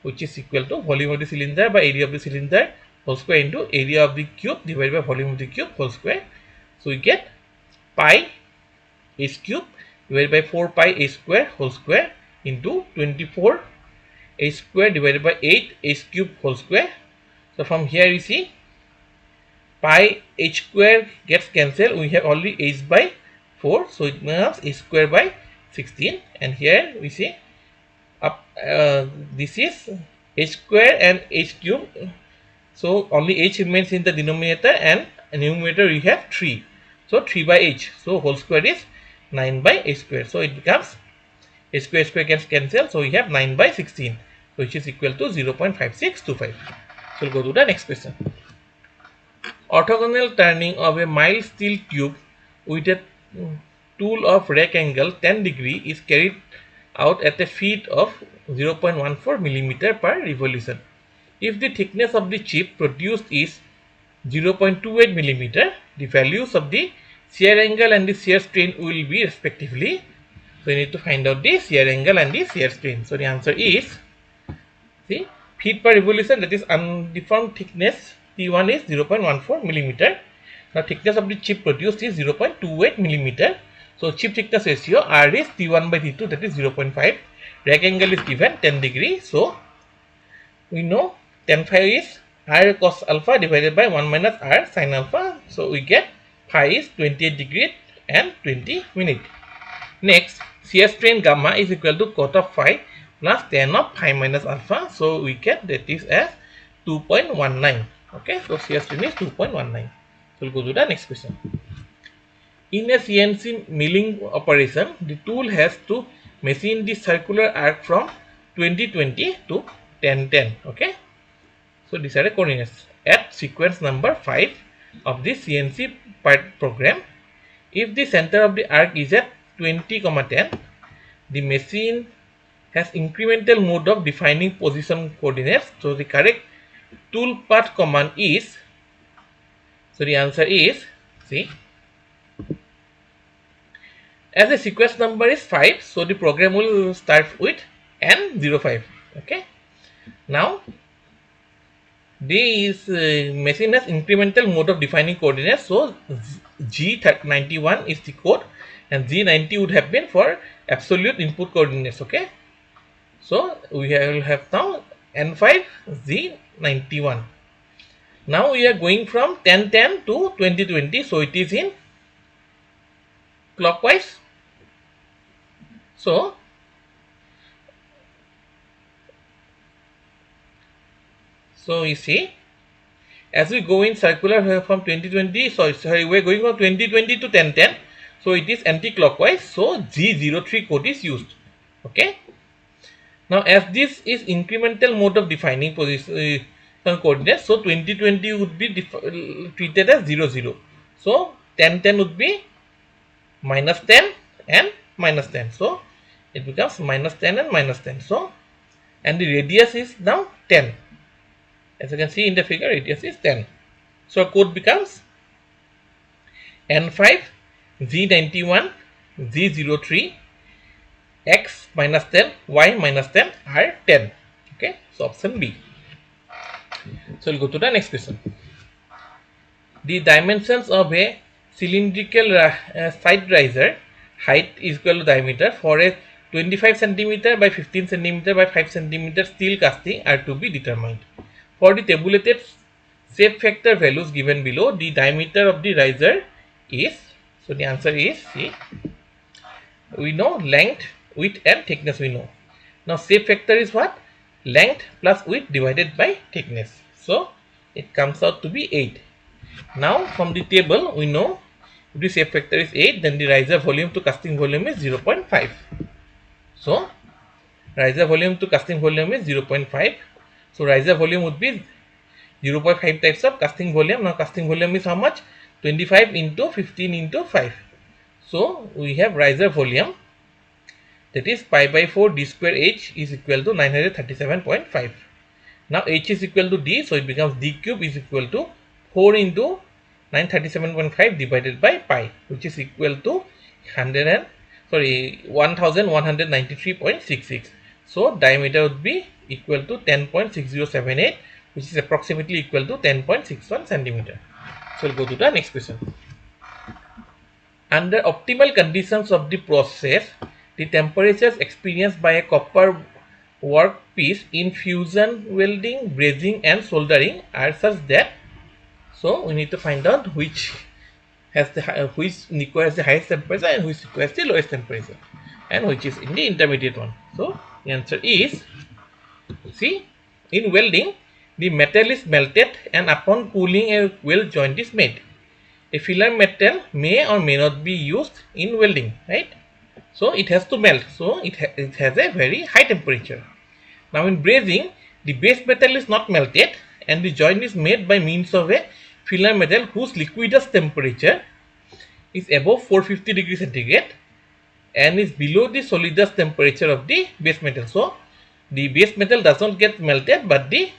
which is equal to volume of the cylinder by area of the cylinder whole square into area of the cube divided by volume of the cube whole square. So we get pi h cube divided by 4 pi h square whole square into 24 h square divided by 8 h cube whole square. So from here you see pi h square gets cancelled, we have only h by 4, so it becomes h square by 16, and here we see up this is h square and h cube, so only h remains in the denominator and numerator we have 3, so 3 by h, so whole square is 9 by h square, so it becomes h square gets cancelled, so we have 9 by 16, which is equal to 0.5625. So we'll go to the next question. Orthogonal turning of a mild steel tube with a tool of rack angle 10 degree is carried out at a speed of 0.14 millimeter per revolution. If the thickness of the chip produced is 0.28 millimeter, the values of the shear angle and the shear strain will be respectively. So you need to find out the shear angle and the shear strain. So the answer is, see, feet per revolution, that is undeformed thickness T1 is 0.14 millimeter. Now thickness of the chip produced is 0.28 millimeter. So chip thickness ratio R is T1 by T2, that is 0.5. Rack angle is given 10 degree. So we know tan phi is r cos alpha divided by 1 minus r sin alpha. So we get phi is 28 degree and 20 minute. Next, shear strain gamma is equal to cot of phi plus tan of phi minus alpha. So we get that is as 2.19. Okay, so shear strain is 2.19. So we'll go to the next question. In a CNC milling operation, the tool has to machine the circular arc from 2020 to 1010. Okay, so these are the coordinates at sequence number 5 of the CNC part program. If the center of the arc is at 20,10, the machine has incremental mode of defining position coordinates. So the correct tool path command is, so the answer is, see, as the sequence number is 5, so the program will start with N05. Okay, now this machine has incremental mode of defining coordinates. So G91 is the code and G90 would have been for absolute input coordinates. Okay, so we will have now N5 Z91. Now we are going from 1010 to 2020, so it is in clockwise. So you see, as we go in circular from 2020, sorry, we are going from 2020 to 1010, so it is anti-clockwise, so G03 code is used. Okay, now as this is incremental mode of defining position coordinates, so 2020 would be treated as 00, so 1010 would be minus 10 and minus 10, so it becomes minus 10 and minus 10. So, and the radius is now 10. As you can see in the figure, radius is 10. So code becomes N5 Z91 Z03 X minus 10 Y minus 10 R 10. Okay, so option B. So we'll go to the next question. The dimensions of a cylindrical side riser height is equal to diameter for a 25 cm by 15 cm by 5 cm steel casting are to be determined. For the tabulated shape factor values given below, the diameter of the riser is, so the answer is C. We know length, width and thickness we know. Now shape factor is what? Length plus width divided by thickness. So it comes out to be 8. Now from the table we know if the shape factor is 8, then the riser volume to casting volume is 0.5. So riser volume to casting volume is 0.5. So riser volume would be 0.5 types of casting volume. Now casting volume is how much? 25 into 15 into 5. So we have riser volume, that is pi by 4 d square h is equal to 937.5. Now h is equal to d, so it becomes d cube is equal to 4 into 937.5 divided by pi, which is equal to 1193.66. So diameter would be equal to 10.6078, which is approximately equal to 10.61 centimeter. So we'll go to the next question. Under optimal conditions of the process, the temperatures experienced by a copper workpiece in fusion welding, brazing and soldering are such that, so we need to find out which has the which requires the highest temperature and which requires the lowest temperature, and which is in the intermediate one. So the answer is, see, in welding the metal is melted and upon cooling a weld joint is made. A filler metal may or may not be used in welding, right? So it has to melt, so it has a very high temperature. Now in brazing, the base metal is not melted and the joint is made by means of a filler metal whose liquidus temperature is above 450 degrees centigrade and is below the solidus temperature of the base metal. So the base metal does not get melted, but the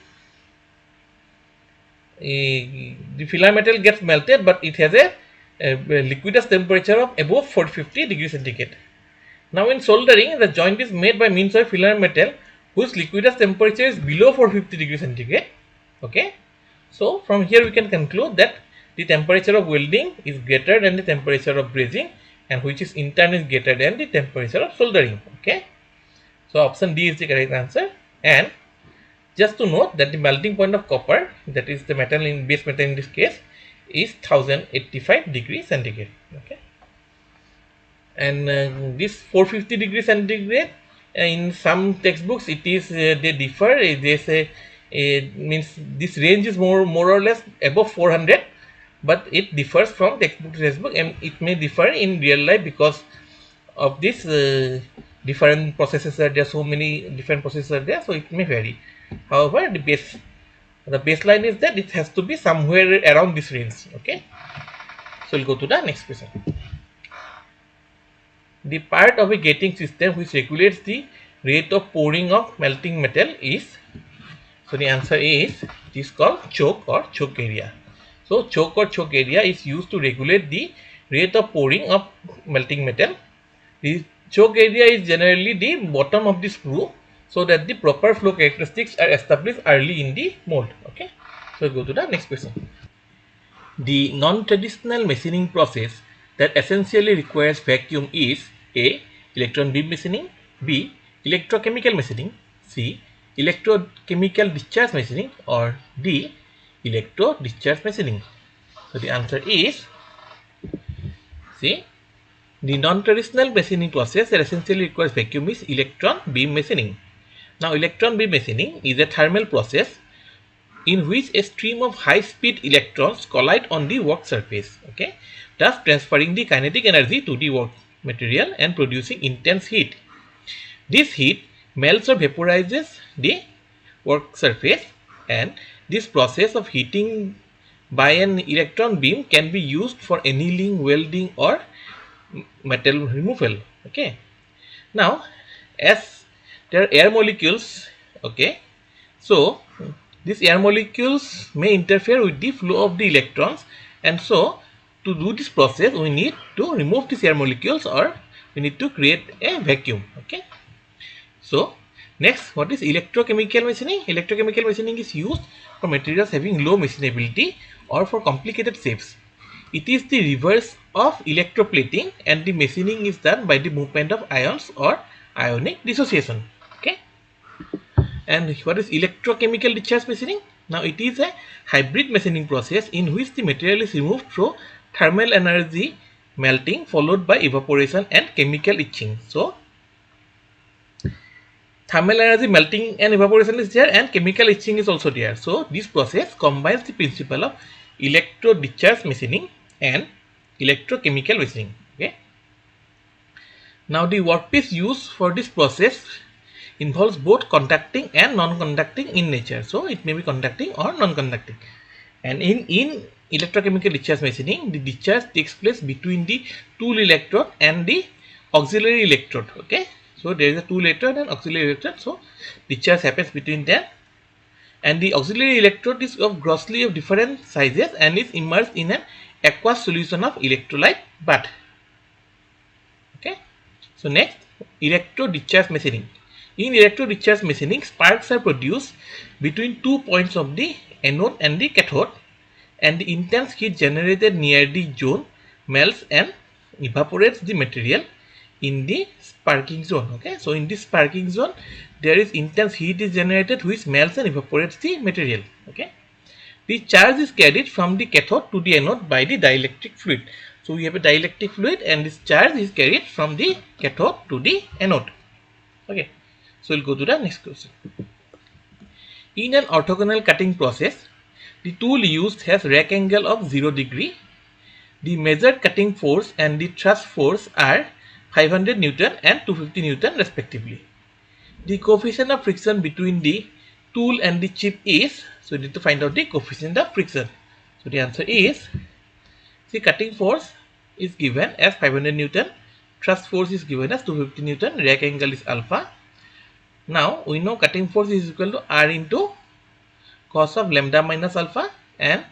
filler metal gets melted, but it has a liquidus temperature of above 450 degrees centigrade. Now in soldering, the joint is made by means of filler metal whose liquidus temperature is below 450 degrees centigrade. Okay, so from here we can conclude that the temperature of welding is greater than the temperature of brazing, and which is in turn is greater than the temperature of soldering. Okay, so option D is the correct answer. And Just to note that the melting point of copper, that is the metal in base metal in this case, is 1085 degrees centigrade. Okay, and this 450 degrees centigrade, in some textbooks it is they differ. They say means this range is more or less above 400, but it differs from textbook to textbook, and it may differ in real life because of this different processes are there. So many different processes are there, so it may vary. However, the baseline is that it has to be somewhere around this range. Okay, so we'll go to the next question. The part of a gating system which regulates the rate of pouring of melting metal is, so the answer is, it is called choke or choke area. So choke or choke area is used to regulate the rate of pouring of melting metal. The choke area is generally the bottom of the screw, so that the proper flow characteristics are established early in the mold. Okay, so go to the next question. The non-traditional machining process that essentially requires vacuum is A. Electron beam machining, B. Electrochemical machining, C. Electrochemical discharge machining, or D. Electro discharge machining. So the answer is C. The non-traditional machining process that essentially requires vacuum is electron beam machining. Now, electron beam machining is a thermal process in which a stream of high-speed electrons collide on the work surface, okay, thus transferring the kinetic energy to the work material and producing intense heat. This heat melts or vaporizes the work surface, and this process of heating by an electron beam can be used for annealing, welding, or metal removal. Okay, now as there are air molecules, okay, so these air molecules may interfere with the flow of the electrons, and so to do this process we need to remove these air molecules, or we need to create a vacuum. Okay, so next, what is electrochemical machining? Electrochemical machining is used for materials having low machinability or for complicated shapes. It is the reverse of electroplating, and the machining is done by the movement of ions or ionic dissociation. Okay, and what is electrochemical discharge machining? Now it is a hybrid machining process in which the material is removed through thermal energy melting followed by evaporation and chemical etching. So thermal energy melting and evaporation is there, and chemical etching is also there. So this process combines the principle of electro discharge machining and electrochemical machining. Okay. Now the workpiece used for this process involves both conducting and non-conducting in nature. So it may be conducting or non-conducting. And in electrochemical discharge machining, the discharge takes place between the tool electrode and the auxiliary electrode. Okay, so there is a tool electrode and auxiliary electrode. So discharge happens between them, and the auxiliary electrode is of grossly of different sizes and is immersed in an aqueous solution of electrolyte bath. Okay, so next, electro discharge machining. In electro discharge machining, sparks are produced between 2 points of the anode and the cathode, and the intense heat generated near the zone melts and evaporates the material in the sparking zone. Okay, so in this sparking zone there is intense heat is generated which melts and evaporates the material. Okay, the charge is carried from the cathode to the anode by the dielectric fluid. So we have a dielectric fluid, and this charge is carried from the cathode to the anode. Okay, so we'll go to the next question. In an orthogonal cutting process, the tool used has rack angle of 0 degree. The measured cutting force and the thrust force are 500 Newton and 250 Newton respectively. The coefficient of friction between the tool and the chip is, so we need to find out the coefficient of friction. So the answer is, see, cutting force is given as 500 Newton, thrust force is given as 250 Newton, rack angle is alpha. Now we know cutting force is equal to R into cos of lambda minus alpha, and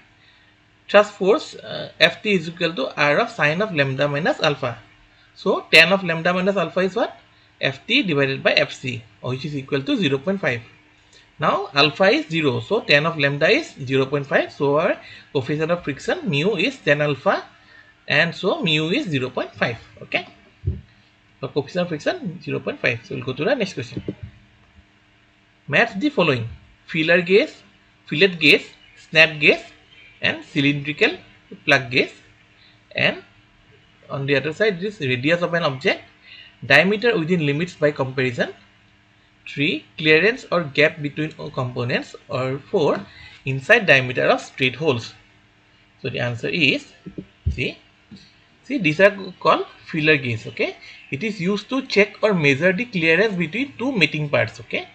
thrust force Ft is equal to R of sine of lambda minus alpha. So tan of lambda minus alpha is what? Ft divided by Fc, which is equal to 0.5. Now alpha is 0, so tan of lambda is 0.5. So our coefficient of friction mu is tan alpha, and so mu is 0.5. Okay, so coefficient of friction 0.5. So we'll go to the next question. Match the following. feeler gauge, fillet gauge, snap gauge, and cylindrical plug gauge. And on the other side, this radius of an object, diameter within limits by comparison, 3. Clearance or gap between components, or 4. Inside diameter of straight holes. So the answer is see these are called feeler gauge. Okay, it is used to check or measure the clearance between two meeting parts. Okay,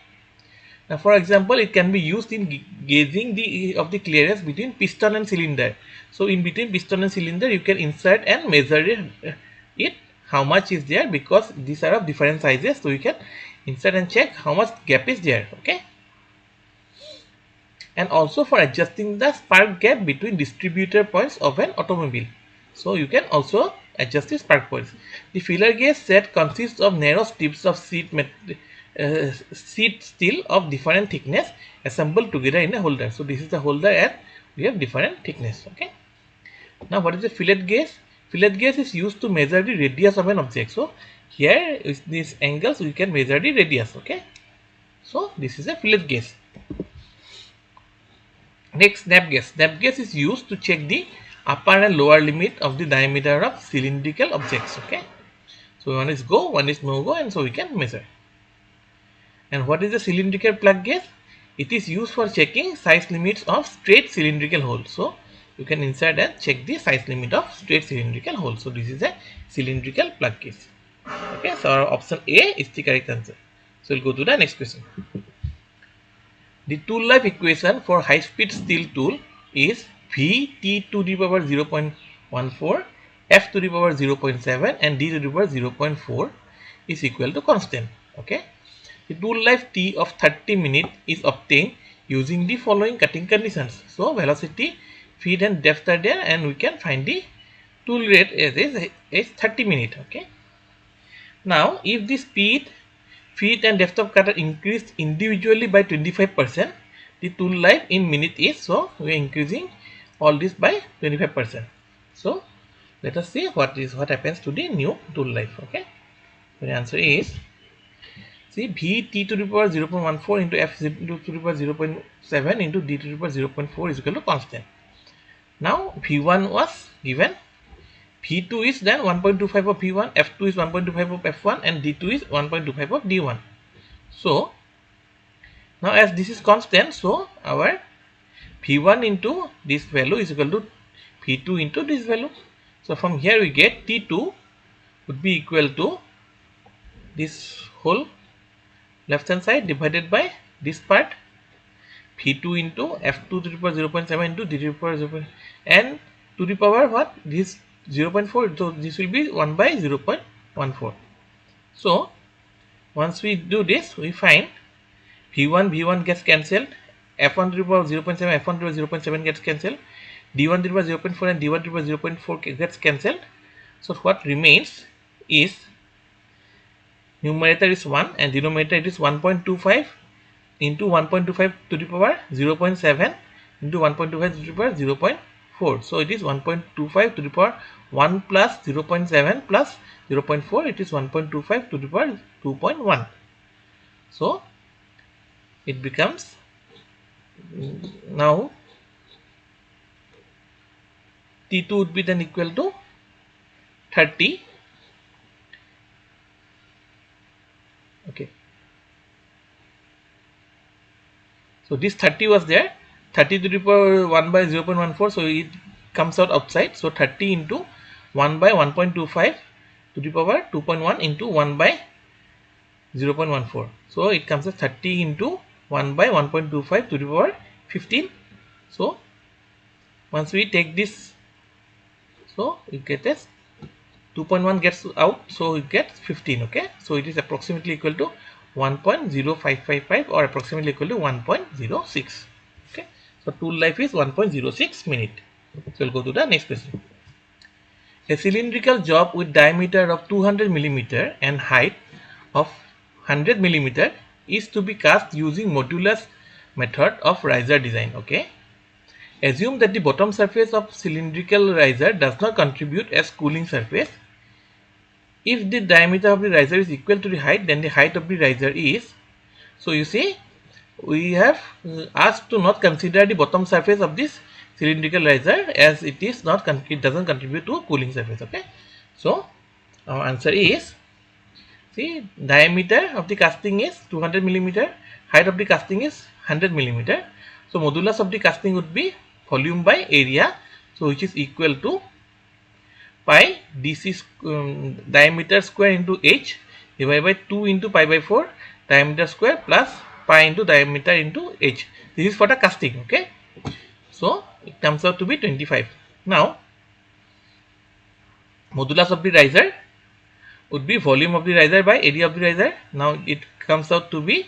now for example, it can be used in gauging the clearance between piston and cylinder. So in between piston and cylinder, you can insert and measure it how much is there, because these are of different sizes. So you can insert and check how much gap is there. Okay, and also for adjusting the spark gap between distributor points of an automobile. So you can also adjust the spark points. The feeler gauge set consists of narrow strips of sheet steel of different thickness assembled together in a holder. So this is the holder and we have different thickness. Okay. Now what is the fillet gauge? Fillet gauge is used to measure the radius of an object. So here with these angles we can measure the radius. Okay. So this is a fillet gauge. Next, snap gauge. Snap gauge is used to check the upper and lower limit of the diameter of cylindrical objects. Okay, so one is go, one is no go, and so we can measure. And what is the cylindrical plug gauge? It is used for checking size limits of straight cylindrical holes. So you can insert and check the size limit of straight cylindrical holes. So this is a cylindrical plug gauge. Okay, so our option A is the correct answer. So we'll go to the next question. The tool life equation for high speed steel tool is Vt to the power 0.14, F to the power 0.7 and D to the power 0.4 is equal to constant. Okay. The tool life T of 30 minutes is obtained using the following cutting conditions. So velocity, feed and depth are there, and we can find the tool rate is 30 minutes. Okay. Now if the speed, feet and depth of cut are increased individually by 25%, the tool life in minute is, so we are increasing all this by 25%. So let us see what happens to the new tool life. Okay, so the answer is, see, Vt to the power 0.14 into F to the power 0.7 into D to the power 0.4 is equal to constant. Now V1 was given, V2 is then 1.25 of V1, F2 is 1.25 of F1 and D2 is 1.25 of D1. So now as this is constant, so our V1 into this value is equal to V2 into this value. So from here we get T2 would be equal to this whole left hand side divided by this part, V2 into F2 to the power 0.7 into D to the power 0. And to the power what? This 0.4, so this will be 1 by 0.14. So once we do this, we find V1 gets cancelled, F1 to the power 0.7, F1 to the power 0.7 gets cancelled, D1 to the power 0.4 and D1 to the power 0.4 gets cancelled. So what remains is, numerator is 1 and denominator it is 1.25 into 1.25 to the power 0.7 into 1.25 to the power 0.4. So it is 1.25 to the power 1 plus 0.7 plus 0.4. It is 1.25 to the power 2.1. So it becomes, now T2 would be then equal to 30. Okay. So this 30 was there, 30 to the power 1 by 0.14, so it comes out outside. So 30 into 1 by 1.25 to the power 2.1 into 1 by 0.14. So it comes as 30 into 1 by 1.25 to the power 15. So once we take this, so you get as 2.1 gets out, so it gets 15. Okay, so it is approximately equal to 1.0555 or approximately equal to 1.06. Okay, so tool life is 1.06 minute. So we'll go to the next question. A cylindrical job with diameter of 200 mm and height of 100 mm is to be cast using modulus method of riser design. Okay, assume that the bottom surface of cylindrical riser does not contribute as cooling surface. If the diameter of the riser is equal to the height, then the height of the riser is, so you see, we have asked to not consider the bottom surface of this cylindrical riser, as it is not it doesn't contribute to a cooling surface. Okay, so our answer is, see, diameter of the casting is 200 millimeter, height of the casting is 100 millimeter. So modulus of the casting would be volume by area, so which is equal to pi dc diameter square into h divided by 2 into pi by 4 diameter square plus pi into diameter into h. This is for the casting. Okay, so it comes out to be 25. Now modulus of the riser would be volume of the riser by area of the riser. Now it comes out to be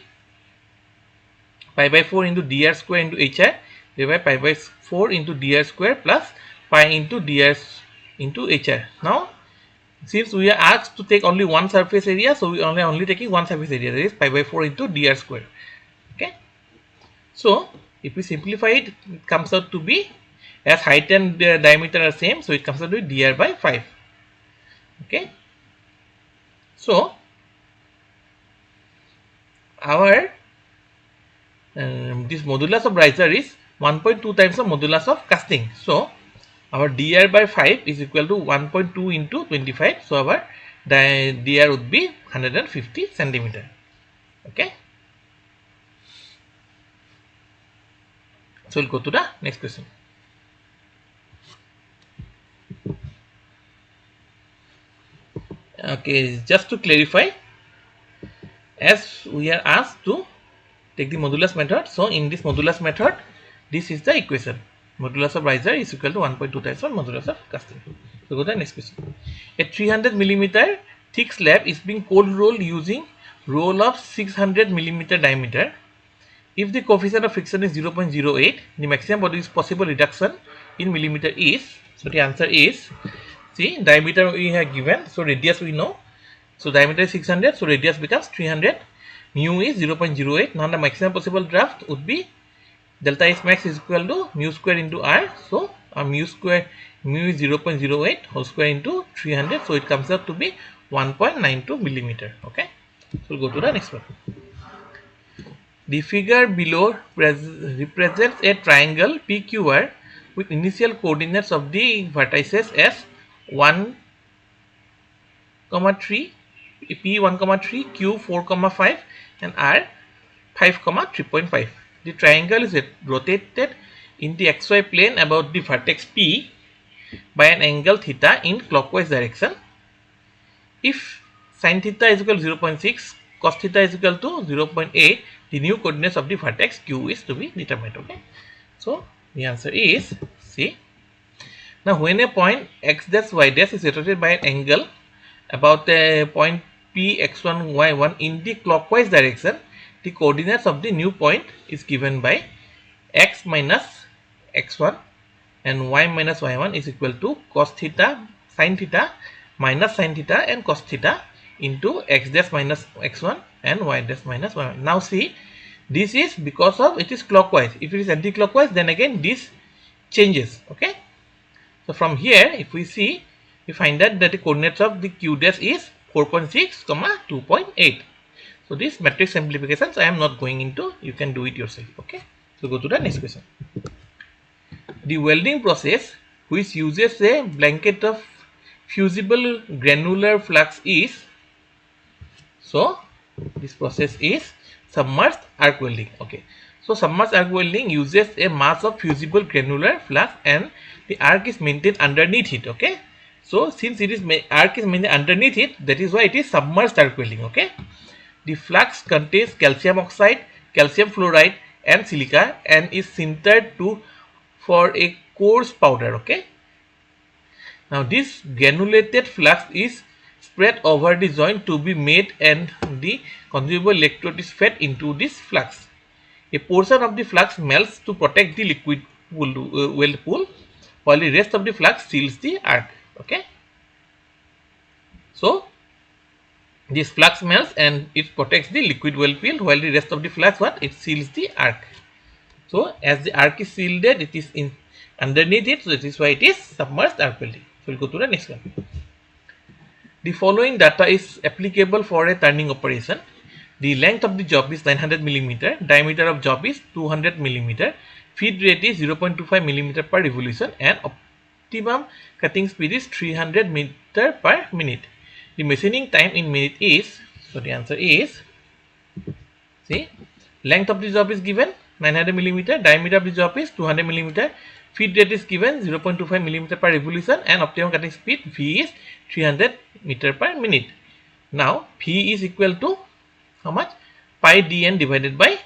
pi by 4 into dr square into hr divided by pi by 4 into dr square plus pi into dr into hr. Now since we are asked to take only one surface area, so we are only taking one surface area, that is pi by 4 into dr square. Okay, so if we simplify it, it comes out to be, as height and diameter are same, so it comes out to be dr by 5. Okay, so our this modulus of riser is 1.2 times the modulus of casting. So our dr by 5 is equal to 1.2 into 25. So our dr would be 150 centimeter. Okay, so we'll go to the next question. Okay, just to clarify, as we are asked to take the modulus method, so in this modulus method, this is the equation. Modulus of riser is equal to 1.2 times of modulus of casting. So go to the next question. A 300 millimeter thick slab is being cold rolled using roll of 600 millimeter diameter. If the coefficient of friction is 0.08, the maximum possible reduction in millimeter is, so the answer is, see, diameter we have given, so radius we know, so diameter is 600, so radius becomes 300, mu is 0.08. Now the maximum possible draft would be delta S max is equal to mu square into r, so our mu is 0.08 whole square into 300, so it comes out to be 1.92 millimeter. Okay, so we'll go to the next one. The figure below represents a triangle PQR with initial coordinates of the vertices as 1, 3, P 1, 3, Q 4, 5 and R 5, 3.5. The triangle is rotated in the xy plane about the vertex P by an angle theta in clockwise direction. If sin theta is equal to 0.6, cos theta is equal to 0.8, the new coordinates of the vertex Q is to be determined. Okay, so the answer is C. Now when a point x dash y dash is rotated by an angle about a point P x1 y1 in the clockwise direction, the coordinates of the new point is given by x minus x1 and y minus y1 is equal to cos theta sin theta minus sin theta and cos theta into x dash minus x1 and y dash minus y1. Now see, this is because of it is clockwise. If it is anti-clockwise, then again this changes. Okay, so from here if we see, we find that the coordinates of the q dash is 4.6, 2.8. So this matrix simplifications I am not going into, you can do it yourself. Okay, so go to the next question. The welding process, which uses a blanket of fusible granular flux, is, so this process is submerged arc welding. Okay, so submerged arc welding uses a mass of fusible granular flux and the arc is maintained underneath it. Okay, so since it is arc is maintained underneath it, that is why it is submerged arc welding. Okay, the flux contains calcium oxide, calcium fluoride and silica and is sintered for a coarse powder. Okay, now this granulated flux is spread over the joint to be made and the consumable electrode is fed into this flux. A portion of the flux melts to protect the liquid weld pool, while the rest of the flux seals the arc. Okay, so this flux melts and it protects the liquid weld pool, while the rest of the flux it seals the arc. So as the arc is shielded, it is in underneath it, so that is why it is submerged arc welding. So we'll go to the next one. The following data is applicable for a turning operation. The length of the job is 900 millimeter, diameter of job is 200 millimeter, feed rate is 0.25 millimeter per revolution, and optimum cutting speed is 300 meter per minute. The machining time in minute is, so the answer is, see, length of the job is given 900 millimeter, diameter of the job is 200 millimeter, feed rate is given 0.25 millimeter per revolution, and optimum cutting speed V is 300 meter per minute. Now V is equal to how much? Pi dn divided by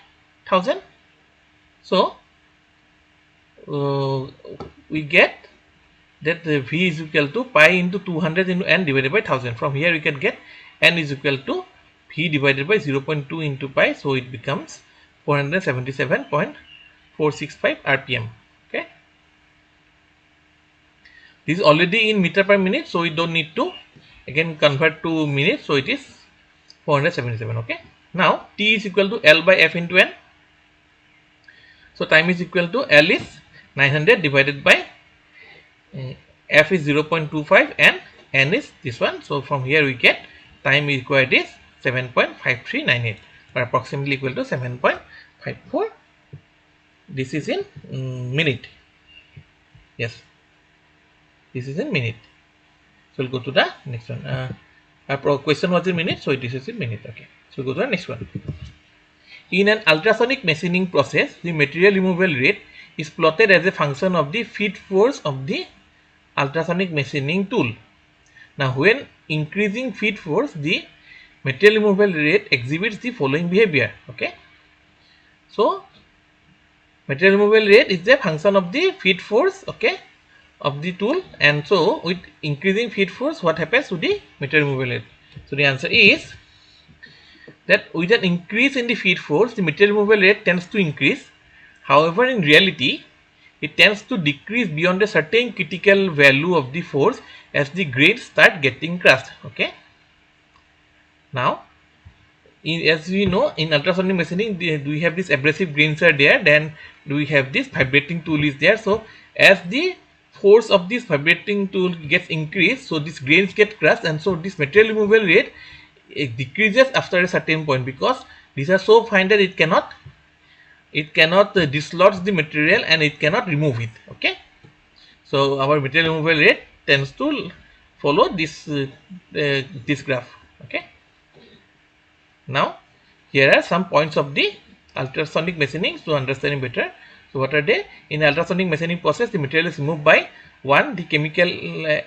1000. So we get that the V is equal to pi into 200 into n divided by 1000. From here we can get n is equal to V divided by 0.2 into pi, so it becomes 477.465 rpm. Okay, this is already in meter per minute, so we don't need to again convert to minutes, so it is 477. Okay, now T is equal to L by F into N. So time is equal to L is 900 divided by F is 0.25 and N is this one. So from here we get time required is 7.5398, or approximately equal to 7.54. This is in minute. Yes, this is in minute. So we'll go to the next one. Our question was in minute, so this is in minute. Okay, so we'll go to the next one. In an ultrasonic machining process, the material removal rate is plotted as a function of the feed force of the ultrasonic machining tool. Now, when increasing feed force, the material removal rate exhibits the following behavior. Okay, so material removal rate is a function of the feed force, okay, of the tool, and so with increasing feed force, what happens to the material removal rate? So the answer is that with an increase in the feed force, the material removal rate tends to increase. However, in reality, it tends to decrease beyond a certain critical value of the force as the grains start getting crushed. Okay. Now, as we know, in ultrasonic machining, we have this abrasive grains are there. Then we have this vibrating tool is there. So, as the force of this vibrating tool gets increased, so these grains get crushed, and so this material removal rate it decreases after a certain point, because these are so fine that it cannot dislodge the material and it cannot remove it. Okay, so our material removal rate tends to follow this this graph. Okay, now here are some points of the ultrasonic machining to understanding better. So what are they? In ultrasonic machining process, the material is removed by 1. The chemical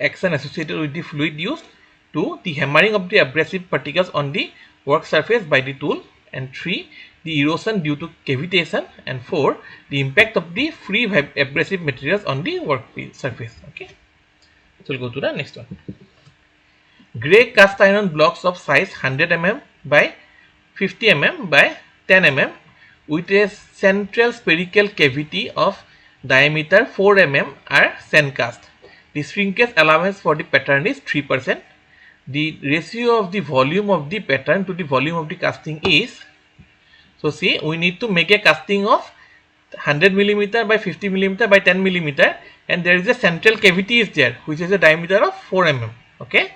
action associated with the fluid used, 2. The hammering of the abrasive particles on the work surface by the tool, and 3. The erosion due to cavitation, and 4. The impact of the free abrasive materials on the work surface. Okay, so we'll go to the next one. Gray cast iron blocks of size 100 mm by 50 mm by 10 mm with a central spherical cavity of diameter 4 mm are sand cast. The shrinkage allowance for the pattern is 3%. The ratio of the volume of the pattern to the volume of the casting is, so see, we need to make a casting of 100 millimeter by 50 millimeter by 10 millimeter, and there is a central cavity is there which is a diameter of 4 mm. Okay,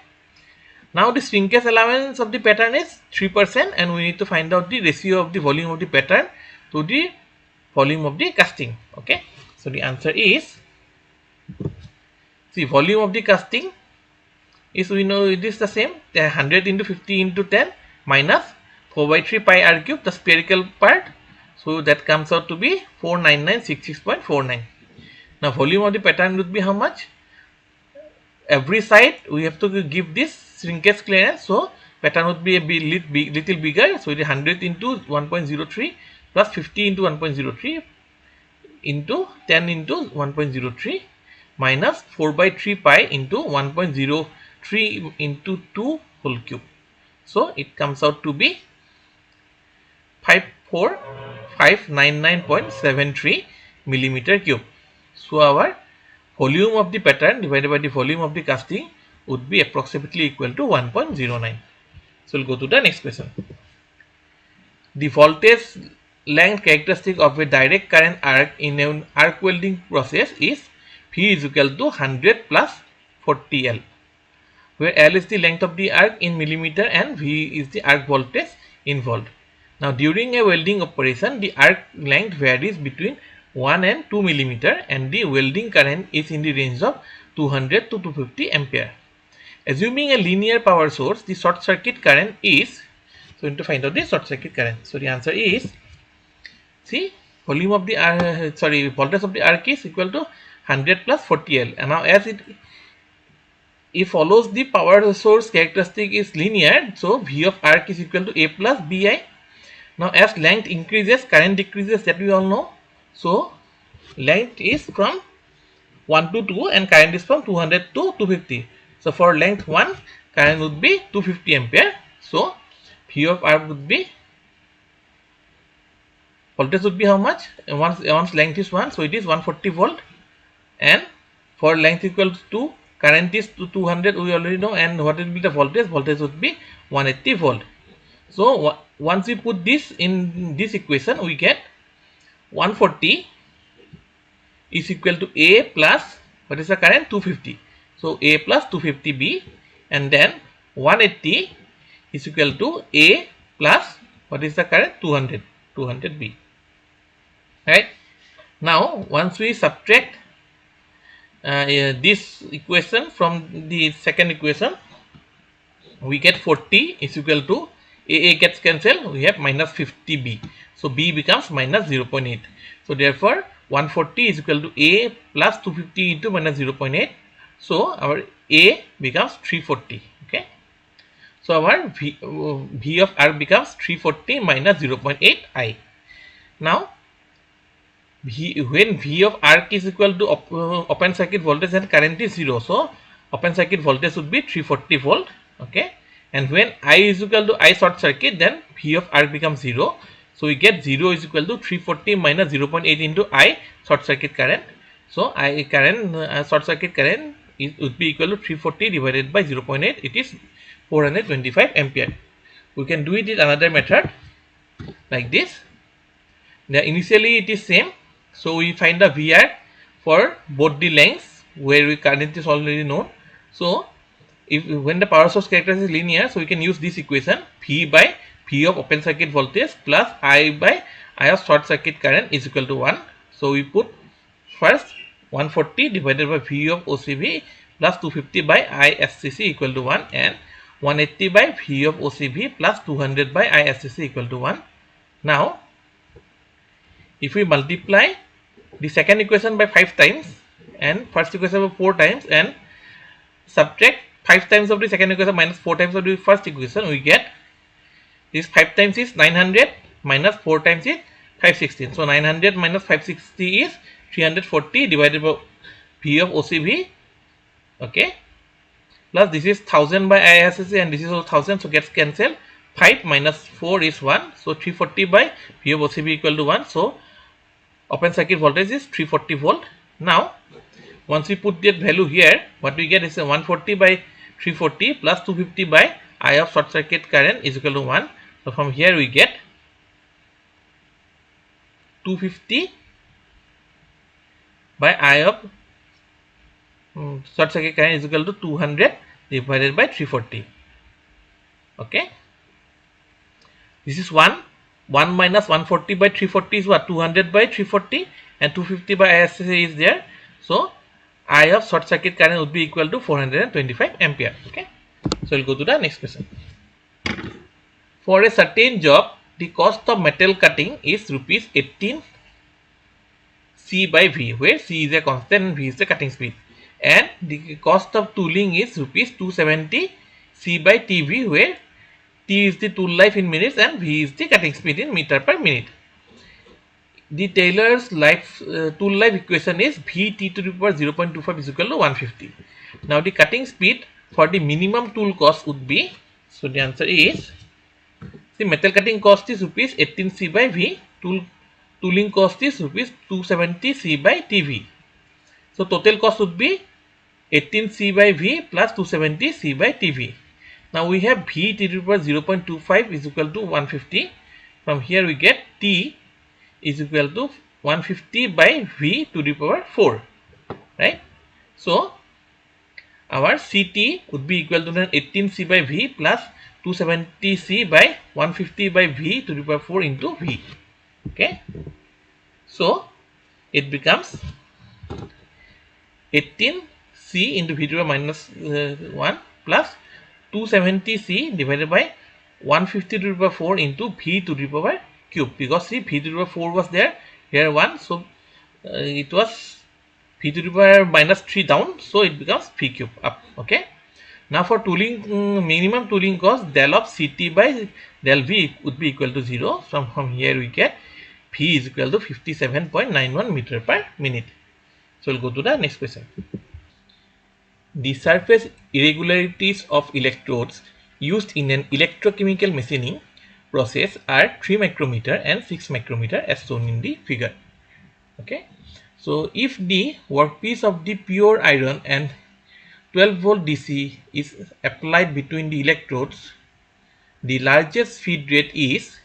now the shrinkage allowance of the pattern is 3%, and we need to find out the ratio of the volume of the pattern to the volume of the casting. Okay, so the answer is, see, volume of the casting is, we know it is the same, 100 into 50 into 10 minus 4 by 3 pi r cube, the spherical part, so that comes out to be 49966.49. Now volume of the pattern would be how much? Every side we have to give this shrinkage clearance, so pattern would be a little bigger, so it is 100 into 1.03 plus 50 into 1.03 into 10 into 1.03 minus 4 by 3 pi into 1.03 into 2 whole cube. So it comes out to be 54599.73 millimeter cube. So our volume of the pattern divided by the volume of the casting would be approximately equal to 1.09. So we'll go to the next question. The voltage length characteristic of a direct current arc in an arc welding process is V is equal to 100 plus 40 L, where L is the length of the arc in millimeter and V is the arc voltage involved. Now during a welding operation, the arc length varies between 1 and 2 millimeter and the welding current is in the range of 200 to 250 ampere. Assuming a linear power source, the short circuit current is, so we need to find out the short circuit current. So the answer is, see, volume of the voltage of the arc is equal to 100 plus 40L, and now as it follows the power source characteristic is linear, so V of arc is equal to A plus Bi. Now as length increases, current decreases, that we all know. So length is from 1 to 2 and current is from 200 to 250. So for length 1, current would be 250 ampere. So V of arc would be, voltage would be how much? Once length is 1, so it is 140 volt, and for length equals to current is 200, we already know, and what will be the voltage? Voltage would be 180 volt. So once we put this in this equation, we get 140 is equal to A plus, what is the current? 250. So A plus 250B, and then 180 is equal to A plus, what is the current? 200B. Right? Now once we subtract this equation from the second equation, we get 40 is equal to A gets cancelled, we have minus 50B. So B becomes minus 0.8. So therefore 140 is equal to A plus 250 into minus 0.8. So our A becomes 340. Okay. So our V of R becomes 340 minus 0.8 I. Now when V of arc is equal to open circuit voltage and current is 0, so open circuit voltage would be 340 volt. Okay, and when I is equal to I short circuit, then V of arc becomes 0. So we get 0 is equal to 340 minus 0.8 into I short circuit current. So I current short circuit current would be equal to 340 divided by 0.8. It is 425 ampere. We can do it in another method like this. Now initially it is same. So we find the VR for both the lengths where we current is already known. So if when the power source characteristic is linear, so we can use this equation, V by V of open circuit voltage plus I by I of short circuit current is equal to 1. So we put first 140 divided by V of OCV plus 250 by ISCC equal to 1, and 180 by V of OCV plus 200 by ISCC equal to 1. Now if we multiply the second equation by 5 times and first equation by 4 times and subtract 5 times of the second equation minus 4 times of the first equation, we get this 5 times is 900 minus 4 times is 516. So 900 minus 560 is 340 divided by V of OCV. Okay, plus this is 1000 by ISCC and this is also 1000, so gets cancelled. 5 minus 4 is 1, so 340 by V of OCV equal to 1. So open circuit voltage is 340 volt. Now once we put that value here, what we get is 140 by 340 plus 250 by I of short circuit current is equal to 1. So from here we get 250 by I of short circuit current is equal to 200 divided by 340. Okay, this is 1 minus 140 by 340 is what? 200 by 340, and 250 by ISCC is there. So I of short circuit current would be equal to 425 ampere. Okay, so we'll go to the next question. For a certain job, the cost of metal cutting is rupees 18 C by V, where C is a constant and V is the cutting speed, and the cost of tooling is rupees 270 C by TV, where T is the tool life in minutes and V is the cutting speed in meter per minute. The Taylor's tool life equation is V T to the power 0.25 is equal to 150. Now the cutting speed for the minimum tool cost would be, so the answer is, the metal cutting cost is rupees 18 C by V, tooling cost is rupees 270 C by TV. So total cost would be 18 C by V plus 270 C by TV. Now we have V T to the power 0.25 is equal to 150. From here we get T is equal to 150 by V to the power 4, right? So our CT would be equal to 18 C by V plus 270C by 150 by V to the power 4 into V. Okay, so it becomes 18C into V to the power minus 1 plus 270C divided by 150 to the power 4 into V to the power cube, because see V to the power 4 was there, here 1, so it was V to the power minus 3 down, so it becomes V cube up. Okay, now for tooling, minimum tooling cost, del of Ct by del V would be equal to 0. From here we get V is equal to 57.91 meter per minute. So we'll go to the next question. The surface irregularities of electrodes used in an electrochemical machining process are 3 micrometer and 6 micrometer as shown in the figure. Okay, so if the workpiece of the pure iron and 12 volt DC is applied between the electrodes, the largest feed rate is,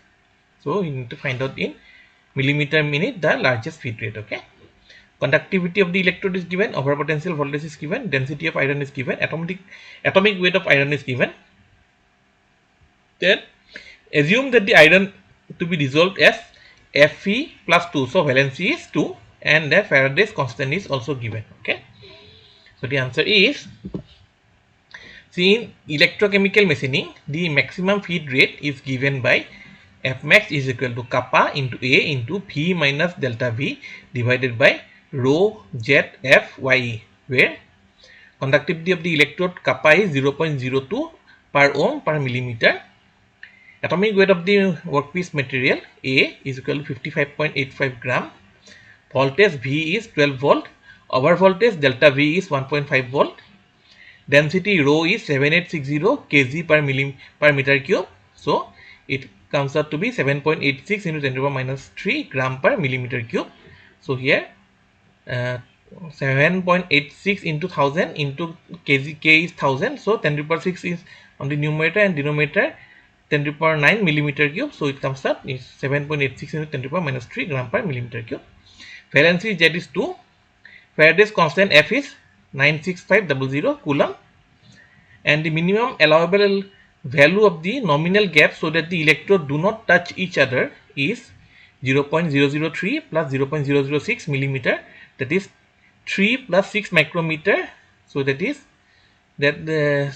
so you need to find out in millimeter minute the largest feed rate. Okay, conductivity of the electrode is given, over potential voltage is given, density of iron is given, atomic weight of iron is given. Then assume that the iron to be dissolved as Fe plus 2, so valency is 2, and the Faraday's constant is also given. Okay, so the answer is, see, in electrochemical machining, the maximum feed rate is given by Fmax is equal to kappa into A into V minus delta V divided by rho Z F Y, where conductivity of the electrode kappa is 0.02 per ohm per millimeter. Atomic weight of the workpiece material A is equal to 55.85 gram. Voltage V is 12 volt. Over voltage delta V is 1.5 volt. Density rho is 7860 kg per meter cube. So it comes out to be 7.86 into 10 to the power minus 3 gram per millimeter cube. So here 7.86 into 1000 into kg, k is 1000, so 10 to the power 6 is on the numerator and denominator 10 to the power 9 millimeter cube, so it comes up is 7.86 into 10 to the power minus 3 gram per millimeter cube. Valency Z is 2, Faraday's constant F is 96500 coulomb, and the minimum allowable value of the nominal gap so that the electrode do not touch each other is 0.003 plus 0.006 millimeter, that is 3 plus 6 micrometer, so that is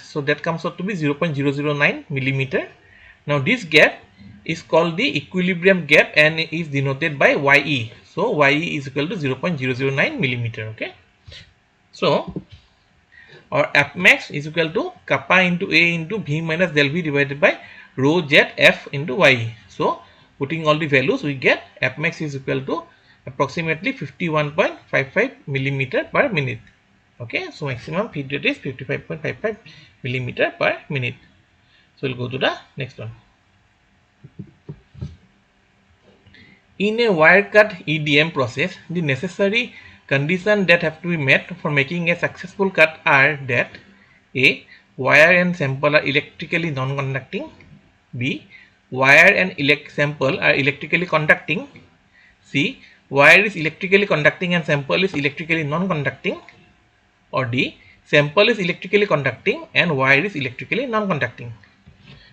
so that comes out to be 0.009 millimeter. Now this gap is called the equilibrium gap and is denoted by YE. So YE is equal to 0.009 millimeter. Okay, so our Fmax is equal to kappa into A into V minus del V divided by rho Z F into YE. So putting all the values, we get Fmax is equal to approximately 51.55 millimeter per minute. Okay, so maximum feed rate is 55.55 millimeter per minute. So we'll go to the next one. In a wire cut EDM process, the necessary conditions that have to be met for making a successful cut are that A. Wire and sample are electrically non-conducting. B. Wire and sample are electrically conducting. C. Wire is electrically conducting and sample is electrically non-conducting. Or D. Sample is electrically conducting and wire is electrically non-conducting.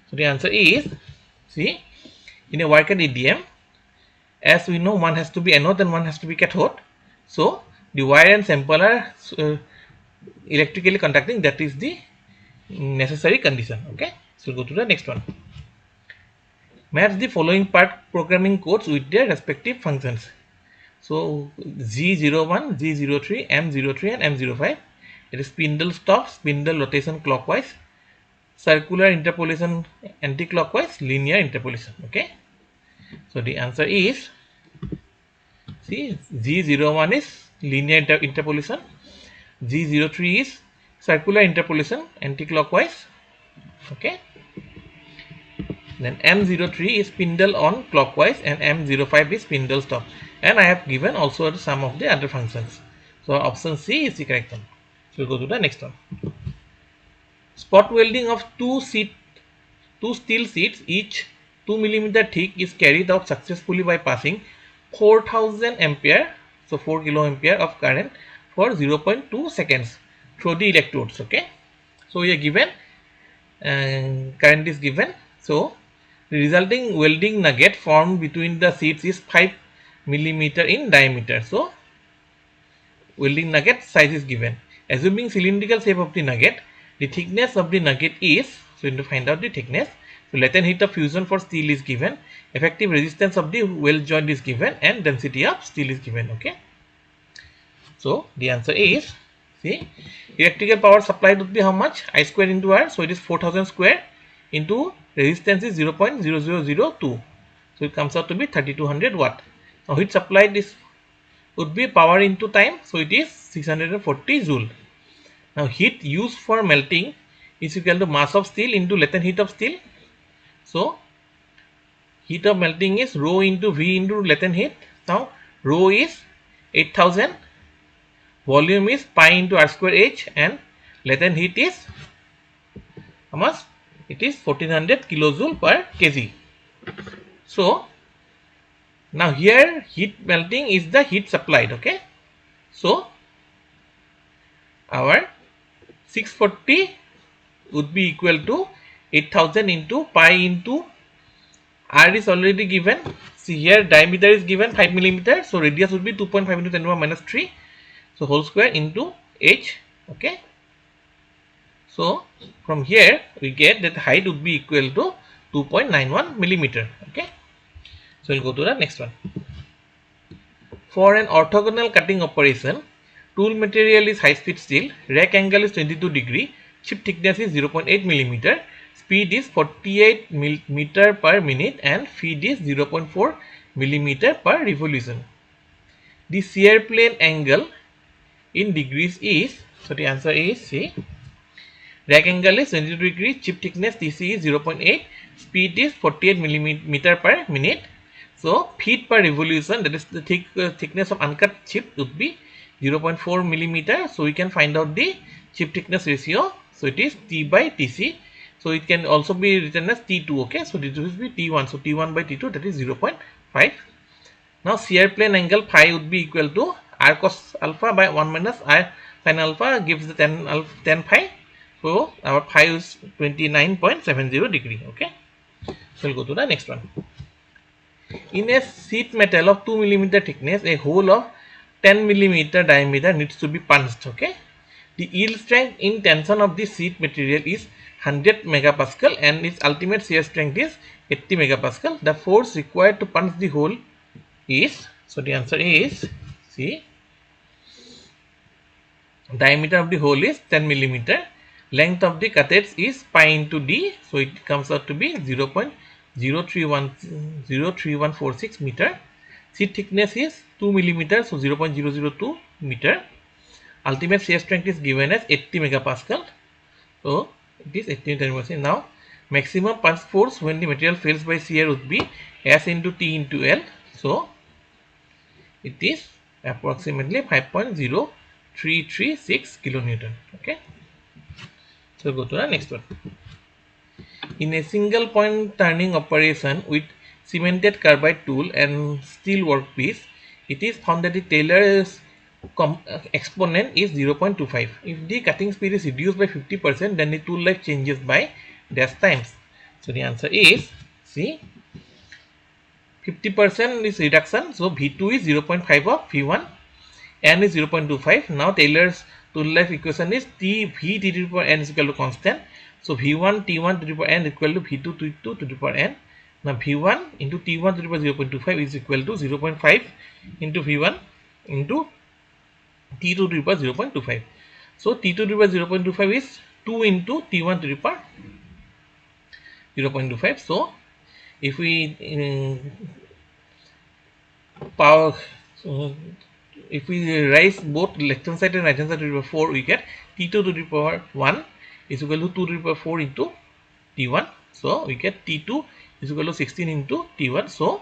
So the answer is C. In a wire cut EDM, as we know, one has to be anode and one has to be cathode. So the wire and sample are electrically conducting. That is the necessary condition. Okay, so we'll go to the next one. Match the following part programming codes with their respective functions. So Z01, Z03, M03 and M05. It is spindle stop, spindle rotation clockwise, circular interpolation anti-clockwise, linear interpolation. Okay, so the answer is, see, Z01 is linear interpolation, Z03 is circular interpolation anti-clockwise. Okay, then M03 is spindle on clockwise and M05 is spindle stop, and I have given also some of the other functions. So option C is the correct one. So we'll go to the next one. Spot welding of two steel sheets each 2 mm thick is carried out successfully by passing 4000 ampere, so 4 kiloampere of current for 0.2 seconds through the electrodes. Okay, so we are given and current is given. So the resulting welding nugget formed between the sheets is 5 millimeter in diameter. So welding nugget size is given. Assuming cylindrical shape of the nugget, the thickness of the nugget is, so we need to find out the thickness. So latent heat of fusion for steel is given, effective resistance of the weld joint is given, and density of steel is given. Okay. So the answer is, see, electrical power supplied would be how much? I square into R. So it is 4000 square into resistance is 0.0002. So it comes out to be 3200 watt. Now heat supplied is would be power into time. So it is 640 joule. Now heat used for melting is equal to mass of steel into latent heat of steel. So heat of melting is rho into V into latent heat. Now rho is 8000. Volume is pi into r square h, and latent heat is how much? It is 1400 kilojoule per kg. So now here heat melting is the heat supplied. Okay. So our 640 would be equal to 8000 into pi into r is already given. See here diameter is given 5 millimeter. So radius would be 2.5 into 10 power minus 3. So whole square into h. Okay. So from here we get that height would be equal to 2.91 millimeter. Okay. So we'll go to the next one. For an orthogonal cutting operation, tool material is high speed steel, rack angle is 22 degree, chip thickness is 0.8 millimeter, speed is 48 meter per minute, and feed is 0.4 millimeter per revolution. The shear plane angle in degrees is, so the answer is C. Rack angle is 22 degree, chip thickness TC is 0.8, speed is 48 millimeter per minute. So feet per revolution, that is the thickness of uncut chip, would be 0.4 millimeter. So we can find out the chip thickness ratio. So it is T by TC. So it can also be written as T2. Okay, so this will be T1. So T1 by T2, that is 0.5. Now shear plane angle phi would be equal to r cos alpha by 1 minus r sin alpha gives the 10 phi. So our phi is 29.70 degree. Okay, so we'll go to the next one. In a sheet metal of 2 millimeter thickness, a hole of 10 millimeter diameter needs to be punched. Okay, the yield strength in tension of the sheet material is 100 megapascal and its ultimate shear strength is 80 megapascal. The force required to punch the hole is, so the answer is C. Diameter of the hole is 10 millimeter. Length of the cutters is pi into d, so it comes out to be 0.03146 meter. Sheet thickness is 2 millimeter, so 0.002 meter. Ultimate shear strength is given as 80 megapascal, so it is 80 megapascal. Now maximum punch force when the material fails by shear would be S into T into L, so it is approximately 5.0336 kilonewton. Okay, so go to the next one. In a single point turning operation with cemented carbide tool and steel workpiece, it is found that the Taylor's exponent is 0.25. If the cutting speed is reduced by 50%, then the tool life changes by dash times. So the answer is C. 50% is reduction, so V2 is 0.5 of V1, N is 0.25. Now Taylor's tool life equation is T V T to the power N is equal to constant. So V1 T1 to the power N is equal to V2 T2 to the power N. Now V1 into T1 to the power 0.25 is equal to 0.5 into V1 into T2 to the power 0.25. So T2 to the power 0.25 is 2 into T1 to the power 0.25. So if we if we raise both left hand side and right hand side to the power 4, we get T2 to the power 1 is equal to 2 to the power 4 into T1. So we get T2 is equal to 16 into T1. So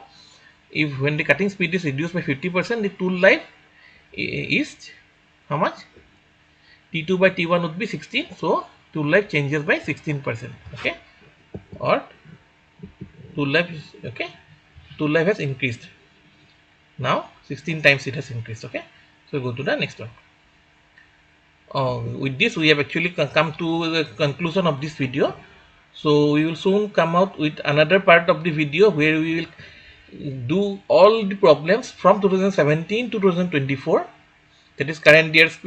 if when the cutting speed is reduced by 50%, the tool life is how much? T2 by T1 would be 16. So tool life changes by 16%. Okay, or tool life is, okay, tool life has increased. Now 16 times it has increased. Okay, so go to the next one. With this we have actually come to the conclusion of this video. So we will soon come out with another part of the video where we will do all the problems from 2017 to 2024, that is current year's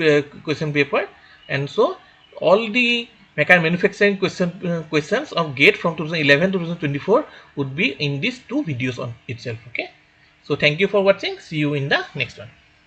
question paper. And so all the manufacturing questions of GATE from 2011 to 2024 would be in these two videos on itself. Okay, so thank you for watching. See you in the next one.